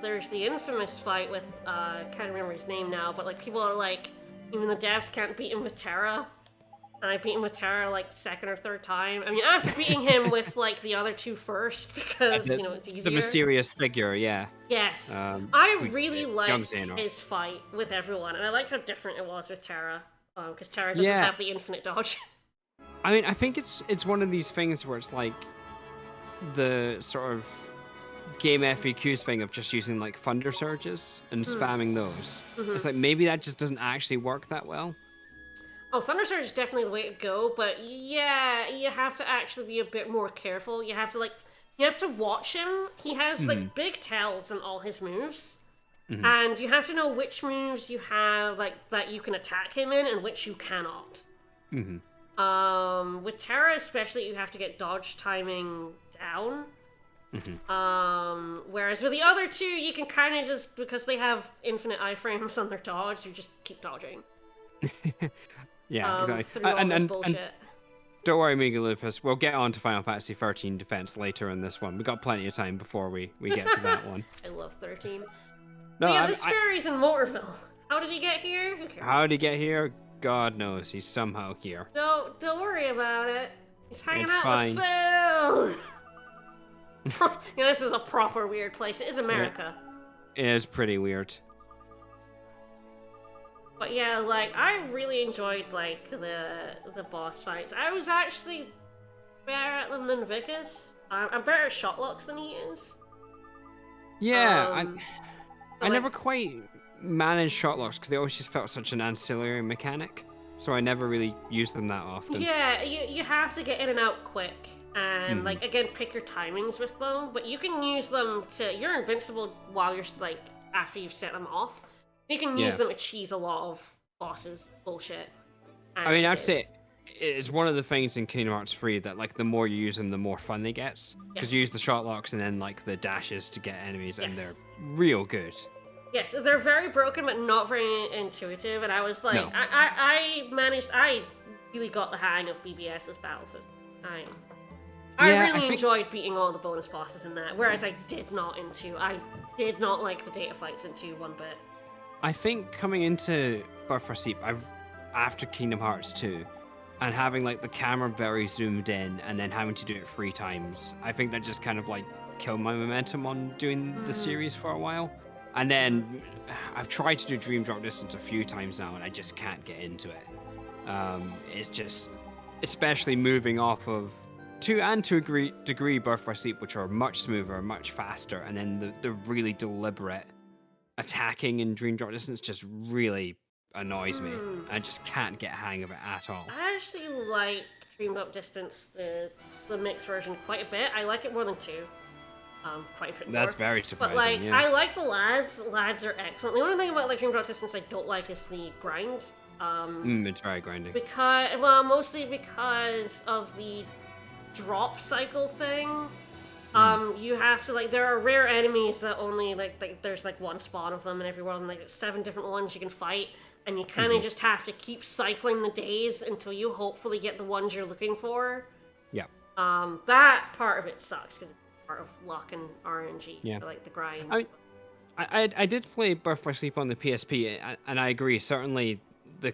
there's the infamous fight with, can't remember his name now, but, like, people are like, even the devs can't beat him with Terra. And I beat him with Terra like second or third time. I mean, after beating him with like the other two first, because you know it's easier. The mysterious figure, yeah. Yes, Um, I really liked Xehanort. his fight with everyone, and I liked how different it was with Terra, because Terra doesn't Yeah. have the infinite dodge. I mean, I think it's one of these things where it's like the sort of game FAQs thing of just using like thunder surges and spamming those. It's like maybe that just doesn't actually work that well. Oh, Thunder Surge is definitely the way to go, but yeah, you have to actually be a bit more careful. You have to watch him. He has like big tells in all his moves. And you have to know which moves you have like that you can attack him in and which you cannot. With Terra especially, you have to get dodge timing down. Whereas with the other two, you can kind of just, because they have infinite iframes on their dodge, you just keep dodging. Yeah, exactly. Through all this bullshit. Don't worry, Mega Lupus. We'll get on to Final Fantasy 13 defense later in this one. We've got plenty of time before we get to that one. I love 13. No, yeah, this fairy's in Motorville. How did he get here? Who cares? How did he get here? God knows. He's somehow here. Don't worry about it. He's hanging It's out fine. with Phil. This is a proper weird place. It is America. It is pretty weird. But yeah, like I really enjoyed like the boss fights. I was actually better at them than Vicus. I'm better at shotlocks than he is. Yeah, I like- never quite managed shotlocks because they always just felt such an ancillary mechanic. So I never really used them that often. Yeah, you have to get in and out quick. And like again, pick your timings with them. But you can use them to. You're invincible while you're like after you've set them off. You can use them to cheese a lot of bosses bullshit. I mean, I'd say it's one of the things in Kingdom Hearts 3 that like the more you use them, the more fun they gets. Because you use the shot locks and then like the dashes to get enemies, and they're real good. Yes, they're very broken, but not very intuitive. And I was like, No. I really got the hang of BBS's battle system. I really enjoyed beating all the bonus bosses in that, whereas I did not like the data fights in 2 one bit. I think coming into Birth for Sleep, after Kingdom Hearts 2, and having like the camera very zoomed in, and then having to do it 3 times, I think that just kind of like killed my momentum on doing the series for a while. And then I've tried to do Dream Drop Distance a few times now, and I just can't get into it. It's just, especially moving off of to a degree Birth by Sleep, which are much smoother, much faster, and then the really deliberate attacking in Dream Drop Distance just really annoys me. I just can't get a hang of it at all. I actually like Dream Drop Distance, the mixed version, quite a bit. I like it more than 2. Quite a bit more. That's very surprising. But like, yeah. I like the lads. Lads are excellent. The only thing about like Dream Drop Distance I don't like is the grind. It's very grinding. Mostly because of the drop cycle thing. You have to like, there are rare enemies that only like there's like one spawn of them in every world, and like 7 different ones you can fight, and you kind of just have to keep cycling the days until you hopefully get the ones you're looking for. Yeah. That part of it sucks because it's part of luck and RNG. Yeah. Like the grind. I did play Birth by Sleep on the PSP, and I agree. Certainly, the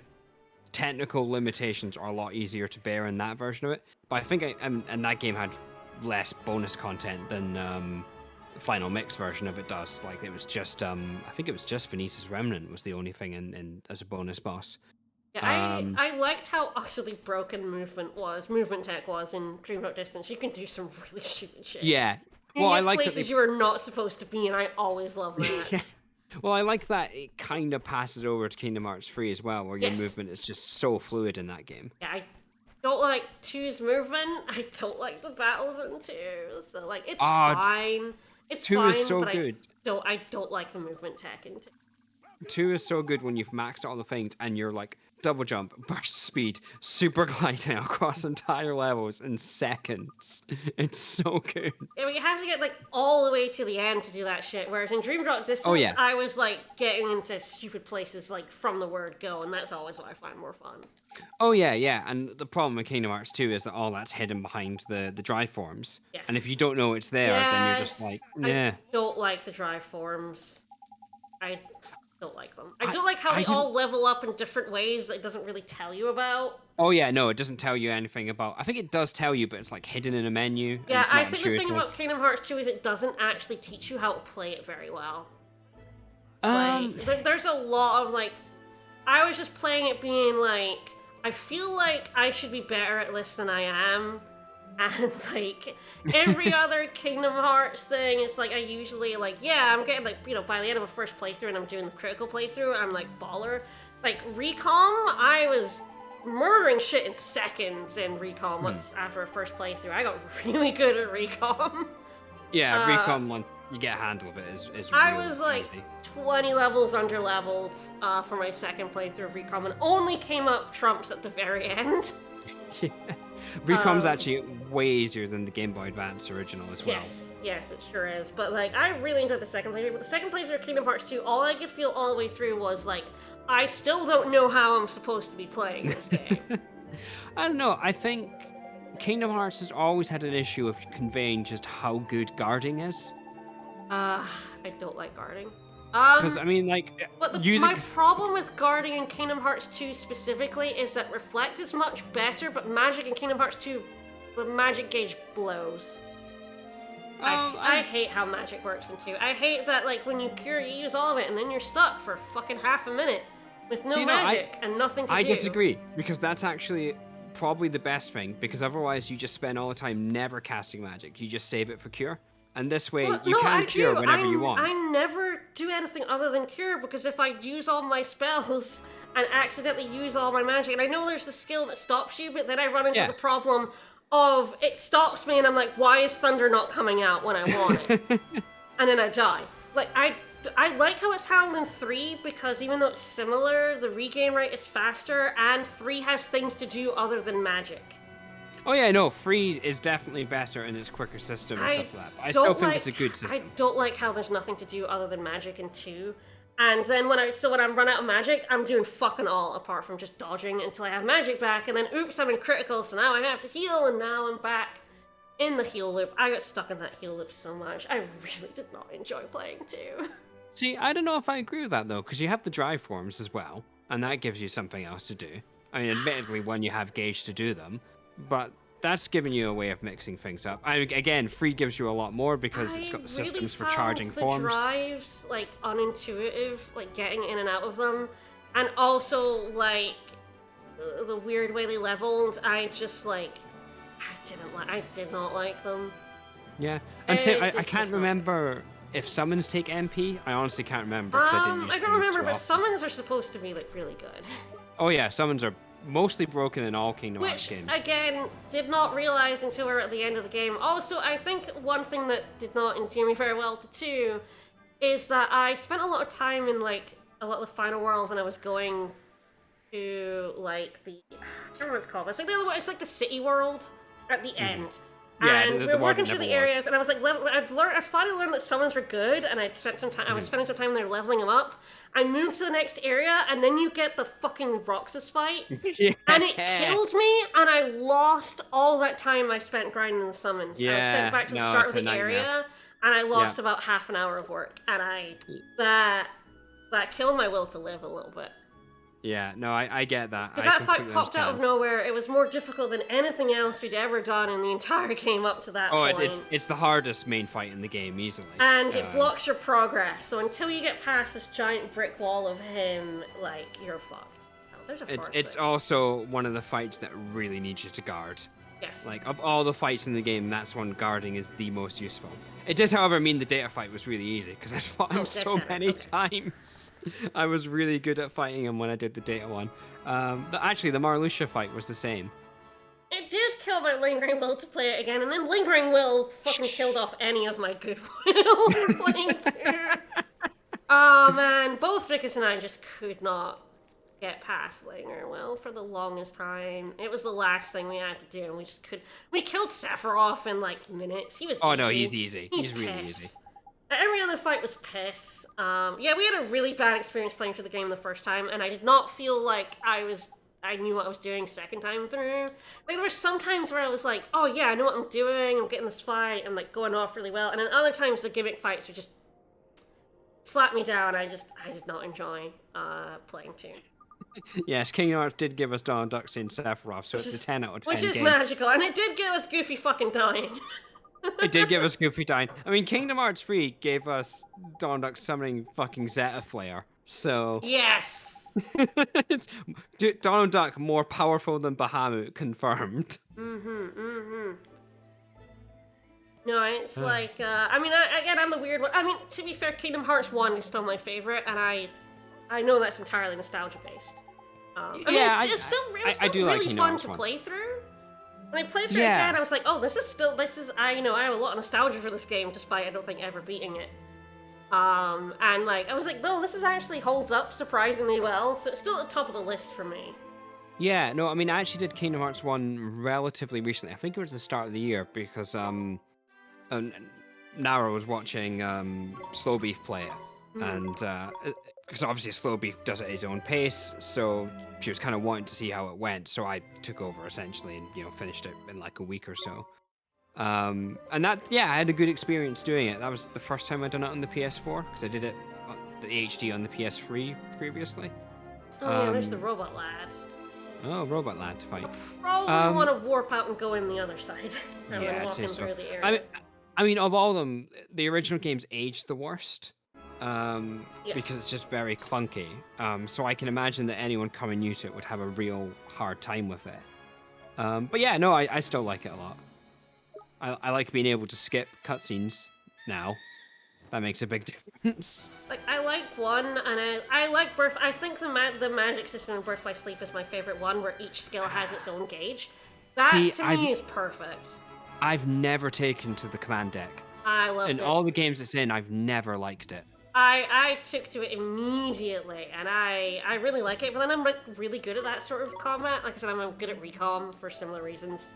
technical limitations are a lot easier to bear in that version of it. But I think and that game had less bonus content than the final mix version of it does. Like it was just, I think it was just Vanitas Remnant was the only thing in as a bonus boss. Yeah, I liked how utterly broken movement tech was in Dream Drop Distance. You can do some really stupid shit. Yeah. You Well, I get like places you are not supposed to be, and I always love that. Yeah. Well, I like that it kind of passes over to Kingdom Hearts 3 as well, where your movement is just so fluid in that game. Yeah, I don't like 2's movement. I don't like the battles in 2. So like, it's fine. It's 2 fine, is so but good. I don't like the movement tech in 2. 2 is so good when you've maxed all the things and you're like double jump, burst speed, super gliding across entire levels in seconds. It's so good. Yeah, but you have to get like all the way to the end to do that shit. Whereas in Dream Drop Distance, I was like getting into stupid places like from the word go, and that's always what I find more fun. Oh yeah. And the problem with Kingdom Hearts 2 is that all that's hidden behind the drive forms. Yes. And if you don't know it's there, then you're just like, yeah. I don't like the drive forms. don't like them. I don't like how they all level up in different ways that it doesn't really tell you about. Oh yeah, no, it doesn't tell you anything about. I think it does tell you, but it's like hidden in a menu. And Yeah, it's not I think the thing intuitive. about Kingdom Hearts 2 is it doesn't actually teach you how to play it very well. There's a lot of like, I was just playing it being like, I feel like I should be better at this than I am. And like every other Kingdom Hearts thing, it's like I usually like, yeah, I'm getting like, you know, by the end of a first playthrough and I'm doing the critical playthrough, I'm like baller. Like Recom, I was murdering shit in seconds in Recom once after a first playthrough. I got really good at Recom. Yeah, Recon once you get a handle of it is I real was like easy. 20 levels under leveled for my second playthrough of Recom and only came up trumps at the very end. Yeah. Recom's actually way easier than the Game Boy Advance original as well. Yes, it sure is. But like, I really enjoyed the second playthrough. But the second playthrough of Kingdom Hearts 2, all I could feel all the way through was like, I still don't know how I'm supposed to be playing this game. I don't know. I think Kingdom Hearts has always had an issue of conveying just how good guarding is. I don't like guarding. Because I mean, like, my problem with guarding in Kingdom Hearts 2 specifically is that Reflect is much better, but Magic in Kingdom Hearts 2, the magic gauge blows. I hate how magic works in 2. I hate that, like, when you cure, you use all of it, and then you're stuck for fucking half a minute with no magic and nothing to do. I disagree, because that's actually probably the best thing, because otherwise you just spend all the time never casting magic. You just save it for cure. And this way, you can cure whenever you want. I never do anything other than cure, because if I use all my spells and accidentally use all my magic, and I know there's a skill that stops you, but then I run into the problem of it stops me, and I'm like, why is thunder not coming out when I want it? And then I die. Like, I like how it's handled in 3, because even though it's similar, the regain rate is faster, and 3 has things to do other than magic. Oh yeah, no, 3 is definitely better in its quicker system and stuff like that. I still think it's a good system. I don't like how there's nothing to do other than magic in 2. And then when I'm run out of magic, I'm doing fucking all apart from just dodging until I have magic back, and then oops, I'm in critical, so now I have to heal, and now I'm back in the heal loop. I got stuck in that heal loop so much. I really did not enjoy playing 2. See, I don't know if I agree with that though, because you have the drive forms as well, and that gives you something else to do. I mean, admittedly, when you have gauge to do them, but that's giving you a way of mixing things up. Again, 3 gives you a lot more because it's got the systems for charging forms. The drives like unintuitive, like getting in and out of them, and also like the weird way they leveled. I did not like them. Yeah, I can't remember if summons take MP. I honestly can't remember because I didn't use I don't remember, but summons are supposed to be like really good. Oh yeah, summons are mostly broken in all Kingdom Hearts games. Which, again, did not realize until we were at the end of the game. Also, I think one thing that did not endear me very well to 2 is that I spent a lot of time in, like, a lot of the final world when I was going to, like, I can't remember what it's called. It's like the other one. It's like the city world at the end. Yeah, and we were working through the areas, and I was like, I finally learned that summons were good, and I'd spent some time. I was spending some time there leveling them up. I moved to the next area, and then you get the fucking Roxas fight, and it killed me, and I lost all that time I spent grinding the summons. I was sent back to the start of the area, and I lost about half an hour of work, and that killed my will to live a little bit. Yeah, no, I get that. Because that fight popped out of nowhere. It was more difficult than anything else we'd ever done in the entire game up to that point. Oh, it's the hardest main fight in the game, easily. And it blocks your progress, so until you get past this giant brick wall of him, like, you're fucked. Oh, there's a forest It's also one of the fights that really needs you to guard. Yes. Like, of all the fights in the game, that's one guarding is the most useful. It did, however, mean the data fight was really easy, because I fought him so many times. I was really good at fighting him when I did the data one. Actually, the Marluxia fight was the same. It did kill my lingering will to play it again, and then lingering will fucking killed off any of my goodwill for playing 2. Oh man, both Rickus and I just could not get past lingering will for the longest time. It was the last thing we had to do, and we just we killed Sephiroth in like minutes. He was easy. No, he's easy. He's really easy. Every other fight was piss. Yeah, we had a really bad experience playing through the game the first time, and I did not feel like I knew what I was doing second time through. Like, there were some times where I was like, oh yeah, I know what I'm doing, I'm getting this fight, and like going off really well, and then other times the gimmick fights were just slapped me down. I did not enjoy playing 2. Yes, Kingdom Hearts did give us Donald Duck saying Sephiroth, so it's a 10 out of 10 which is game. magical, and it did give us Goofy fucking dying. It did give us Goofy dying. I mean, Kingdom Hearts 3 gave us Donald Duck summoning fucking Zeta Flare, so... Yes! It's Donald Duck more powerful than Bahamut, confirmed. No, it's like, I mean, again, I'm the weird one. I mean, to be fair, Kingdom Hearts 1 is still my favorite, and I know that's entirely nostalgia-based. I mean, it's still really fun to play through. When I played through it again, I was like, oh, I have a lot of nostalgia for this game, despite I don't think ever beating it. And like, I was like, no, this actually holds up surprisingly well, so it's still at the top of the list for me. Yeah, no, I mean, I actually did Kingdom Hearts 1 relatively recently. I think it was the start of the year, because, Nara was watching, Slow Beef play it, and, because obviously Slow Beef does it at his own pace, so she was kind of wanting to see how it went, so I took over, essentially, and, finished it in, like, a week or so. And that, I had a good experience doing it. That was the first time I'd done it on the PS4, because I did it, the HD on the PS3 previously. Oh, yeah, there's the robot lad. Oh, robot lad to fight. Probably want to warp out and go in the other side. And then walk in so. through the area. I mean, of all of them, the original game's aged the worst. Because it's just very clunky. So I can imagine that anyone coming new to it would have a real hard time with it. But yeah, no, I still like it a lot. I like being able to skip cutscenes now. That makes a big difference. Like, I like 1, and I like Birth. I think the magic system in Birth by Sleep is my favorite one, where each skill has its own gauge. That, to me, is perfect. I've never taken to the command deck. I loved it. In all the games it's in, I've never liked it. I took to it immediately, and I really like it, but then I'm like really good at that sort of combat. Like I said, I'm good at recon for similar reasons.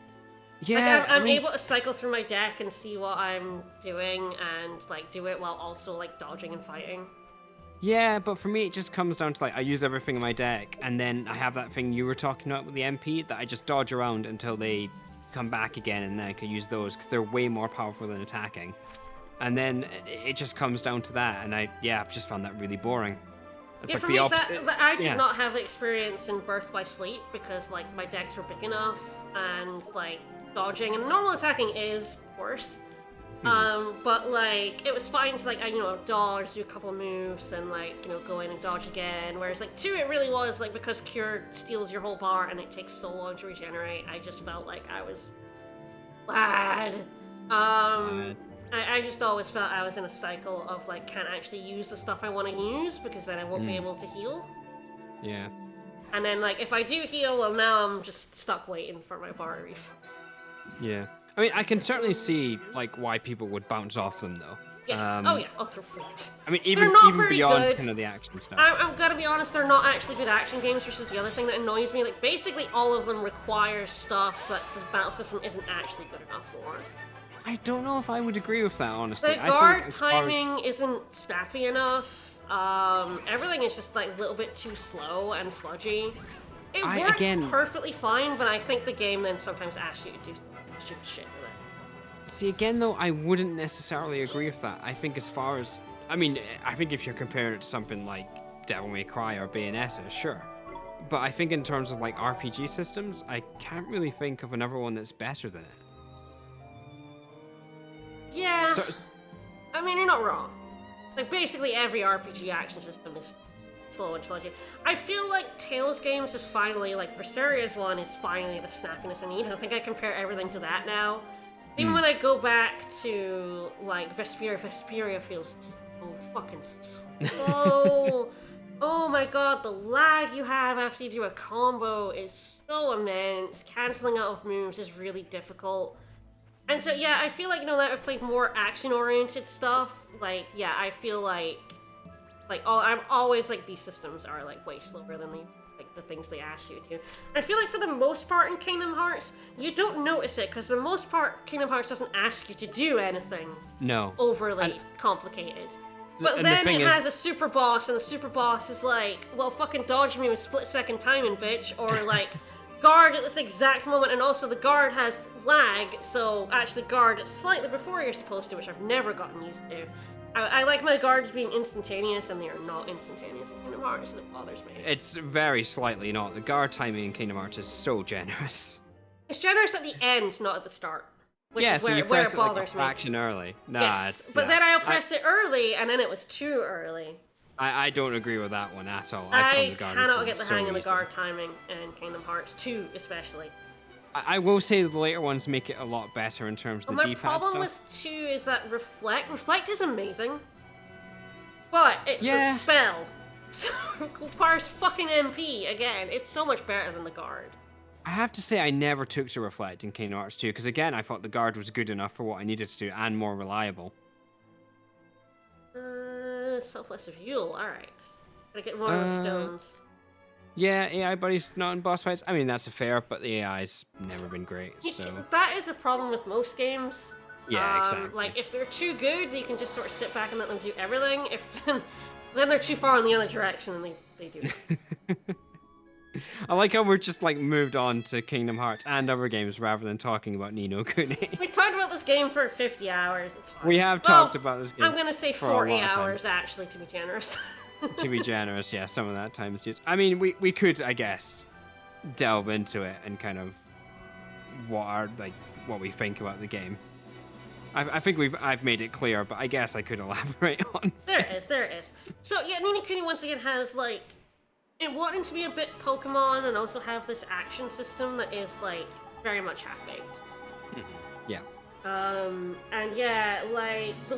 Yeah, like I'm able to cycle through my deck and see what I'm doing, and like do it while also like dodging and fighting. Yeah, but for me it just comes down to like I use everything in my deck, and then I have that thing you were talking about with the MP that I just dodge around until they come back again, and then I can use those because they're way more powerful than attacking. And then it just comes down to that, and I've just found that really boring. It's like for the me, opposite. I did not have the experience in Birth by Sleep because like my decks were big enough, and like dodging and normal attacking is worse. But like it was fine to like dodge, do a couple of moves, and like go in and dodge again. Whereas like 2, it really was like because Cure steals your whole bar and it takes so long to regenerate. I just felt like I was bad. I just always felt I was in a cycle of like can't actually use the stuff I want to use because then I won't be able to heal. Yeah. And then like if I do heal, well now I'm just stuck waiting for my bar reef. Yeah. I mean, I can certainly see like why people would bounce off them though. Yes. They're flat. I mean, even beyond good. kind of the action stuff. I'm gonna be honest, they're not actually good action games, which is the other thing that annoys me. Like basically all of them require stuff that the battle system isn't actually good enough for. I don't know if I would agree with that, honestly. The guard timing isn't snappy enough. Everything is just like a little bit too slow and sludgy. It works perfectly fine, but I think the game then sometimes asks you to do stupid shit with it. See, again though, I wouldn't necessarily agree with that. I think I think if you're comparing it to something like Devil May Cry or Bayonetta, sure. But I think in terms of like RPG systems, I can't really think of another one that's better than it. Yeah, I mean, you're not wrong. Like, basically every RPG action system is slow and sludgy. I feel like Tales games have finally, like, Verseria's one is finally the snappiness I need. I think I compare everything to that now. Even when I go back to, like, Vesperia feels so fucking slow. Oh my god, the lag you have after you do a combo is so immense. Cancelling out of moves is really difficult. And so, yeah, I feel like, that I've played more action-oriented stuff. Like, yeah, I feel like I'm always, like, these systems are, like, way slower than the things they ask you to do. I feel like for the most part in Kingdom Hearts, you don't notice it, because the most part, Kingdom Hearts doesn't ask you to do anything overly complicated. But then it has a super boss, and the super boss is like, well, fucking dodge me with split-second timing, bitch, or, like... guard at this exact moment, and also the guard has lag, so actually guard slightly before you're supposed to, which I've never gotten used to. I like my guards being instantaneous, and they are not instantaneous in Kingdom Hearts, and it bothers me. It's very slightly not. The guard timing in Kingdom Hearts is so generous. It's generous at the end, not at the start. Which Yeah, is so where, you where press it it like a bothers me. fraction early. Nah, Yes, but then I'll press it early, and then it was too early. I don't agree with that one at all. I found the guard cannot timing get the so hang of the easily. guard timing in Kingdom Hearts 2, especially. I will say the later ones make it a lot better in terms of the My D-pad problem stuff. with 2 is that Reflect is amazing, but it's Yeah. a spell. So it requires fucking MP again. It's so much better than the guard. I have to say I never took to Reflect in Kingdom Hearts 2, because again, I thought the guard was good enough for what I needed to do and more reliable. Selfless of Yule, alright. Gotta get more of the stones. Yeah, AI buddies not in boss fights. I mean, that's a fair, but the AI's never been great, so... That is a problem with most games. Yeah, exactly. Like, if they're too good, you can just sort of sit back and let them do everything. If then they're too far in the other direction, and they do. I like how we're just, like, moved on to Kingdom Hearts and other games rather than talking about Ni no Kuni. We talked about this game for 50 hours, it's fine. We have talked about this game I'm gonna say for a 40 lot of time. hours, actually, to be generous. To be generous, yeah, some of that time is used. I mean, we could, I guess, delve into it and kind of what we think about the game. I think I've made it clear, but I guess I could elaborate on. There it is. So yeah, Ni no Kuni once again has like it wanting to be a bit Pokemon and also have this action system that is like very much half-baked. Yeah. And yeah,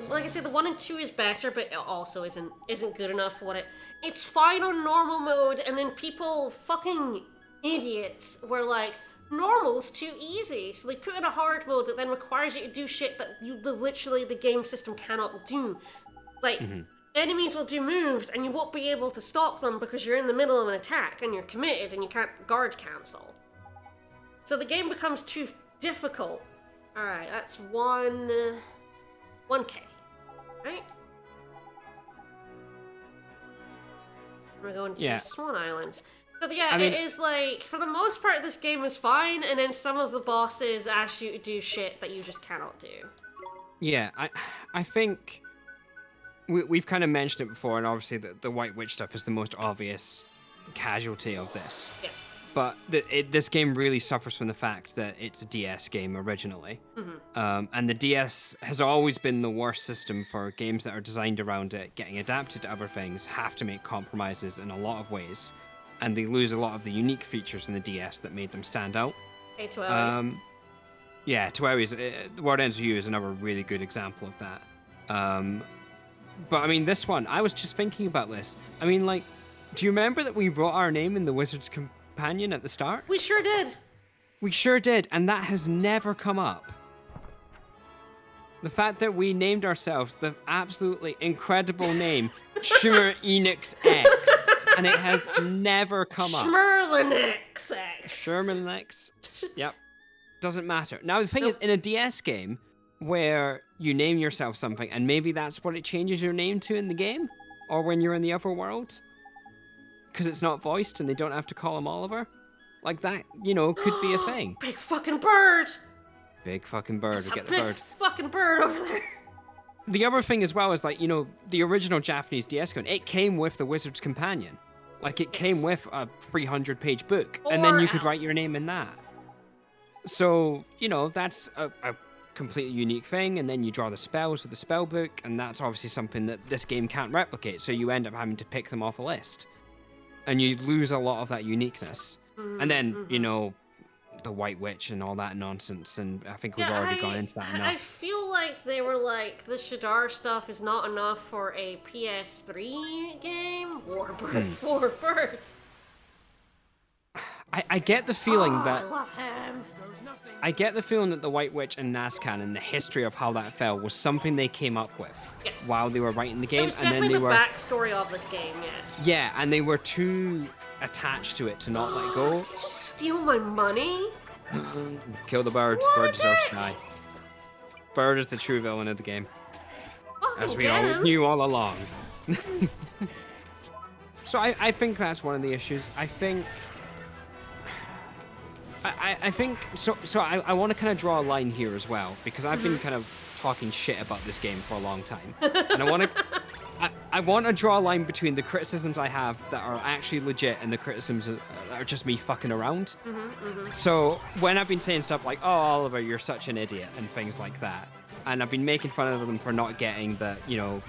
like I said, the 1 and 2 is better, but it also isn't good enough for what it's fine on normal mode, and then people, fucking idiots, were like, normal's too easy, so they put in a hard mode that then requires you to do shit that literally the game system cannot do. Like, enemies will do moves, and you won't be able to stop them because you're in the middle of an attack, and you're committed, and you can't guard cancel. So the game becomes too difficult. Alright, that's 1K. Right? We're going to Swan Islands. So yeah, it is like, for the most part, this game is fine, and then some of the bosses ask you to do shit that you just cannot do. Yeah, I think we've kind of mentioned it before, and obviously the White Witch stuff is the most obvious casualty of this. Yes. But this game really suffers from the fact that it's a DS game originally. And the DS has always been the worst system for games that are designed around it, getting adapted to other things, have to make compromises in a lot of ways. And they lose a lot of the unique features in the DS that made them stand out. Hey, Toei. Yeah, Toei's World Ends With You is another really good example of that. But I mean, this one, I was just thinking about this. I mean, like, do you remember that we wrote our name in the Wizard's Companion at the start? We sure did. We sure did, and that has never come up. The fact that we named ourselves the absolutely incredible name, Shimmer Enix X, and it has never come up. Schmerlinix X. Schmerlinix. Yep. Doesn't matter. Now, the thing is, in a DS game, where you name yourself something, and maybe that's what it changes your name to in the game, or when you're in the other world, because it's not voiced and they don't have to call him Oliver, like that, you know, could be a thing. Big fucking bird! Big fucking bird. There's Get a the big bird. fucking bird over there. The other thing as well is, like, you know, the original Japanese DS game, it came with the Wizard's Companion. Like, it came with a 300-page book, and then you could write your name in that. So, you know, that's a completely unique thing, and then you draw the spells with the spell book, and that's obviously something that this game can't replicate, so you end up having to pick them off a list. And you lose a lot of that uniqueness. And then, you know, the White Witch and all that nonsense, and I think we've already gone into that enough. I feel like they were like, the Shadar stuff is not enough for a PS3 game. Warbird. I get the feeling that... I love him. I get the feeling that the White Witch and Nazcan and the history of how that fell was something they came up with while they were writing the game. It was and definitely then they the were backstory of this game, yes. Yeah, and they were too attached to it to not let go. Did you just steal my money? Kill the bird. What Bird a deserves dick. to die. Bird is the true villain of the game, as we get all him. knew all along. So I think that's one of the issues. I think I think so. So I want to kind of draw a line here as well because I've been kind of talking shit about this game for a long time, and I want to draw a line between the criticisms I have that are actually legit and the criticisms that are just me fucking around. So when I've been saying stuff like, "Oh, Oliver, you're such an idiot," and things like that, and I've been making fun of them for not getting that,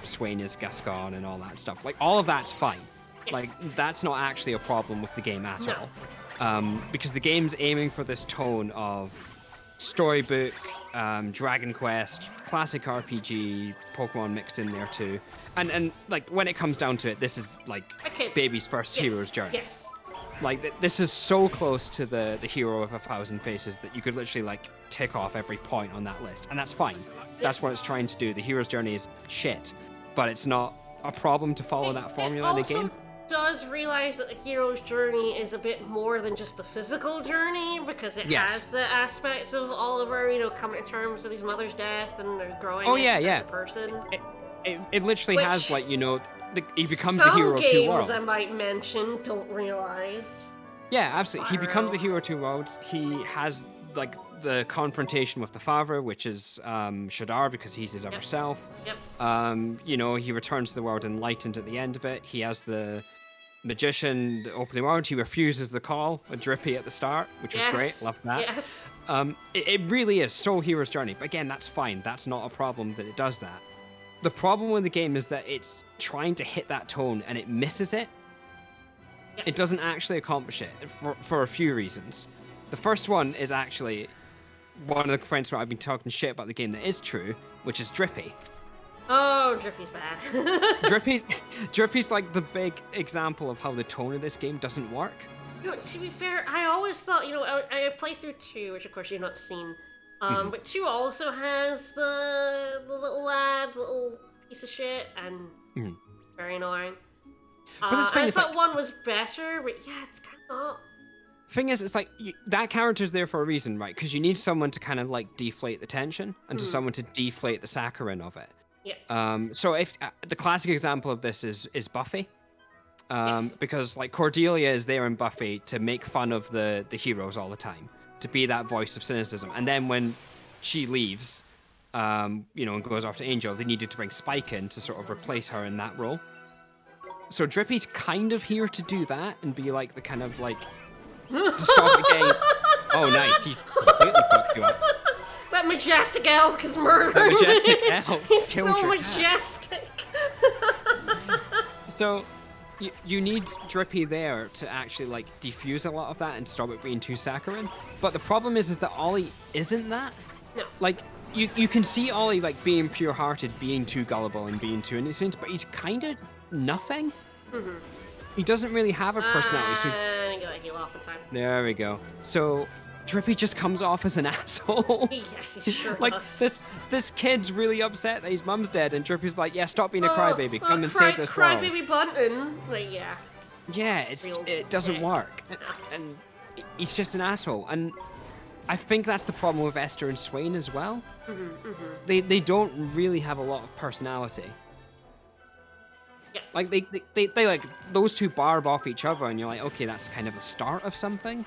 Swain is Gascon and all that stuff. Like all of that's fine. Yes. Like that's not actually a problem with the game at all. Because the game's aiming for this tone of storybook, Dragon Quest, classic RPG, Pokemon mixed in there too. And like when it comes down to it, this is like baby's first hero's journey. Yes. Like this is so close to the hero of 1,000 faces that you could literally like tick off every point on that list, and that's fine. That's what it's trying to do. The hero's journey is shit, but it's not a problem to follow that formula in the game. Does realize that the hero's journey is a bit more than just the physical journey because it has the aspects of Oliver, coming to terms with his mother's death and growing as a person. It literally has like he becomes the hero of two worlds. Some games I might mention don't realize. Yeah, absolutely. He becomes the hero of two worlds. He has like the confrontation with the father, which is Shadar, because he's his other self. Yep. He returns to the world enlightened at the end of it. He has the magician, the opening world. He refuses the call with Drippy at the start, which was great. Loved that. Yes. It really is so hero's journey. But again, that's fine. That's not a problem that it does that. The problem with the game is that it's trying to hit that tone and it misses it. Yep. It doesn't actually accomplish it for a few reasons. The first one is actually one of the points where I've been talking shit about the game that is true, which is Drippy. Oh, Drippy's bad. Drippy's like the big example of how the tone of this game doesn't work. To be fair, I always thought, I played through 2, which of course you've not seen. But 2 also has the little lad, little piece of shit, and very annoying. But the thing I is, thought 1 was better, but yeah, it's kind of not. Thing is, it's like that character's there for a reason, right? Because you need someone to kind of like deflate the tension and to someone to deflate the saccharin of it. Yeah. So if the classic example of this is Buffy, because like Cordelia is there in Buffy to make fun of the heroes all the time, to be that voice of cynicism, and then when she leaves, and goes off to Angel, they needed to bring Spike in to sort of replace her in that role. So Drippy's kind of here to do that and be like the kind of like to stop the game. Oh, nice! He completely fucked you up. That majestic elk is murdering That majestic me. elk He's killed so your majestic. So you need Drippy there to actually like defuse a lot of that and stop it being too saccharine. But the problem is that Ollie isn't that. No. Like you can see Ollie like being pure-hearted, being too gullible and being too innocent, but he's kind of nothing. Mm-hmm. He doesn't really have a personality. So He'll off in time. there we go. So Drippy just comes off as an asshole. Yes, he sure like does. this kid's really upset that his mum's dead, and Drippy's like, "Yeah, stop being a crybaby. Come and save this world." Crybaby Bunton. Like, yeah. Yeah, it doesn't work, and he's just an asshole. And I think that's the problem with Esther and Swain as well. They don't really have a lot of personality. Yeah. Like they like those two barb off each other, and you're like, okay, that's kind of the start of something,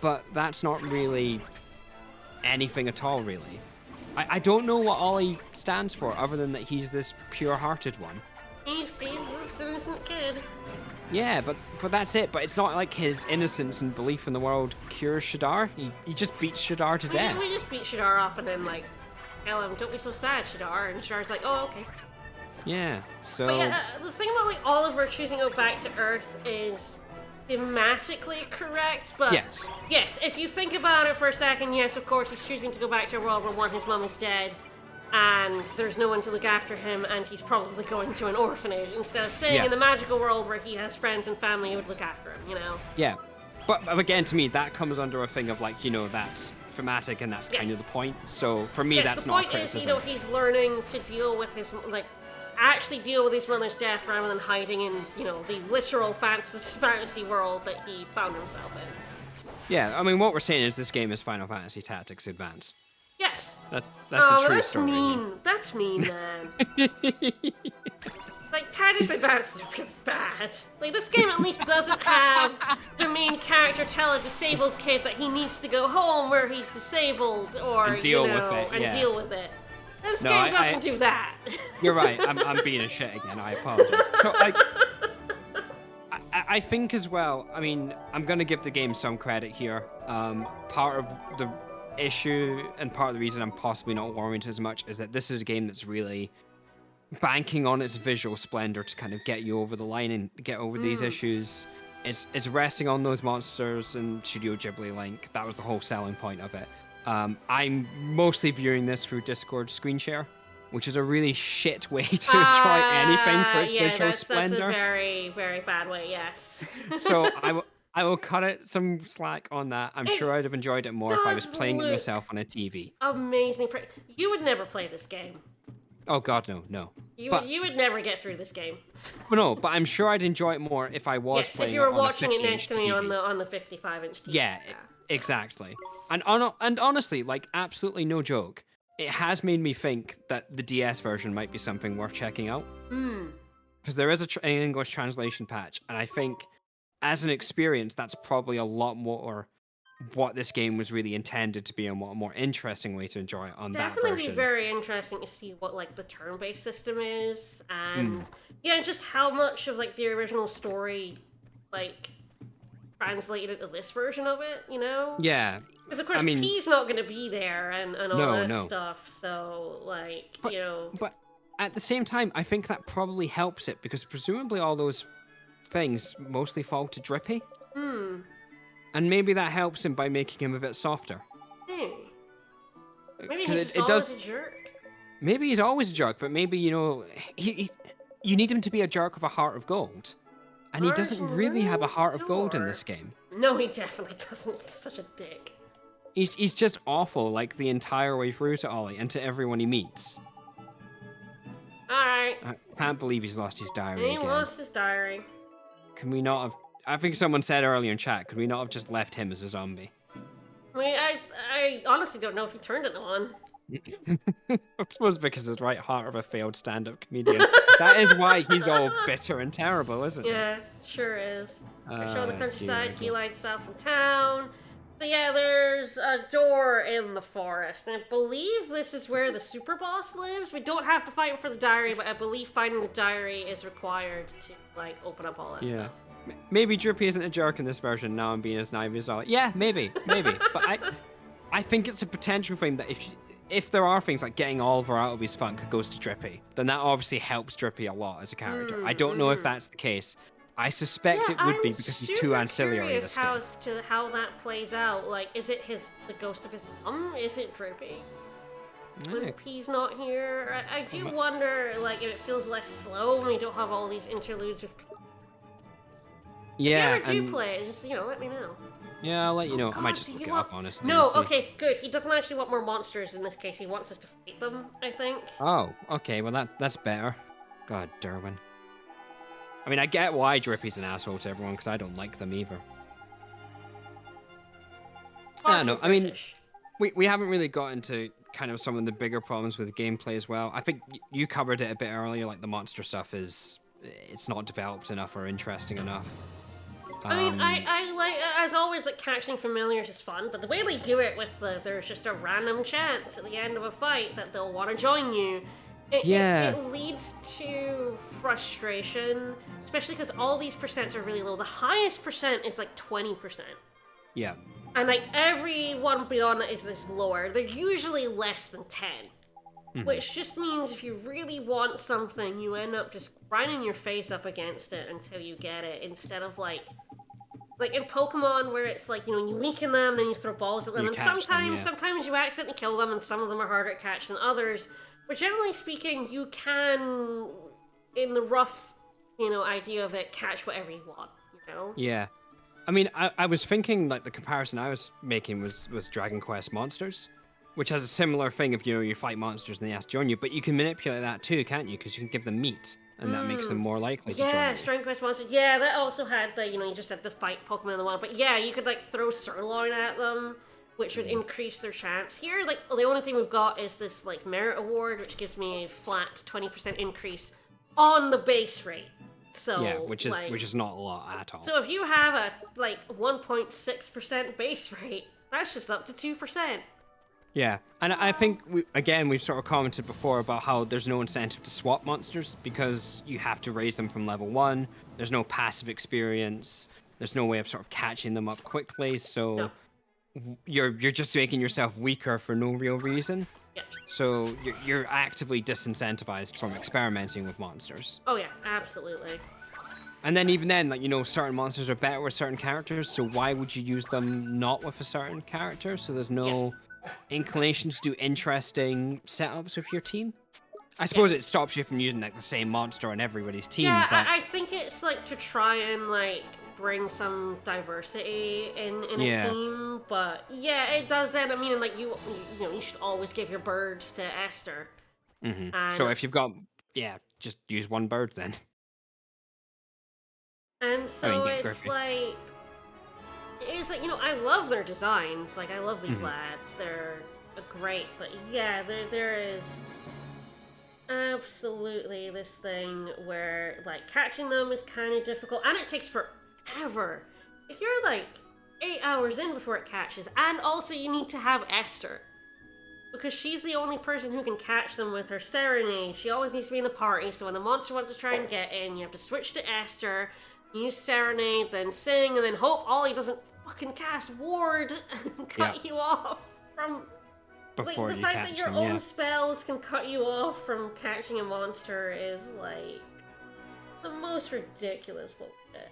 but that's not really anything at all, really. I don't know what Ollie stands for, other than that he's this pure-hearted one. He's this innocent kid. Yeah, but that's it. But it's not like his innocence and belief in the world cures Shadar. He just beats Shadar to death. We just beat Shadar off and then like, tell him, don't be so sad, Shadar. And Shadar's like, oh, okay. Yeah, so... But yeah, the thing about like Oliver choosing to go back to Earth is thematically correct, but... Yes, if you think about it for a second, yes, of course, he's choosing to go back to a world where one, his mum is dead, and there's no one to look after him, and he's probably going to an orphanage, instead of staying in the magical world where he has friends and family who would look after him, Yeah, but again, to me, that comes under a thing of like, that's thematic, and that's kind of the point, so for me, that's not a criticism. The point is, he's learning to deal with his, actually deal with his mother's death rather than hiding in, the literal fantasy world that he found himself in. Yeah, I mean, what we're saying is this game is Final Fantasy Tactics Advance. Yes. That's the true that's story. Mean. That's mean, man. Like, Tidus Advance is really bad. Like, this game at least doesn't have the main character tell a disabled kid that he needs to go home where he's disabled, or, And deal you know, with it, and yeah. deal with it. This No, game doesn't do that. You're right. I'm being a shit again. I apologize. So, like, I think as well. I mean, I'm gonna give the game some credit here. Part of the issue and part of the reason I'm possibly not warming to it as much is that this is a game that's really banking on its visual splendor to kind of get you over the line and get over these issues. It's resting on those monsters and Studio Ghibli Link. That was the whole selling point of it. I'm mostly viewing this through Discord screen share, which is a really shit way to enjoy anything for its visual splendor. That's a very, very bad way, yes. So I will cut it some slack on that. I'm sure I'd have enjoyed it more if I was playing it myself on a TV. Amazing. You would never play this game. Oh god, no. You would never get through this game. No, but I'm sure I'd enjoy it more if I was playing if you were it on watching a it next to me TV. on the 55-inch TV. Yeah, exactly. And honestly, like, absolutely no joke, it has made me think that the DS version might be something worth checking out. Because there is an English translation patch, and I think, as an experience, that's probably a lot more what this game was really intended to be and what a more interesting way to enjoy it on that version. Definitely be very interesting to see what, like, the turn-based system is, and yeah, just how much of, like, the original story, like, translated into this version of it, you know? Yeah. Because, of course, P's not going to be there and all that stuff, so, like, you know... But at the same time, I think that probably helps it, because presumably all those things mostly fall to Drippy. And maybe that helps him by making him a bit softer. Maybe he's just always a jerk. Maybe he's always a jerk, but maybe, you know, you need him to be a jerk with a heart of gold. And he doesn't really have a heart of gold in this game. No, he definitely doesn't. He's such a dick. He's just awful, like, the entire way through to Ollie and to everyone he meets. Alright. I can't believe he's lost his diary He again. lost his diary. Can we not have... I think someone said earlier in chat, could we not have just left him as a zombie? I honestly don't know if he turned it on. I suppose because his right heart of a failed stand-up comedian. That is why he's all bitter and terrible, isn't it? Yeah, sure is. We're showing the countryside, dear. Keylight south from town. So yeah, there's a door in the forest, and I believe this is where the super boss lives. We don't have to fight him for the diary, but I believe finding the diary is required to, like, open up all that stuff. Maybe Drippy isn't a jerk in this version. Now I'm being as naive as all. Yeah, maybe. But I think it's a potential thing that if there are things like getting Oliver out of his funk goes to Drippy, then that obviously helps Drippy a lot as a character. I don't know if that's the case. I suspect it would be because he's too ancillary. I'm curious to how that plays out. Like, is it the ghost of his mum? Is it Drippy? When P's not here, I do wonder, like, if it feels less slow when we don't have all these interludes with P. Yeah. If you ever do play it, just, you know, let me know. Yeah, I'll let you know. I might just look it up, honestly. No, okay, good. He doesn't actually want more monsters in this case. He wants us to fight them, I think. Oh, okay. Well, that's better. God, Derwin. I mean, I get why Drippy's an asshole to everyone, because I don't like them either. I don't know. I mean, we haven't really got into kind of some of the bigger problems with the gameplay as well. I think you covered it a bit earlier, like the monster stuff it's not developed enough or interesting enough. I mean, I like, as always, like, catching familiars is fun, but the way they do it with there's just a random chance at the end of a fight that they'll want to join you, it leads to frustration, especially because all these percents are really low. The highest percent is like 20%. Yeah. And like every one beyond that is this lower. They're usually less than 10. Which just means if you really want something, you end up just grinding your face up against it until you get it, instead of like in Pokemon where it's like, you know, you weaken them, then you throw balls at them, and sometimes you accidentally kill them, and some of them are harder to catch than others. But generally speaking, you can, in the rough, you know, idea of it, catch whatever you want, you know? Yeah. I mean, I was thinking, like, the comparison I was making was Dragon Quest Monsters, which has a similar thing of, you know, you fight monsters and they ask to join you, but you can manipulate that too, can't you? Because you can give them meat, and that makes them more likely to join you. Yeah, Dragon Quest Monsters. Yeah, that also had the, you know, you just had to fight Pokemon in the wild. But yeah, you could, like, throw sirloin at them, which would increase their chance. Here, like, the only thing we've got is this, like, merit award, which gives me a flat 20% increase on the base rate. So Yeah, which is not a lot at all. So if you have a 1.6% base rate, that's just up to 2%. Yeah, and I think we've sort of commented before about how there's no incentive to swap monsters because you have to raise them from level 1. There's no passive experience. There's no way of sort of catching them up quickly. So you're just making yourself weaker for no real reason. Yeah. So you're actively disincentivized from experimenting with monsters. Oh yeah, absolutely. And then even then, certain monsters are better with certain characters, so why would you use them not with a certain character? So there's no inclination to do interesting setups with your team. I suppose it stops you from using the same monster on everybody's team. Yeah, but... I think it's to try and bring some diversity in a team, but yeah, it does that. I mean, you should always give your birds to Esther. Mm-hmm. So if you've got just use one bird then. And so it's I love their designs. I love these lads. They're great. But yeah, there is absolutely this thing where catching them is kind of difficult, and it takes forever. If you're 8 hours in before it catches, and also you need to have Esther, because she's the only person who can catch them with her serenade. She always needs to be in the party, so when the monster wants to try and get in, you have to switch to Esther, use serenade, then sing, and then hope Ollie doesn't fucking cast ward and cut you off from... Before the fact that your own spells can cut you off from catching a monster is, the most ridiculous bullshit.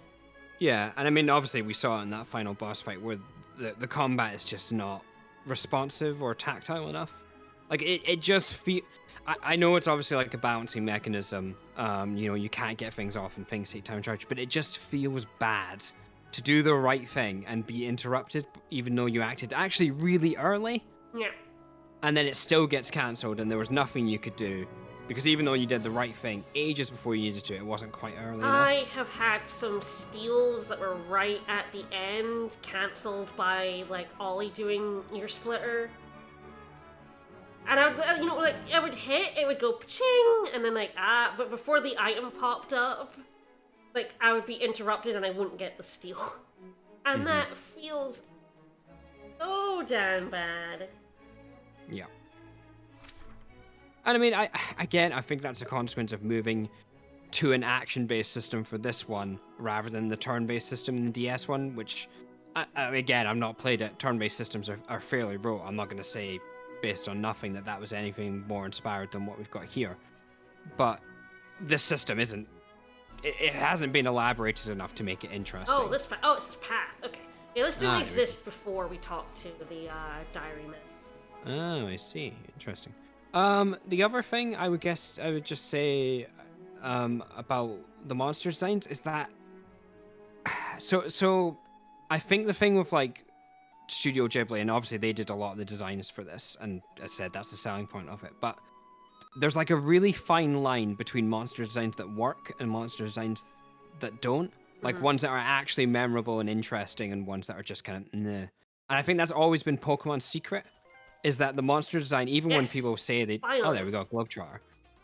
Yeah, and I mean, obviously we saw it in that final boss fight where the combat is just not responsive or tactile enough. It just feel... I know it's obviously a balancing mechanism. You can't get things off and things take time to charge, but it just feels bad to do the right thing and be interrupted even though you acted actually really early. Yeah. And then it still gets cancelled and there was nothing you could do. Because even though you did the right thing ages before you needed to, it wasn't quite early enough. I have had some steals that were right at the end cancelled by, Ollie doing your splitter. And I would hit, it would go pa-ching, and then but before the item popped up, I would be interrupted and I wouldn't get the steal. And that feels so damn bad. Yeah. And I mean, I think that's a consequence of moving to an action-based system for this one, rather than the turn-based system in the DS one, which, again, I've not played it. Turn-based systems are fairly rote. I'm not going to say, based on nothing, that was anything more inspired than what we've got here. But this system isn't... It hasn't been elaborated enough to make it interesting. It's this path. Okay. Yeah, this didn't exist before we talked to the diaryman. Oh, I see. Interesting. The other thing I would just say about the monster designs is that so I think the thing with Studio Ghibli, and obviously they did a lot of the designs for this, and as I said, that's the selling point of it, but there's a really fine line between monster designs that work and monster designs that don't. Ones that are actually memorable and interesting and ones that are just kind of nah. And I think that's always been Pokemon's secret, is that the monster design, even when people say they... Finally. Oh, there we go, Globetrotter.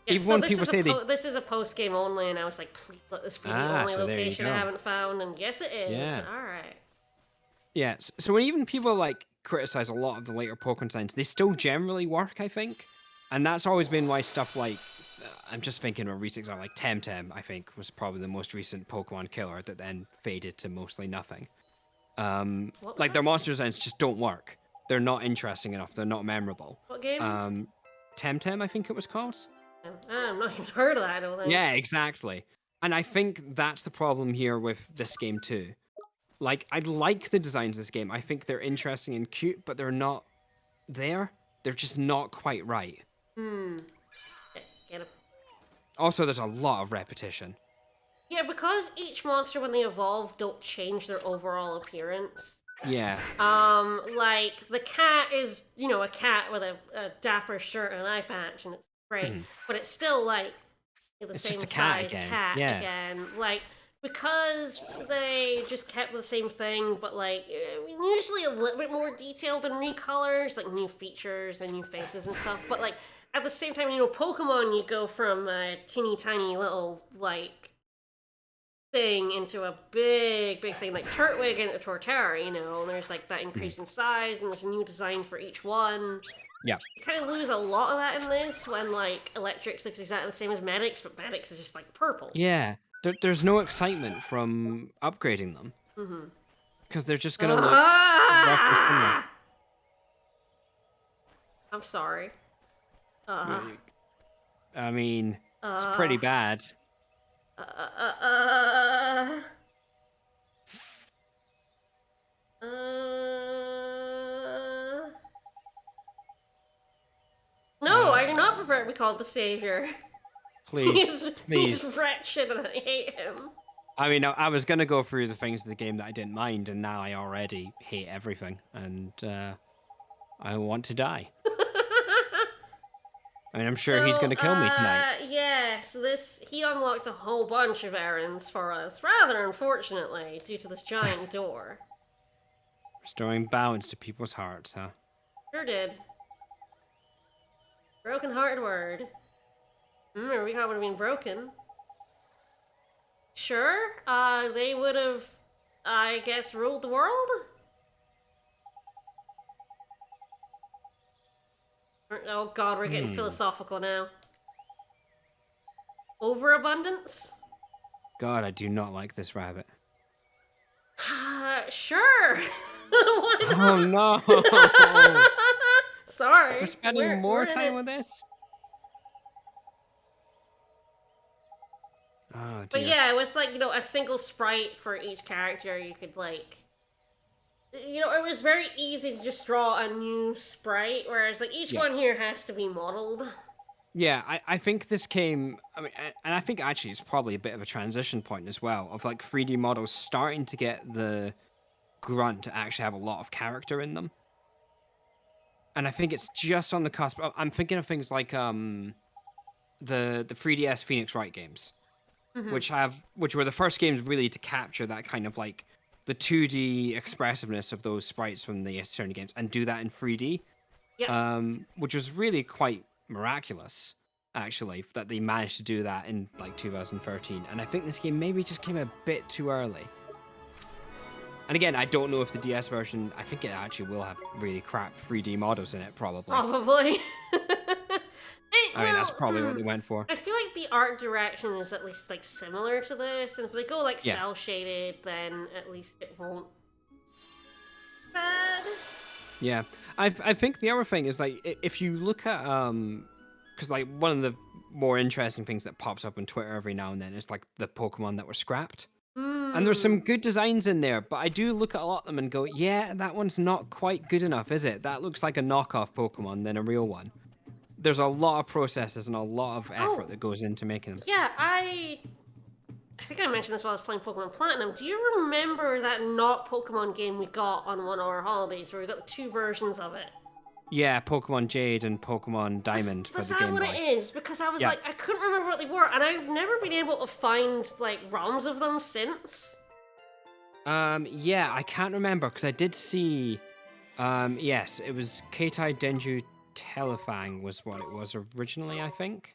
Yeah, even so when this people is say this is a post-game only, and I was please let this be the only location I haven't found, and yes it is. Yeah. Alright. Yeah, so when even people criticize a lot of the later Pokemon designs, they still generally work, I think. And that's always been why stuff I'm just thinking of recent examples, Temtem, I think, was probably the most recent Pokemon killer that then faded to mostly nothing. Their monster designs just don't work. They're not interesting enough. They're not memorable. What game? Temtem, I think it was called. I've not even heard of that, I don't think. Yeah, exactly. And I think that's the problem here with this game too. I like the designs of this game. I think they're interesting and cute, but they're not there. They're just not quite right. Get it. Also, there's a lot of repetition. Yeah, because each monster, when they evolve, don't change their overall appearance. Yeah. The cat is, a cat with a dapper shirt and an eye patch, and it's great. But it's still, the It's same just a cat size again. cat Yeah. again. because they just kept the same thing, but like usually a little bit more detailed and recolors, like new features and new faces and stuff. But like at the same time, Pokemon, you go from a teeny tiny little like thing into a big thing, like Turtwig into Torterra. And there's like that increase in size, and there's a new design for each one. Yeah. You kind of lose a lot of that in this when like Electrix looks exactly the same as Medix, but Medix is just like purple. Yeah. There's no excitement from upgrading them. Mm-hmm. Because they're just gonna look roughly similar. I'm sorry. I mean, it's pretty bad. No, I do not prefer to be called the Savior. Please, please. He's wretched and I hate him. I mean, I was gonna go through the things of the game that I didn't mind, and now I already hate everything, and I want to die. I mean, I'm sure he's gonna kill me tonight. Yes, he unlocked a whole bunch of errands for us, rather unfortunately, due to this giant door. Restoring balance to people's hearts, huh? Sure did. Broken hearted word. Or we would have been broken. Sure, they would have, I guess, ruled the world? Oh god, we're getting philosophical now. Overabundance? God, I do not like this rabbit. Sure! Why not? Oh no! Sorry. We're spending more time with this? Oh, dear. But yeah, with like, a single sprite for each character, you could like... it was very easy to just draw a new sprite, whereas like each one here has to be modeled. Yeah, I think this came... I mean, and I think actually it's probably a bit of a transition point as well, of like 3D models starting to get the grunt to actually have a lot of character in them. And I think it's just on the cusp. I'm thinking of things like the 3DS Phoenix Wright games, which were the first games really to capture that kind of like the 2D expressiveness of those sprites from the Saturn games and do that in 3D. Yeah. Which was really quite miraculous, actually, that they managed to do that in like 2013. And I think this game maybe just came a bit too early. And again, I don't know if the DS version, I think it actually will have really crap 3D models in it, probably. Probably. I mean, that's probably what they went for. I feel like the art direction is at least like similar to this, and if they go like cell shaded, then at least it won't be bad. Yeah, I think the other thing is like if you look at because like one of the more interesting things that pops up on Twitter every now and then is like the Pokemon that were scrapped. And there's some good designs in there, but I do look at a lot of them and go, yeah, that one's not quite good enough, is it? That looks like a knockoff Pokemon than a real one. There's a lot of processes and a lot of effort that goes into making them. Yeah, I think I mentioned this while I was playing Pokemon Platinum. Do you remember that not Pokemon game we got on one of our holidays where we got the two versions of it? Yeah, Pokemon Jade and Pokemon Diamond for the Game Boy. Is that what it is? Because I was like, I couldn't remember what they were, and I've never been able to find like ROMs of them since. Yeah, I can't remember because I did see. Yes, it was Keitai Denju Telefang was what it was originally. I think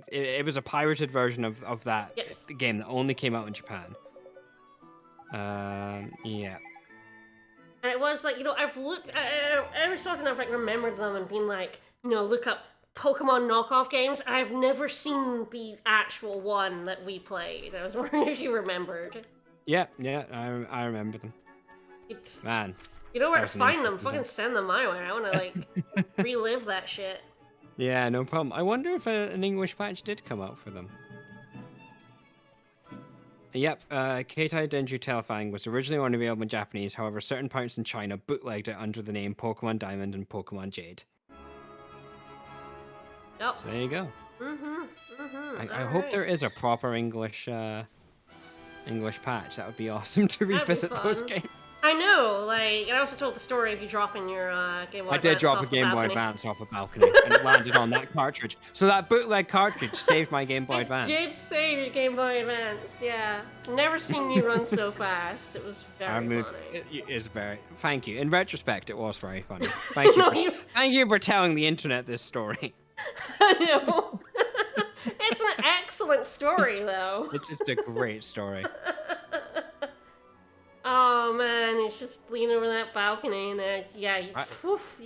it was a pirated version of that game that only came out in Japan. Yeah. And it was like, I've looked, every so often I've like remembered them and been like, look up Pokemon knockoff games. I've never seen the actual one that we played. I was wondering if you remembered. Yeah, I remember them. Man. You know where to find them. Fucking send them my way. I want to like relive that shit. Yeah, no problem. I wonder if an English patch did come out for them. Yep, Keitai Denju Telefang was originally only available in Japanese, however, certain parts in China bootlegged it under the name Pokemon Diamond and Pokemon Jade. Yep. So there you go. I hope there is a proper English patch. That would be awesome to revisit those games. I know, like, I also told the story of you dropping your Game Boy I Advance did drop off a the Game Boy balcony. Advance off a balcony, and it landed on that cartridge. So that bootleg cartridge saved my Game Boy It Advance. did save your Game Boy Advance, yeah. Never seen you run so fast. It was very funny. It is very. Thank you. In retrospect, it was very funny. Thank you. No, for, Thank you for telling the internet this story. I know. It's an excellent story, though. It's just a great story. Oh man, it's just leaning over that balcony and you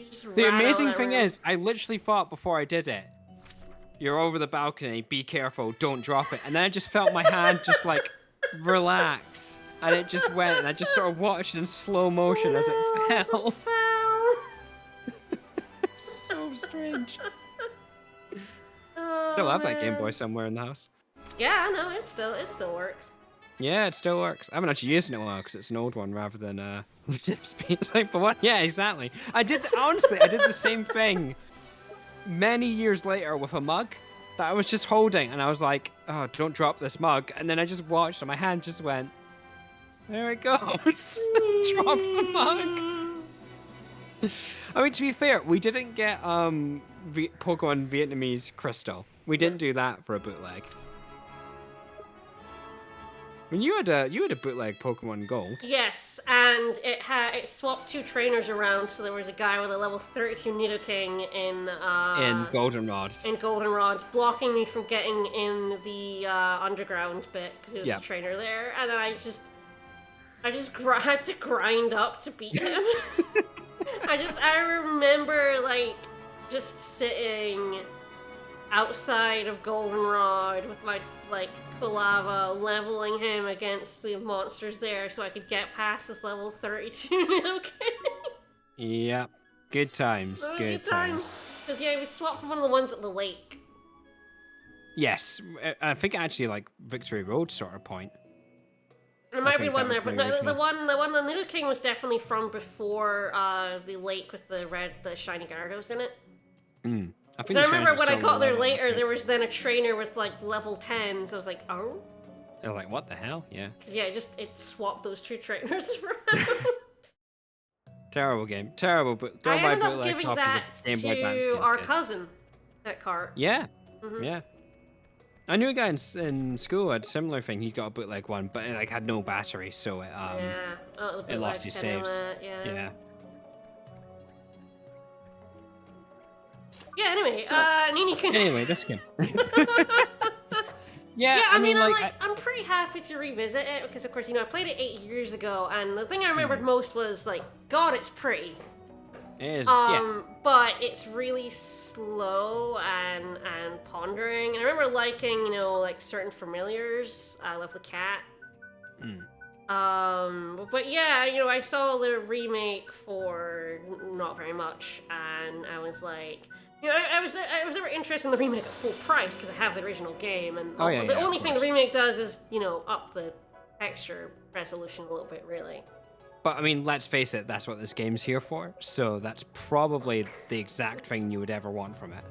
just The ran out amazing that thing room. is, I literally thought before I did it, you're over the balcony, be careful, don't drop it. And then I just felt my hand just like relax. And it just went, and I just sort of watched in slow motion as it fell. So strange. Oh, Still have that man. Game Boy somewhere in the house. Yeah, no, it still works. Yeah, it still works. I haven't actually used it in a while because it's an old one rather than it's like the one. Yeah, exactly. Honestly, I did the same thing many years later with a mug that I was just holding, and I was like, "Oh, don't drop this mug." And then I just watched, and my hand just went, "There it goes." Dropped the mug. I mean, to be fair, we didn't get Pokemon Vietnamese Crystal. We didn't do that for a bootleg. I mean, you had a bootleg Pokemon Gold. Yes, and it swapped two trainers around, so there was a guy with a level 32 Nidoking In Goldenrod. in Goldenrod, blocking me from getting in the underground bit because he was the trainer there, and I just had to grind up to beat him. I remember like just sitting outside of Goldenrod with my like Kulava, leveling him against the monsters there so I could get past this level 32 Nidoking. Yeah, good times. Good times. Because yeah, he was swapped from one of the ones at the lake. Yes, I think actually like Victory Road sort of point. There might be think one that there, was but my the original. one the Nidoking was definitely from before the lake with the shiny Gyarados in it. I think So I the remember trainers when are I still got there level, later, okay. there was then a trainer with like level 10s. I was like, oh, They're like, what the hell? Yeah. because yeah, it swapped those two trainers around. Terrible game. Terrible, but don't I buy ended up bootleg giving copies that of Game Boy Advance to games, our kid. cousin, that cart. Yeah, Mhm. yeah. I knew a guy in school who had a similar thing. He got a bootleg one, but it like had no battery, so it Yeah. Oh, the it lost bootleg's his kinda saves. that, yeah. Yeah. Yeah, anyway, Nini can... Anyway, this game. Yeah, I mean, like, I'm pretty happy to revisit it, because of course, I played it 8 years ago, and the thing I remembered most was, like, God, it's pretty. it is. Yeah. But it's really slow and pondering, and I remember liking, like, certain familiars. I love the cat. But yeah, I saw the remake for not very much, and I was like, I was never interested in the remake at full price because I have the original game, and Oh, yeah, the yeah, only of thing the course. remake does is up the texture resolution a little bit, really. But I mean, let's face it, that's what this game's here for. So that's probably the exact thing you would ever want from it.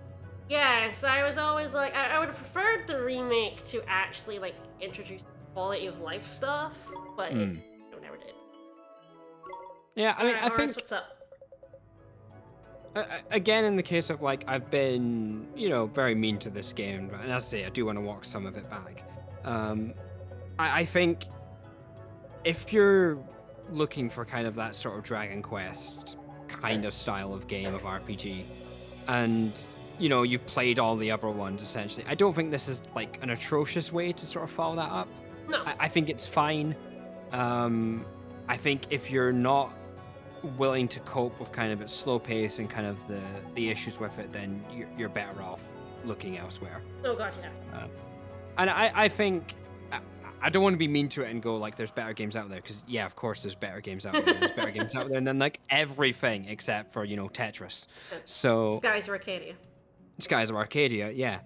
Yeah, so I was always like, I would have preferred the remake to actually like introduce quality of life stuff, but it never did. Yeah, I mean, Alright, I Horace, think what's up? again, in the case of like, I've been, very mean to this game, and as I say, I do want to walk some of it back. I think if you're looking for kind of that sort of Dragon Quest kind of style of game of RPG, and you've played all the other ones essentially, I don't think this is like an atrocious way to sort of follow that up. No. I think it's fine. I think if you're not willing to cope with kind of its slow pace and kind of the issues with it, then you're better off looking elsewhere. Oh god, yeah. And I think I don't want to be mean to it and go like there's better games out there, because yeah, of course there's better games out there. There's better games out there than like everything except for Tetris. So Skies of Arcadia. Skies of Arcadia, yeah,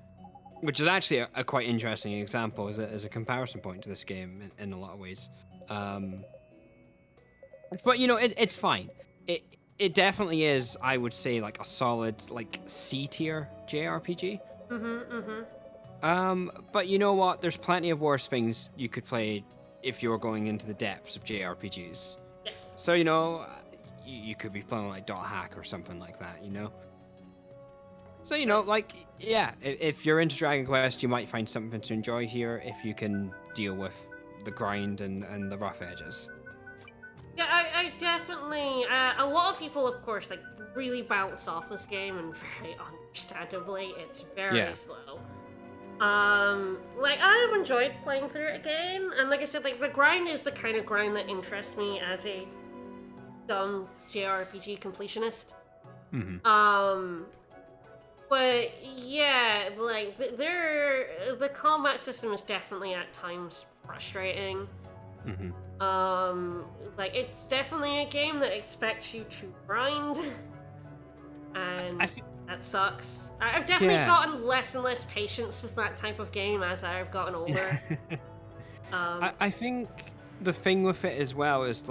which is actually a quite interesting example as a comparison point to this game in a lot of ways. But it's fine. It definitely is, I would say, like a solid like C tier JRPG. But you know what? There's plenty of worse things you could play if you were going into the depths of JRPGs. Yes. So, you could be playing like Dot Hack or something like that, So, if you're into Dragon Quest, you might find something to enjoy here if you can deal with the grind and the rough edges. Yeah, I definitely. A lot of people, of course, really bounce off this game, and very understandably, it's very slow. I've enjoyed playing through it again, and like I said, the grind is the kind of grind that interests me as a dumb JRPG completionist. Mm-hmm. But yeah, the combat system is definitely at times frustrating. Mm-hmm. It's definitely a game that expects you to grind, and that sucks. I've definitely gotten less and less patience with that type of game as I've gotten older. I think the thing with it as well is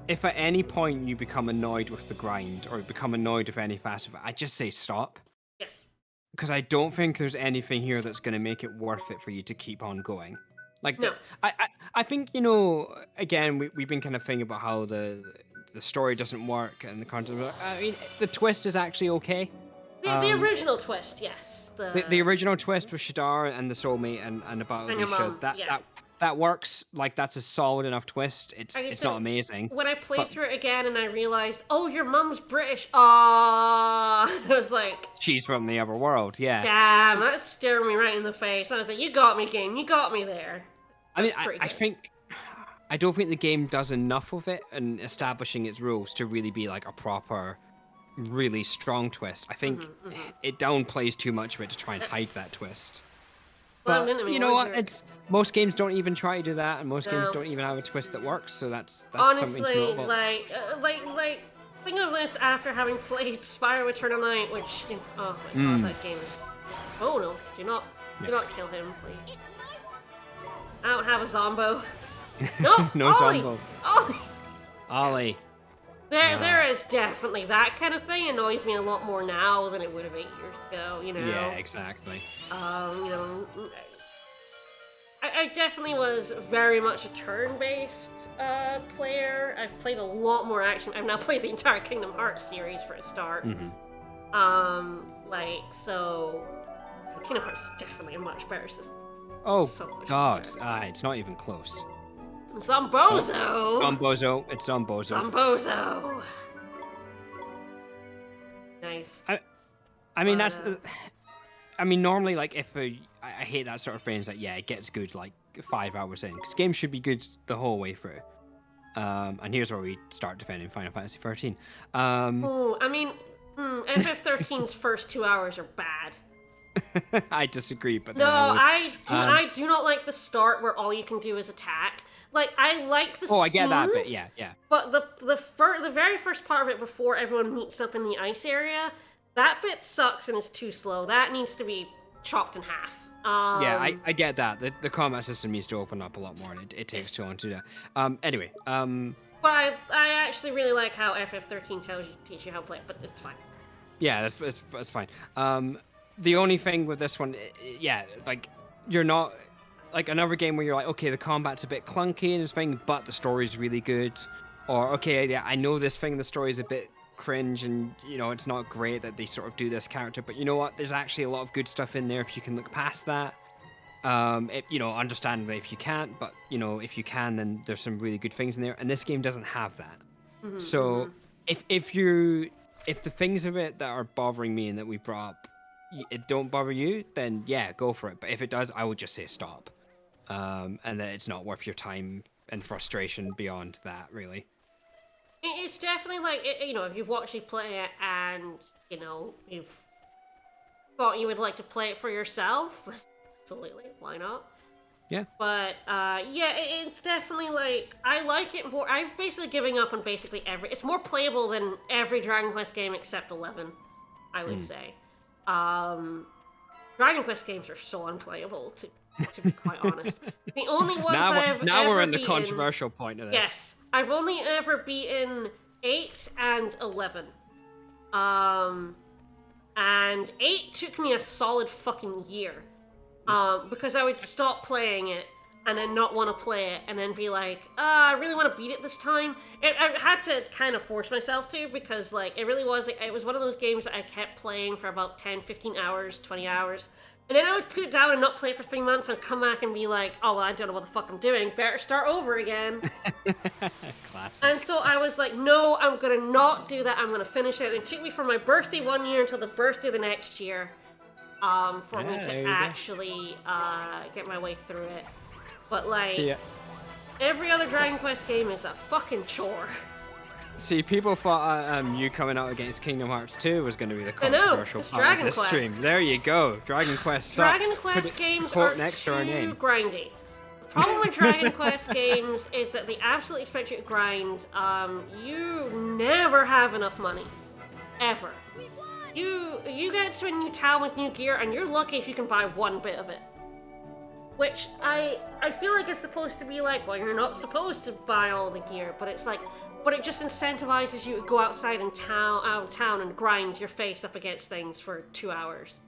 if at any point you become annoyed with the grind or become annoyed with any facet of it, I just say stop. Yes. Because I don't think there's anything here that's going to make it worth it for you to keep on going. No. I think, again, we've been kind of thinking about how the story doesn't work and the content. I mean, the twist is actually okay. The original twist, yes. The original twist with Shadar and the soulmate and about Alicia, that works. That's a solid enough twist. It's not amazing. When I played through it again and I realized, oh, your mum's British. I was like, she's from the other world. Yeah. Damn, that's staring me right in the face. I was like, you got me, game. You got me there. That's I don't think the game does enough of it in establishing its rules to really be a proper, really strong twist. I think it downplays too much of it to try and hide that twist. But you know what? Most games don't even try to do that, and most games don't even have a twist that works. So that's honestly, something to note about. Think of this after having played Spyro Eternal Night, which oh my god, that game is. Oh no! Do not kill him, please. I don't have a Zombo. No, no Ollie! Zombo. Ollie. There is definitely that kind of thing. Annoys me a lot more now than it would have 8 years ago. Yeah, exactly. I definitely was very much a turn-based player. I've played a lot more action. I've now played the entire Kingdom Hearts series for a start. So Kingdom Hearts is definitely a much better system. Oh god, it's not even close. Zombozo! It's Zombozo. Zombozo! Nice. I mean, normally, if I hate that sort of phrase, it gets good 5 hours in, because games should be good the whole way through. And here's where we start defending Final Fantasy 13. FF13's first 2 hours are bad. I disagree, but no, I do not like the start where all you can do is attack. I like the I get that bit, yeah. But the very first part of it before everyone meets up in the ice area, that bit sucks and is too slow. That needs to be chopped in half. I get that. The combat system needs to open up a lot more, and it takes too long to do that. Anyway. But I actually really like how FF13 teach you how to play it, but it's fine. Yeah, that's fine. The only thing with this one, you're not another game where you're okay, the combat's a bit clunky and this thing, but the story's really good. Or I know this thing, the story's a bit cringe, and it's not great that they sort of do this character, but you know what? There's actually a lot of good stuff in there if you can look past that. Understandably if you can't, but if you can, then there's some really good things in there, and this game doesn't have that. So if the things of it that are bothering me and that we brought up, it don't bother you, then go for it. But if it does, I would just say stop, and that it's not worth your time and frustration beyond that, really. It's definitely if you've watched you play it and you've thought you would like to play it for yourself, absolutely, why not? Yeah. But it's definitely I like it more. I've basically given up on basically it's more playable than every Dragon Quest game except 11, I would say. Dragon Quest games are so unplayable, to be quite honest. The only ones now we're in the beaten, controversial point of this. Yes, I've only ever beaten 8 and 11. And 8 took me a solid fucking year. Because I would stop playing it, and then not want to play it, and then be like, I really want to beat it this time. I had to kind of force myself to, because like it really was, like, it was one of those games that I kept playing for about 10, 15 hours, 20 hours, and then I would put it down and not play it for 3 months and come back and be like, oh, well, I don't know what the fuck I'm doing, better start over again. Classic. And so I was like, no, I'm gonna not do that, I'm gonna finish it. And it took me from my birthday one year until the birthday the next year, for me to actually get my way through it. But like, every other Dragon Quest game is a fucking chore. See, people thought you coming out against Kingdom Hearts 2 was going to be the controversial part Dragon of this Quest. stream. There you go. Dragon Quest sucks. Dragon Quest games quote are next to our too name. grindy. The problem with Dragon Quest games is that they absolutely expect you to grind. You never have enough money. Ever. You get to a new town with new gear, and you're lucky if you can buy one bit of it. Which I feel like it's supposed to be like, well, you're not supposed to buy all the gear, but it's like, but it just incentivizes you to go outside in out of town and grind your face up against things for 2 hours.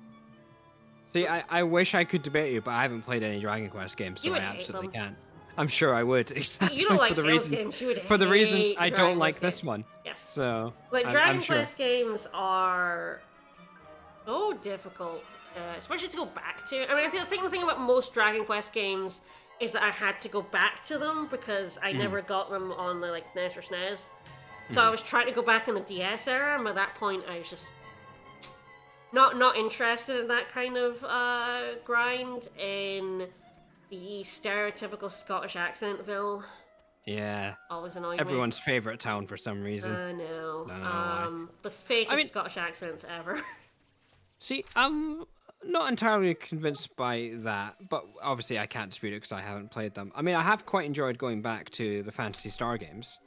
See, I wish I could debate you, but I haven't played any Dragon Quest games, so I absolutely can't. I'm sure I would. Exactly. You don't like for the Tales reasons, games, you would for the reasons I hate don't like Quest this games. one. Yes. So, like, I'm Dragon sure. Quest games are so difficult, especially to go back to. I mean, I think the thing about most Dragon Quest games is that I had to go back to them because I never got them on the like NES or SNES. So I was trying to go back in the DS era, and by that point I was just not interested in that kind of grind in the stereotypical Scottish accentville. Yeah. Always annoying Everyone's favorite town for some reason. I know. Don't know why. The fakest Scottish accents ever. See, I'm not entirely convinced by that, but obviously I can't dispute it because I haven't played them. I mean, I have quite enjoyed going back to the Phantasy Star games,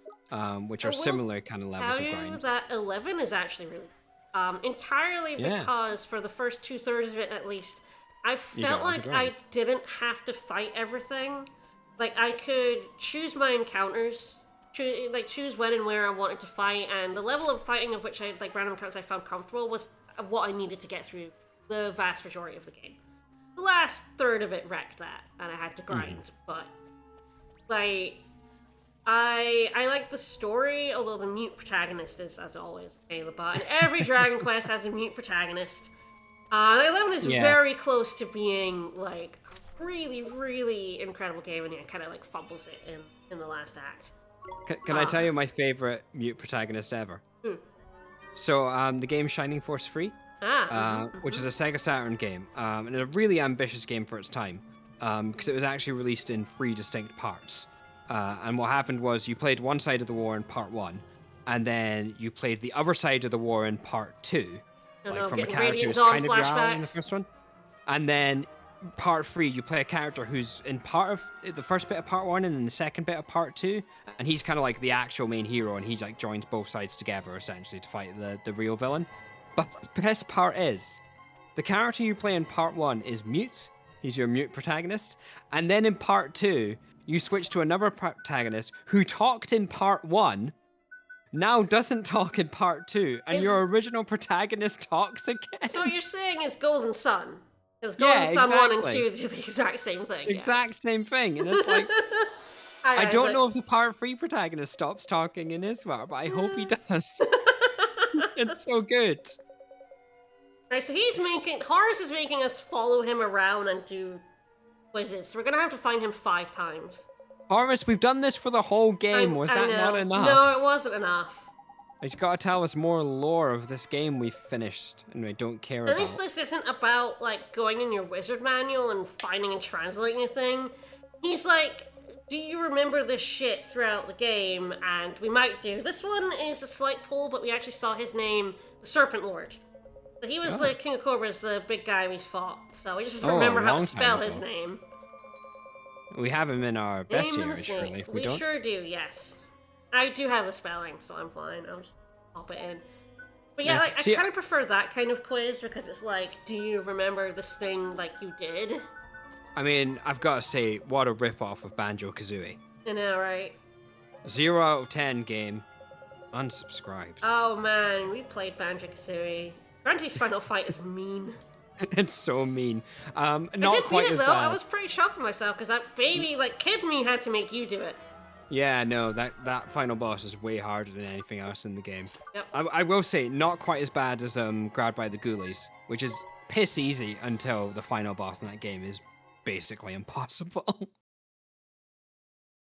which are similar kind of levels of grind. That 11 is actually really entirely because for the first 2/3 of it at least, I felt like I didn't have to fight everything. Like, I could choose my encounters, choose when and where I wanted to fight, and the level of fighting of which like random encounters I found comfortable was what I needed to get through the vast majority of the game. The last third of it wrecked that, and I had to grind, but like, I like the story, although the mute protagonist is, as always, a pain in the butt, and every Dragon Quest has a mute protagonist. 11 is very close to being, like, a really, really incredible game, and it kind of, like, fumbles it in the last act. Can I tell you my favorite mute protagonist ever? So, the game Shining Force 3, which is a Sega Saturn game, and a really ambitious game for its time, because it was actually released in 3 distinct parts. And what happened was you played one side of the war in part 1, and then you played the other side of the war in part 2, from a character who's kind of drowned in the first one. And then part 3, you play a character who's in part of the first bit of part 1 and then the second bit of part 2, and he's kind of like the actual main hero, and he like joins both sides together essentially to fight the real villain. But the best part is, the character you play in part 1 is mute. He's your mute protagonist, and then in part 2, you switch to another protagonist who talked in part 1, now doesn't talk in part 2, and your original protagonist talks again. So what you're saying is Golden Sun. Because Golden Sun 1 and 2 do the exact same thing. Exact same thing, and it's like, I don't know if the part 3 protagonist stops talking in his part, but I hope he does. It's so good. Right, so Horace is making us follow him around and do quizzes, so we're gonna have to find him 5 times. Horace, we've done this for the whole game. Was that not enough? No, it wasn't enough. You've got to tell us more lore of this game we finished and we don't care about. At least this isn't about, like, going in your wizard manual and finding and translating a thing. He's like, do you remember this shit throughout the game? And we might do. This one is a slight pull, but we actually saw his name, the Serpent Lord. So he was the King of Cobras, the big guy we fought. So we just remember how to spell his name. We have him in our bestiary, surely. We sure do, yes. I do have the spelling, so I'm fine. I'll just pop it in. But yeah, like, I kind of prefer that kind of quiz because it's like, do you remember this thing like you did? I mean, I've got to say, what a rip-off of Banjo-Kazooie. I know, right? 0 out of 10 game. Unsubscribed. Oh man, we played Banjo-Kazooie. Grunty's final fight is mean. It's so mean. Not I did quite beat it as though. bad. I was pretty shocked for myself because that baby, like, kid me had to make you do it. Yeah, no, that final boss is way harder than anything else in the game. Yep. I will say, not quite as bad as Grabbed by the Ghoulies, which is piss easy until the final boss in that game is basically impossible.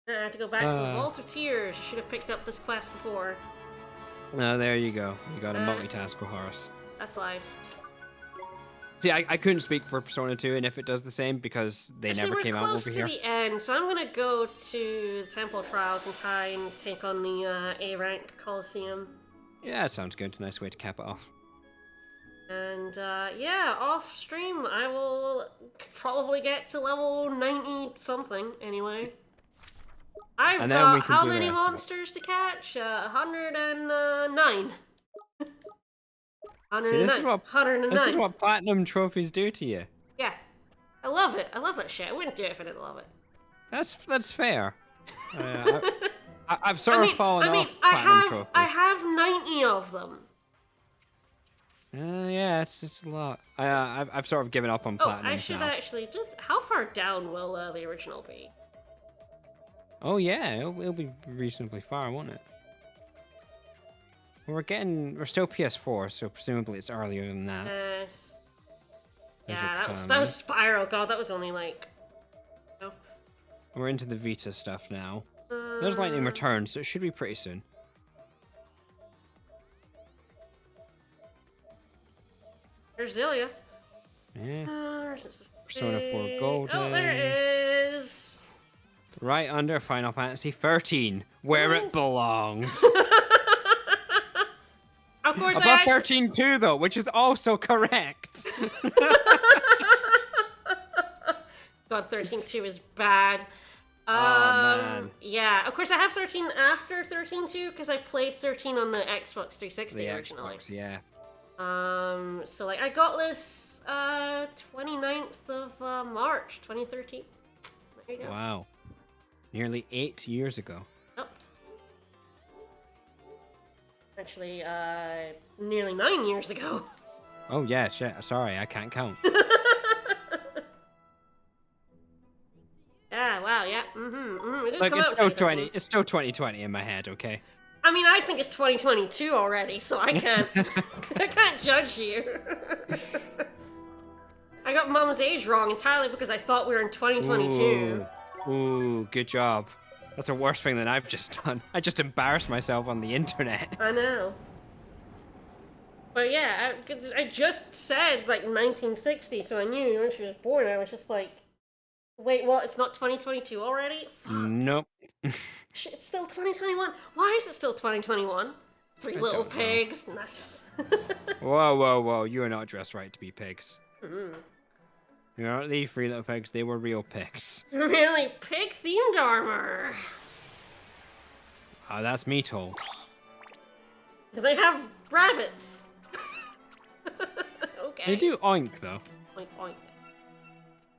I had to go back to the Vault of Tears. You should have picked up this quest before. No, there you go. You got a multitask with Horus. That's life. See, I couldn't speak for Persona 2 and if it does the same because they Actually, never came out over we're close here. to the end, so I'm gonna go to the Temple Trials and try and take on the A rank Coliseum. Yeah, sounds good. Nice way to cap it off. And yeah, off stream I will probably get to level 90 something anyway. I've And then we got can how do the many rest of it. monsters to catch? 109. See, this is 109. this is what platinum trophies do to you. Yeah. I love it. I love that shit. I wouldn't do it if I didn't love it. That's fair. I've sort of fallen off platinum trophies. I have 90 of them. Yeah, it's just a lot. I've sort of given up on Oh, platinum I should now. actually just. How far down will the original be? Oh yeah, it'll be reasonably far, won't it? We're still PS4, so presumably it's earlier than that. Yes. There's Yeah, a that was comment. Spyro. God, that was only like. Oh. We're into the Vita stuff now. There's Lightning Returns, so it should be pretty soon. There's Zillia. Yeah. Persona Persona 4 Golden. Oh, there it is. Right under Final Fantasy 13, where Nice. it belongs. Of course, Above 13 too, though, which is also correct. God, 13.2 is bad. Man. Yeah, of course, I have 13 after 13.2 because I played 13 on the Xbox 360 The originally. Xbox, yeah. So like I got this 29th of March 2013. There you go. Wow. Nearly 8 years ago. Oh. Actually, nearly 9 years ago. Oh yeah, shit. Sorry, I can't count. Yeah, wow, yeah. It did Look, come it's out in still 2013. It's still 2020 in my head, okay? I mean, I think it's 2022 already, so I can't I can't judge you. I got Mama's age wrong entirely because I thought we were in 2022. Ooh, good job. That's a worse thing than I've just done. I just embarrassed myself on the internet. I know. But yeah, I just said like 1960, so I knew when she was born. I was just like, wait, what? It's not 2022 already? Fuck. Nope. Shit, it's still 2021. Why is it still 2021? Three little don't know. pigs. Nice. Whoa, whoa, whoa. You are not dressed right to be pigs. Mm. You aren't the 3 little pigs. They were real pigs. Really pig themed armor. That's me told. They have rabbits. Okay. They do oink, though. Oink, oink.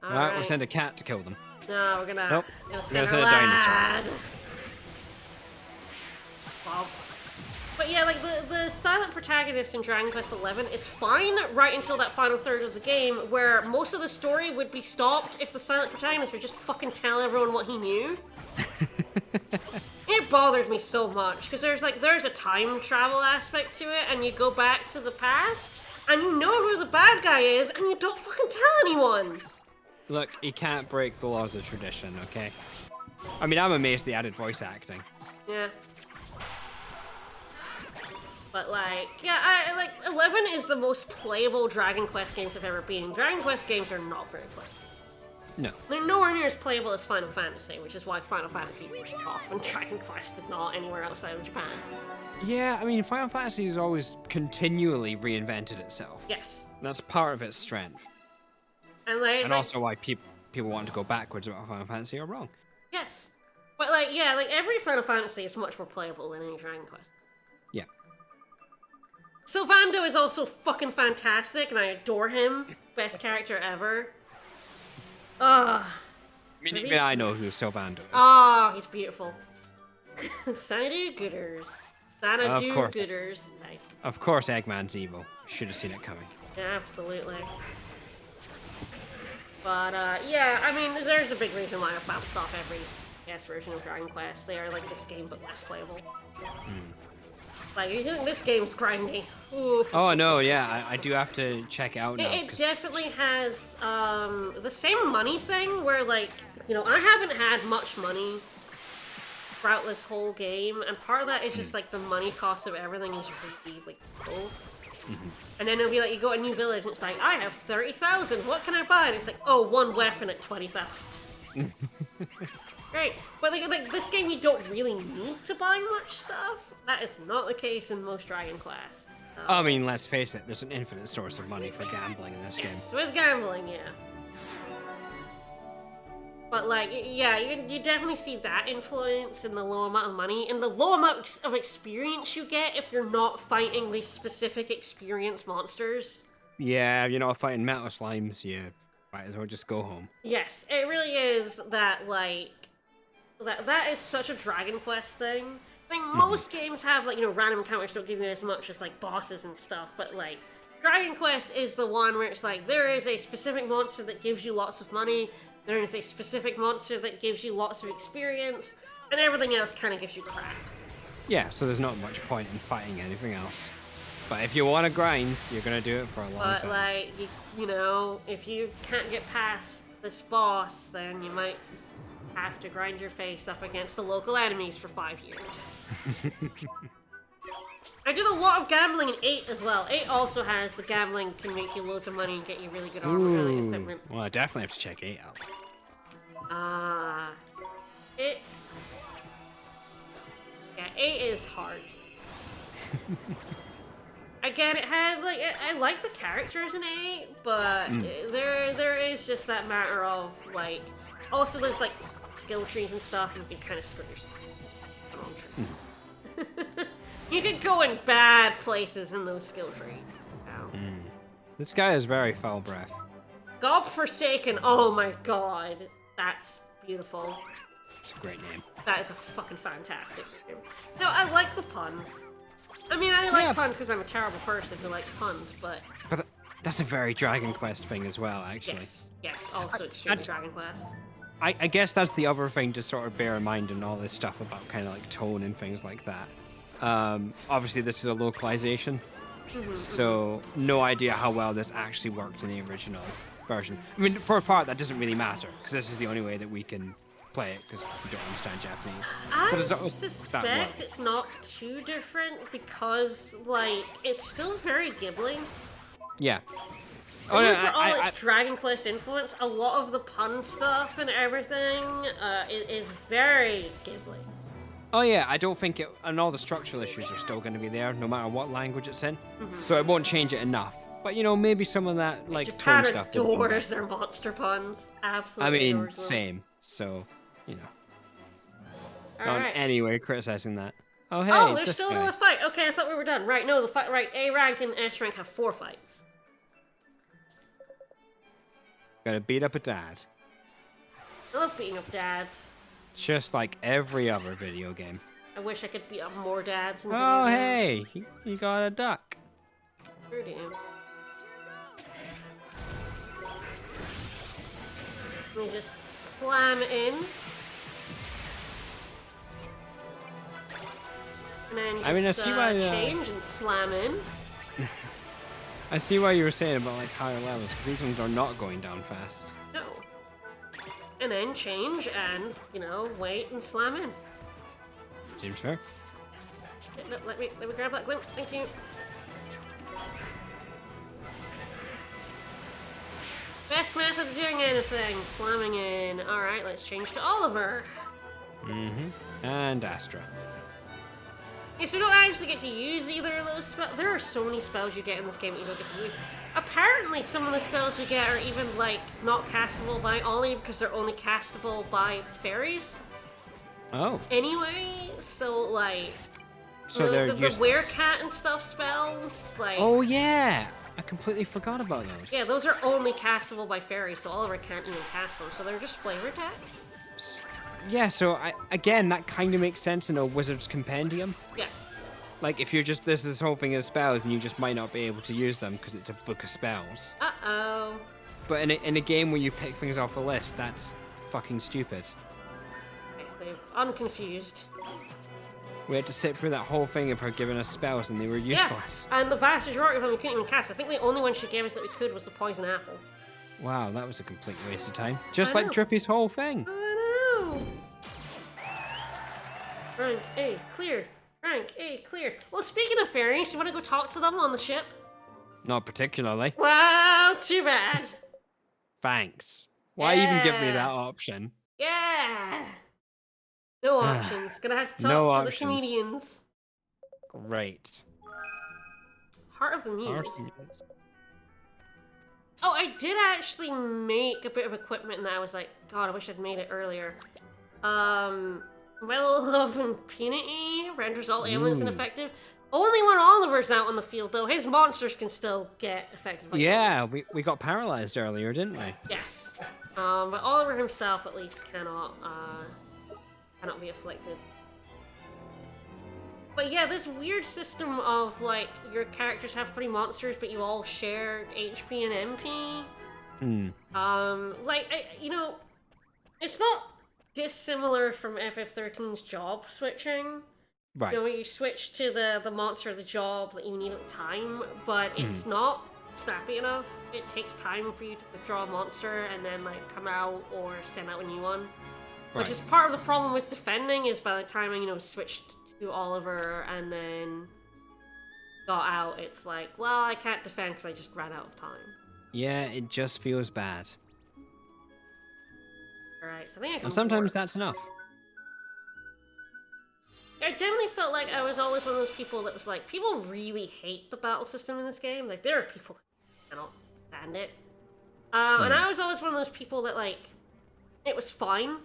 Alright, we'll send a cat to kill them. No, we're gonna. Nope. Gonna We're send gonna a send a dinosaur. lad. Bob. But yeah, like the silent protagonist in Dragon Quest XI is fine right until that final third of the game, where most of the story would be stopped if the silent protagonist would just fucking tell everyone what he knew. It bothers me so much because there's a time travel aspect to it, and you go back to the past, and you know who the bad guy is, and you don't fucking tell anyone. Look, you can't break the laws of tradition, okay? I mean, I'm amazed they added voice acting. Yeah. But like, yeah, I like 11 is the most playable Dragon Quest games I've ever been. Dragon Quest games are not very playable. No. They're nowhere near as playable as Final Fantasy, which is why Final Fantasy ripped off and Dragon Quest did not anywhere outside of Japan. Yeah, I mean, Final Fantasy has always continually reinvented itself. Yes. That's part of its strength. And Also why people want to go backwards about Final Fantasy are wrong. Yes. But like, yeah, like every Final Fantasy is much more playable than any Dragon Quest. Yeah. Sylvando is also fucking fantastic, and I adore him. Best character ever. I mean, even I know who Sylvando is. Oh, he's beautiful. Xanadu Gooders. Xanadu course. Gooders. Nice. Of course, Eggman's evil. Should have seen it coming. Yeah, absolutely. But, yeah, I mean, there's a big reason why I've bounced off every version of Dragon Quest. They are like this game, but less playable. Like, you think this game's grindy. Ooh. Oh no, yeah, I do have to check it out now. It definitely has the same money thing where, like, you know, I haven't had much money throughout this whole game, and part of that is just like the money cost of everything is really like low. And then it'll be like you go to a new village and it's like, I have 30,000, what can I buy? And it's like, oh, one weapon at 20,000. Right, but like this game you don't really need to buy much stuff. That is not the case in most Dragon Quests. I mean, let's face it, there's an infinite source of money for gambling in this game. Yes, with gambling, yeah. But, like, yeah, you definitely see that influence in the low amount of money and the low amount of experience you get if you're not fighting these specific experience monsters. Yeah, you're not fighting metal slimes, you might as well just go home. Yes, it really is that, like, that is such a Dragon Quest thing. I mean, most games have, like, you know, random encounters don't give you as much as, like, bosses and stuff, but, like, Dragon Quest is the one where it's like, there is a specific monster that gives you lots of money, there is a specific monster that gives you lots of experience, and everything else kind of gives you crap. Yeah, so there's not much point in fighting anything else. But if you want to grind, you're going to do it for a long time. But, like, you know, if you can't get past this boss, then you might have to grind your face up against the local enemies for 5 years. I did a lot of gambling in 8 as well. 8 also has the gambling can make you loads of money and get you really good armor, really equipment. Well, I definitely have to check 8 out. It's... Yeah, 8 is hard. Again, it had, like, I like the characters in 8, but there is just that matter of, like... Also, there's, like, skill trees and stuff, and you can kind of screw yourself. You could go in bad places in those skill trees. Ow. This guy is very foul breath. God Forsaken, oh my god. That's beautiful. It's a great name. That is a fucking fantastic name. No, I like the puns. I mean, I like puns because I'm a terrible person who likes puns, but... But that's a very Dragon Quest thing as well, actually. Yes, also extremely Dragon Quest. I guess that's the other thing to sort of bear in mind in all this stuff about kind of like tone and things like that. Obviously this is a localization, so no idea how well this actually worked in the original version. I mean, for a part that doesn't really matter, because this is the only way that we can play it, because we don't understand Japanese. I suspect it's not too different, because, like, it's still very Ghibli. Yeah. Oh, yeah, for all its Dragon Quest influence, a lot of the pun stuff and everything is very Ghibli. Oh yeah, I don't think it, and all the structural issues are still going to be there, no matter what language it's in. So it won't change it enough. But you know, maybe some of that like Japan tone stuff. adores their monster puns. Absolutely. I mean, adores them. same. So you know, all not right. anyway criticizing that. Oh hey, oh, it's there's this still guy. another fight. Okay, I thought we were done. Right, no, the fight. Right, A rank and S rank have 4 fights. Gotta beat up a dad. I love beating up dads. Just like every other video game. I wish I could beat up more dads in video Oh games. hey, you got a duck. Sure do. Let me just slam in. And then just I mean, I see why, change and slam in. I see why you were saying about like higher levels, because these ones are not going down fast. No. And then change and, you know, wait and slam in. Seems fair. Let me grab that glint. Thank you. Best method of doing anything. Slamming in. Alright, let's change to Oliver. And Astra. Yeah, so you don't actually get to use either of those spells. There are so many spells you get in this game that you don't get to use. Apparently, some of the spells you get are even, like, not castable by Ollie because they're only castable by fairies. Oh. Anyway, so, like... So they're the Werecat and stuff spells, like... Oh, yeah! I completely forgot about those. Yeah, those are only castable by fairies, so Oliver can't even cast them, so they're just flavor text. Yeah, so again, that kind of makes sense in a Wizard's Compendium. Yeah. Like, if you're just, this is whole thing of spells, and you just might not be able to use them because it's a book of spells. Uh-oh. But in a game where you pick things off a list, that's fucking stupid. They've unconfused. We had to sit through that whole thing of her giving us spells, and they were useless. Yeah, and the vast majority of them we couldn't even cast. I think the only one she gave us that we could was the poison apple. Wow, that was a complete waste of time. Just I like know. Drippy's whole thing. I know. Rank A clear. Rank A clear. Well, speaking of fairies, you want to go talk to them on the ship? Not particularly. Well, too bad. Thanks. Why even give me Yeah. that option? Yeah. No options. Gonna have to talk No to options. the comedians. Great. Heart of the Muse. Arse- Oh, I did actually make a bit of equipment that I was like, God, I wish I'd made it earlier. Metal of Impunity renders all ailments ineffective. Only when Oliver's out on the field, though. His monsters can still get affected by Yeah, ailments. we got paralyzed earlier, didn't we? Yes. But Oliver himself, at least, cannot be afflicted. But yeah, this weird system of, like, your characters have 3 monsters, but you all share HP and MP. It's not dissimilar from FF13's job switching. Right. You know, you switch to the monster of the job that you need at the time, but it's not snappy enough. It takes time for you to withdraw a monster and then, like, come out or send out a new one. Which Right. is part of the problem with defending, is by the time I, switched to Oliver and then got out, it's like, well, I can't defend because I just ran out of time. Yeah, it just feels bad. Alright, so I think I can And sometimes work. that's enough. I definitely felt like I was always one of those people that was like, people really hate the battle system in this game. Like, there are people who cannot stand it. And I was always one of those people that, like, it was fine.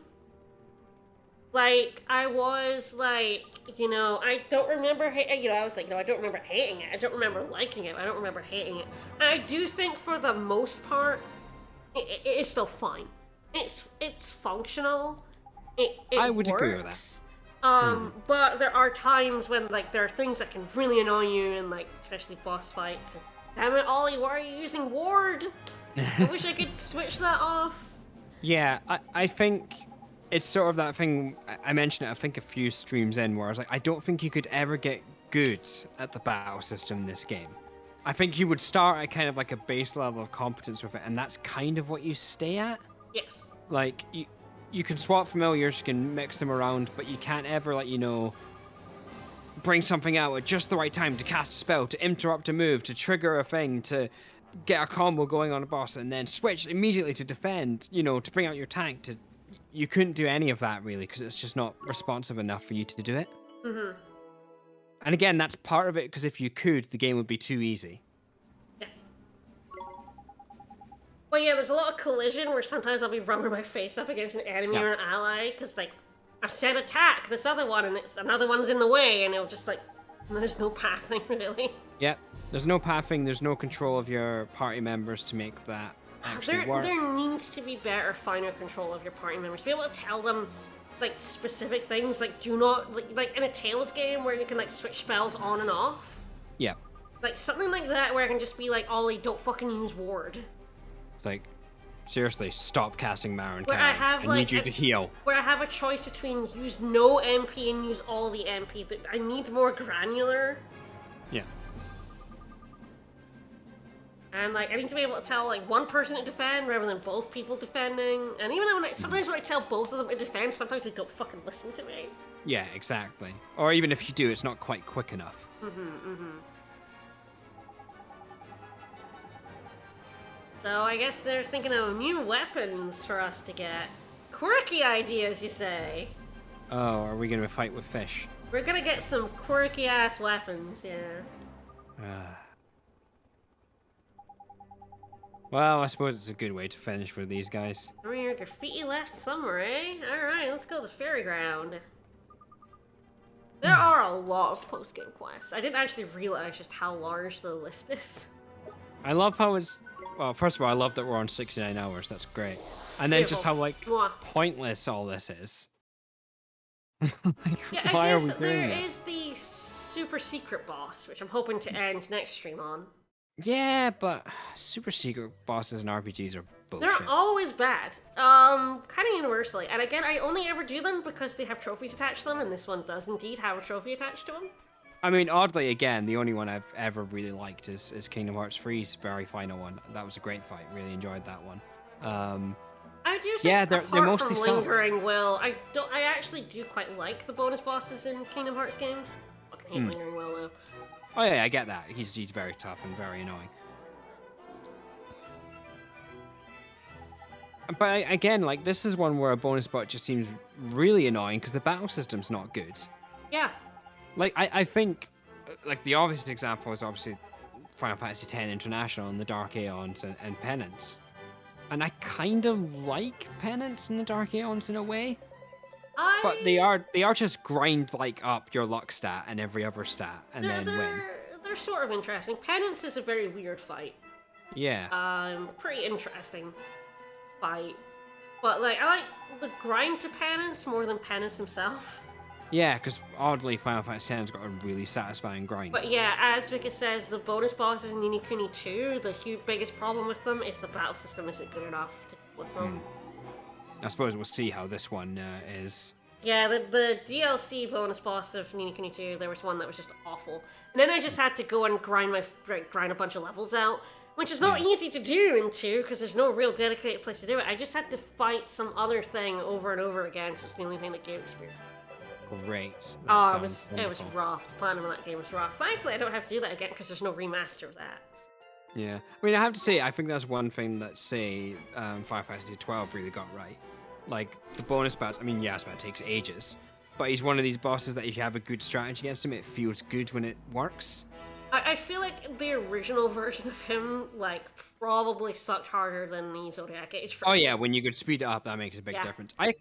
Like, I was like, I don't remember, I was like, I don't remember hating it. I don't remember liking it. I don't remember hating it. And I do think for the most part, it is still fine. It's functional. It I would works. agree with that. But there are times when, like, there are things that can really annoy you, and, like, especially boss fights. And, damn it, Ollie, why are you using ward? I wish I could switch that off. Yeah, I think it's sort of that thing, I mentioned it, I think, a few streams in, where I was like, I don't think you could ever get good at the battle system in this game. I think you would start at kind of like a base level of competence with it, and that's kind of what you stay at. Yes. Like, you can swap familiars, you can mix them around, but you can't ever, like, bring something out at just the right time to cast a spell, to interrupt a move, to trigger a thing, to get a combo going on a boss, and then switch immediately to defend, to bring out your tank. You couldn't do any of that, really, because it's just not responsive enough for you to do it. Mm-hmm. And again, that's part of it, because if you could, the game would be too easy. Yeah. Well, yeah, there's a lot of collision where sometimes I'll be rubbing my face up against an enemy or an ally, because, like, I've said attack this other one, and another one's in the way, and it'll just, like, there's no pathing, really. Yep. There's no pathing, there's no control of your party members to make that actually work. There needs to be better, finer control of your party members. To be able to tell them, like, specific things, like, do not, like in a Tales game where you can, like, switch spells on and off. Yeah. Like, something like that where I can just be like, Ollie, don't fucking use ward. It's like, seriously, stop casting Marin Where Karen. I have, I like, need you to heal. Where I have a choice between use no MP and use all the MP. I need more granular. Yeah. And, like, I need to be able to tell, like, one person to defend rather than both people defending. And even though sometimes when I tell both of them to defend, sometimes they don't fucking listen to me. Yeah, exactly. Or even if you do, it's not quite quick enough. So I guess they're thinking of new weapons for us to get. Quirky ideas, you say? Oh, are we going to fight with fish? We're gonna get some quirky-ass weapons, yeah. Well, I suppose it's a good way to finish for these guys. I mean, your graffiti left somewhere, eh? Alright, let's go to the fairy ground. There are a lot of post-game quests. I didn't actually realize just how large the list is. I love how it's... Well, first of all, I love that we're on 69 hours. That's great. And then just how, like, Mwah. pointless all this is. Yeah, Why I are guess we that there doing is the super secret boss, which I'm hoping to end next stream on. Yeah, but super secret bosses in RPGs are bullshit. They're always bad. Kind of universally. And again, I only ever do them because they have trophies attached to them, and this one does indeed have a trophy attached to them. I mean, oddly, again, the only one I've ever really liked is Kingdom Hearts 3's very final one. That was a great fight. Really enjoyed that one. I do think, Yeah, they're apart mostly from solid. Lingering Will, I actually do quite like the bonus bosses in Kingdom Hearts games. Fucking hate Lingering Will, though. Oh yeah, I get that. He's very tough and very annoying. But again, like, this is one where a bonus bot just seems really annoying because the battle system's not good. Yeah. Like, I think, like, the obvious example is obviously Final Fantasy X International and the Dark Aeons and Penance. And I kind of like Penance and the Dark Aeons in a way. But they are just grind, like, up your luck stat and every other stat and then win. They're sort of interesting. Penance is a very weird fight. Yeah. Pretty interesting fight. But, like, I like the grind to Penance more than Penance himself. Yeah, because oddly, Final Fantasy X's got a really satisfying grind. But yeah, as Vika says, the bonus bosses in Ni no Kuni 2, the biggest problem with them is the battle system isn't good enough to deal with them. I suppose we'll see how this one is. Yeah, the DLC bonus boss of Ni no Kuni 2, there was one that was just awful. And then I just had to go and grind a bunch of levels out, which is not easy to do in 2, because there's no real dedicated place to do it. I just had to fight some other thing over and over again, because it's the only thing that gave experience. Great. Oh, it was rough. The platinum in that game was rough. Thankfully, I don't have to do that again, because there's no remaster of that. Yeah. I mean, I have to say, I think that's one thing that, say, Final Fantasy 12 really got right. Like, the bonus bats, I mean, yes, that takes ages, but he's one of these bosses that if you have a good strategy against him, it feels good when it works. I feel like the original version of him, like, probably sucked harder than the Zodiac Age version. Oh yeah, when you could speed it up, that makes a big difference. I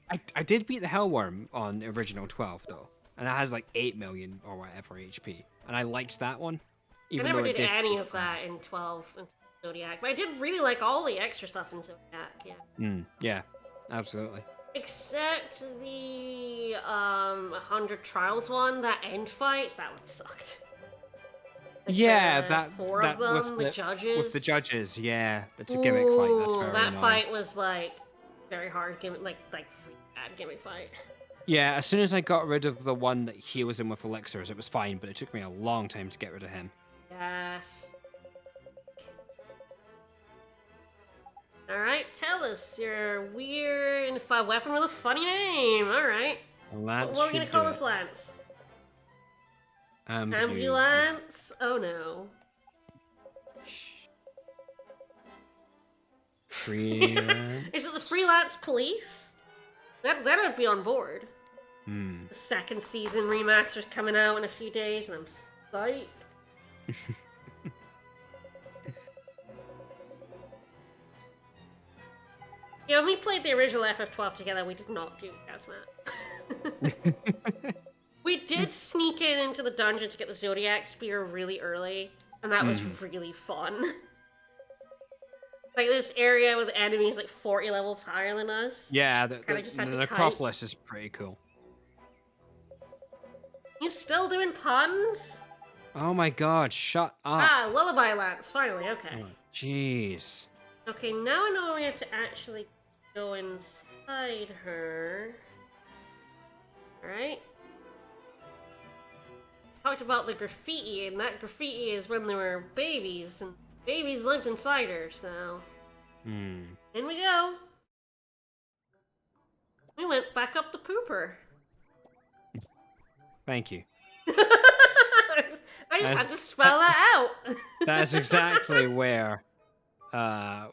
did beat the Hellworm on the original 12, though, and that has like 8 million or whatever HP, and I liked that one. I never did any of that in 12 and Zodiac, but I did really like all the extra stuff in Zodiac, yeah. Yeah, absolutely. Except the 100 Trials one, that end fight, that one sucked. Like yeah, four of them, the judges. With the judges, yeah, that's a gimmick fight. That's very that annoying. fight was like very hard gimmick, like bad gimmick fight. Yeah, as soon as I got rid of the one that heals him with elixirs, it was fine, but it took me a long time to get rid of him. Yes. Alright, tell us your weird weapon with a funny name. Alright. Lance what are we gonna call this Lance? Ambulance? Oh no. Freelance? Is it the freelance police? That'd be on board. The second season remaster's coming out in a few days, and I'm psyched. Yeah, when we played the original FF12 together, we did not do Hazmat. We did sneak into the dungeon to get the Zodiac Spear really early, and that was really fun. Like this area with enemies like 40 levels higher than us. Yeah, the Necropolis is pretty cool. You still doing puns? Oh my god, shut up. Ah, Lullaby Lance, finally, okay. Jeez. Okay, now I know we have to actually go inside her. Alright. Talked about the graffiti, and that graffiti is when they were babies, and babies lived inside her, so... In we go! We went back up the pooper. Thank you. I just had to spell that out! That's exactly where I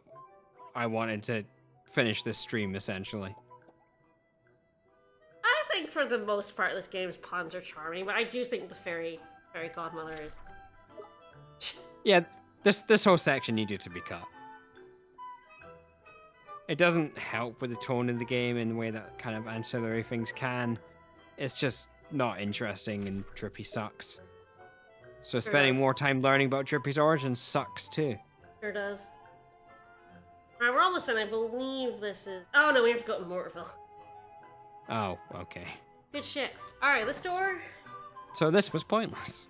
wanted to finish this stream, essentially. I think for the most part this game's puns are charming, but I do think the fairy godmother is... Yeah, this whole section needed to be cut. It doesn't help with the tone of the game in the way that kind of ancillary things can. It's just not interesting, and Drippy sucks. So spending more time learning about Drippy's origins sucks too. Sure does. Alright, we're almost done. I believe this is... Oh no, we have to go to Mortville. Oh, okay. Good shit. Alright, this door? So this was pointless.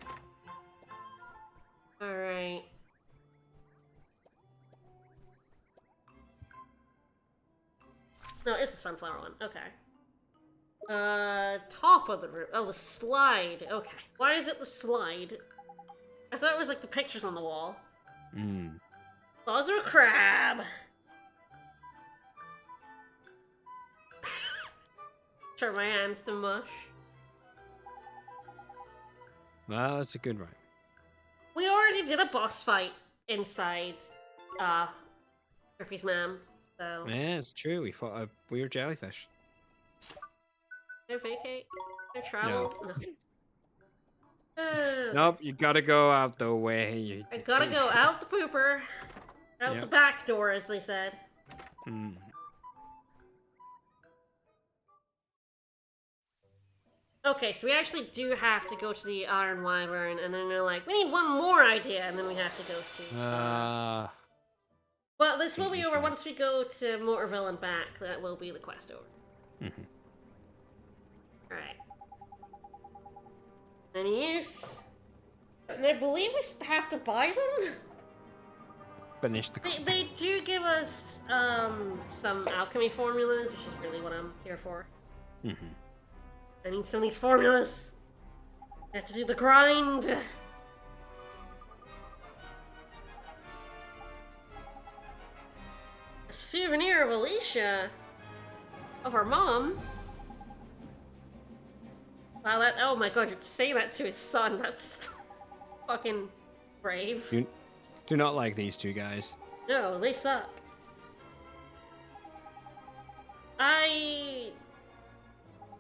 Alright. No, it's the sunflower one. Okay. Top of the roof. Oh, the slide. Okay. Why is it the slide? I thought it was like the pictures on the wall. Claws of a crab. Turn my hands to mush. Well, that's a good rhyme. We already did a boss fight inside, Drippy's mom, so... Yeah, it's true. We fought a weird jellyfish. Can I vacate? Can I travel? No. Nope, you gotta go out the way. I gotta go out the pooper. Out the back door, as they said. Okay, so we actually do have to go to the Iron Wyvern, and then they're like, we need one more idea, and then we have to go to... Well, this will be over once we go to Motorville and back. That will be the quest over. Alright. Any use? And I believe we have to buy them? Finish the... They do give us, some alchemy formulas, which is really what I'm here for. I need some of these formulas. I have to do the grind. A souvenir of Alicia. Of her mom. Wow, that... Oh my god, you're saying that to his son. That's fucking brave. Do not like these two guys. No, they suck.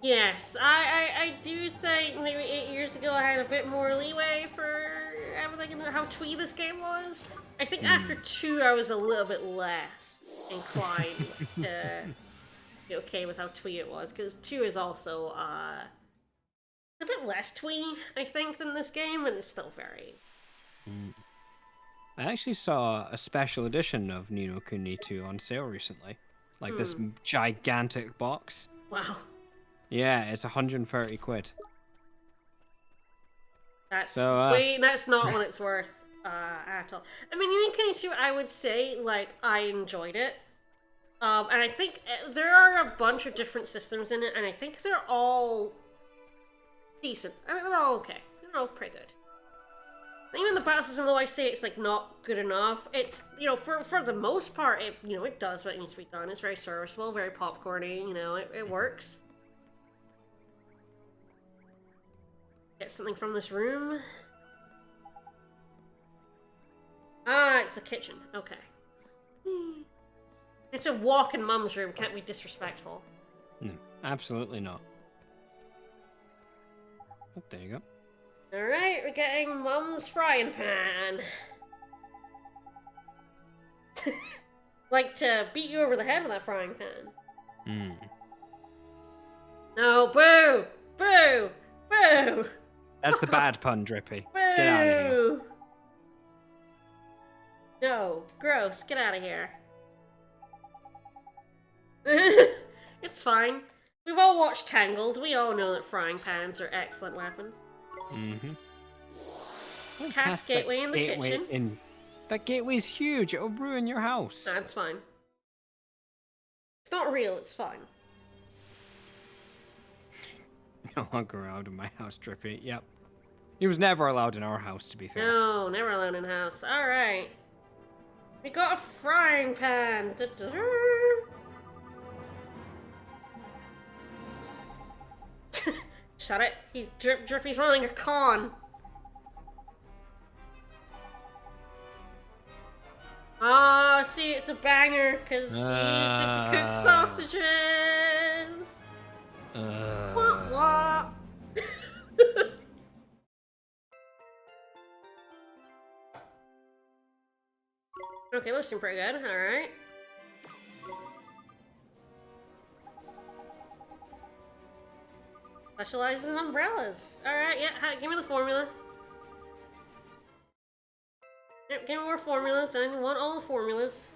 Yes, I do think maybe 8 years ago I had a bit more leeway for everything and how twee this game was. I think after 2 I was a little bit less inclined to be okay with how twee it was, because 2 is also a bit less twee, I think, than this game, and it's still very... I actually saw a special edition of Ni no Kuni 2 on sale recently. Like this gigantic box. Wow. Yeah, it's 130 quid. That's that's not what it's worth at all. I mean, Ni no Kuni 2, I would say, like, I enjoyed it. And I think there are a bunch of different systems in it, and I think they're all decent. I mean, they're all okay. They're all pretty good. Even the battle system, though I say it's, like, not good enough, it's, you know, for the most part, it, you know, it does what it needs to be done. It's very serviceable, very popcorny, you know, it works. Get something from this room. Ah, it's the kitchen. Okay. It's a walk in Mum's room. Can't be disrespectful. No, absolutely not. Oh, there you go. Alright, we're getting Mum's frying pan. Like to beat you over the head with that frying pan. No, boo! Boo! Boo! That's the bad pun, Drippy. Boo! Get out of here. No, gross. Get out of here. It's fine. We've all watched Tangled. We all know that frying pans are excellent weapons. Cast gateway in the kitchen. That gateway's huge. It'll ruin your house. That's fine. It's not real. It's fine. No longer allowed in my house, Drippy. Yep. He was never allowed in our house, to be fair. No, never allowed in house. Alright. We got a frying pan. Shut it. Drippy's running a con. Oh, see, it's a banger, because she used it to cook sausages. Wah, wah. Okay, those seem pretty good. Alright. Specializes in umbrellas. Alright, yeah, give me the formula. Yep, give me more formulas. I want all the formulas.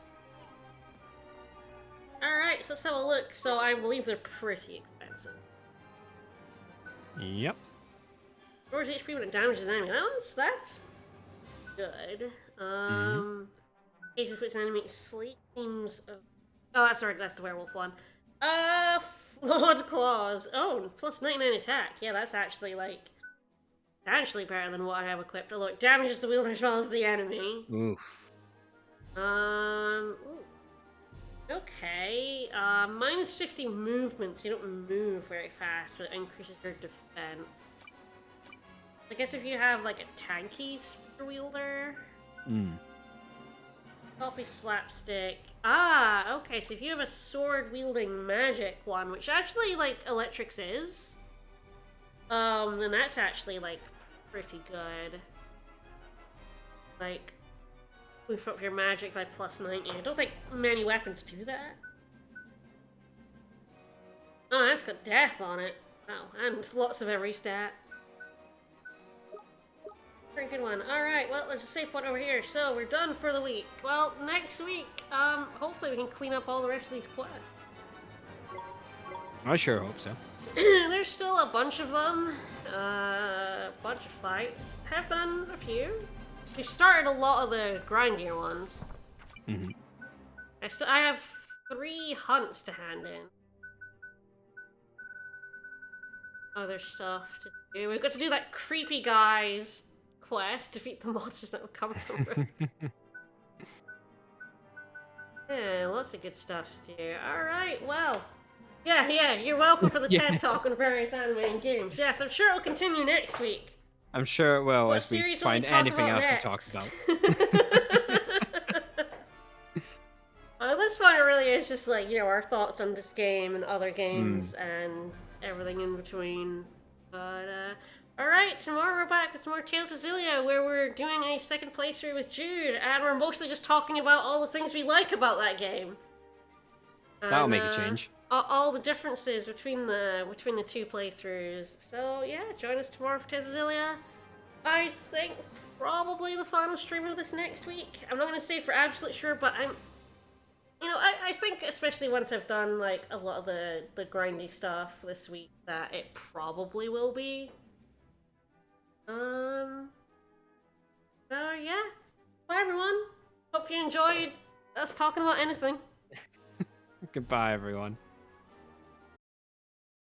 Alright, so let's have a look. So I believe they're pretty expensive. Yep. Restores HP when it damages an enemy. That's good. Occasionally puts an enemy to sleep. Seems... Oh, that's right, that's the werewolf one. Flawed Claws. Oh, plus 99 attack. Yeah, that's actually, like, substantially better than what I have equipped. Although it damages the wielder as well as the enemy. Oof. Ooh. Okay. Minus 50 movement, so you don't move very fast, but it increases your defense. I guess if you have, like, a tanky spear wielder... Copy Slapstick. Ah, okay, so if you have a sword-wielding magic one, which actually, like, Electrix is, then that's actually, like, pretty good. Like, boost up your magic by plus 90. I don't think many weapons do that. Oh, that's got death on it. Oh, and lots of every stat. Pretty good one. Alright, well, there's a safe point over here, so we're done for the week. Well, next week, hopefully we can clean up all the rest of these quests. I sure hope so. There's still a bunch of them. Bunch of fights. Have done a few. We've started a lot of the grindier ones. I have 3 hunts to hand in. Other stuff to do. We've got to do that creepy guy's quest, defeat the monsters that would come from roots. Yeah, lots of good stuff to do. Alright, well. Yeah, you're welcome for the TED Talk on various anime and games. Yes, I'm sure it'll continue next week. I'm sure it will, What if we series will find we talk anything about else next? to talk about. This one really is just like, you know, our thoughts on this game and other games and everything in between. But, alright, tomorrow we're back with more Tales of Xillia, where we're doing a second playthrough with Jude, and we're mostly just talking about all the things we like about that game. That'll make a change. All the differences between the two playthroughs. So yeah, join us tomorrow for Tales of Xillia. I think probably the final stream of this next week. I'm not gonna say for absolute sure, but I think especially once I've done like a lot of the grindy stuff this week, that it probably will be. So yeah, bye everyone. Hope you enjoyed us talking about anything. Goodbye, everyone.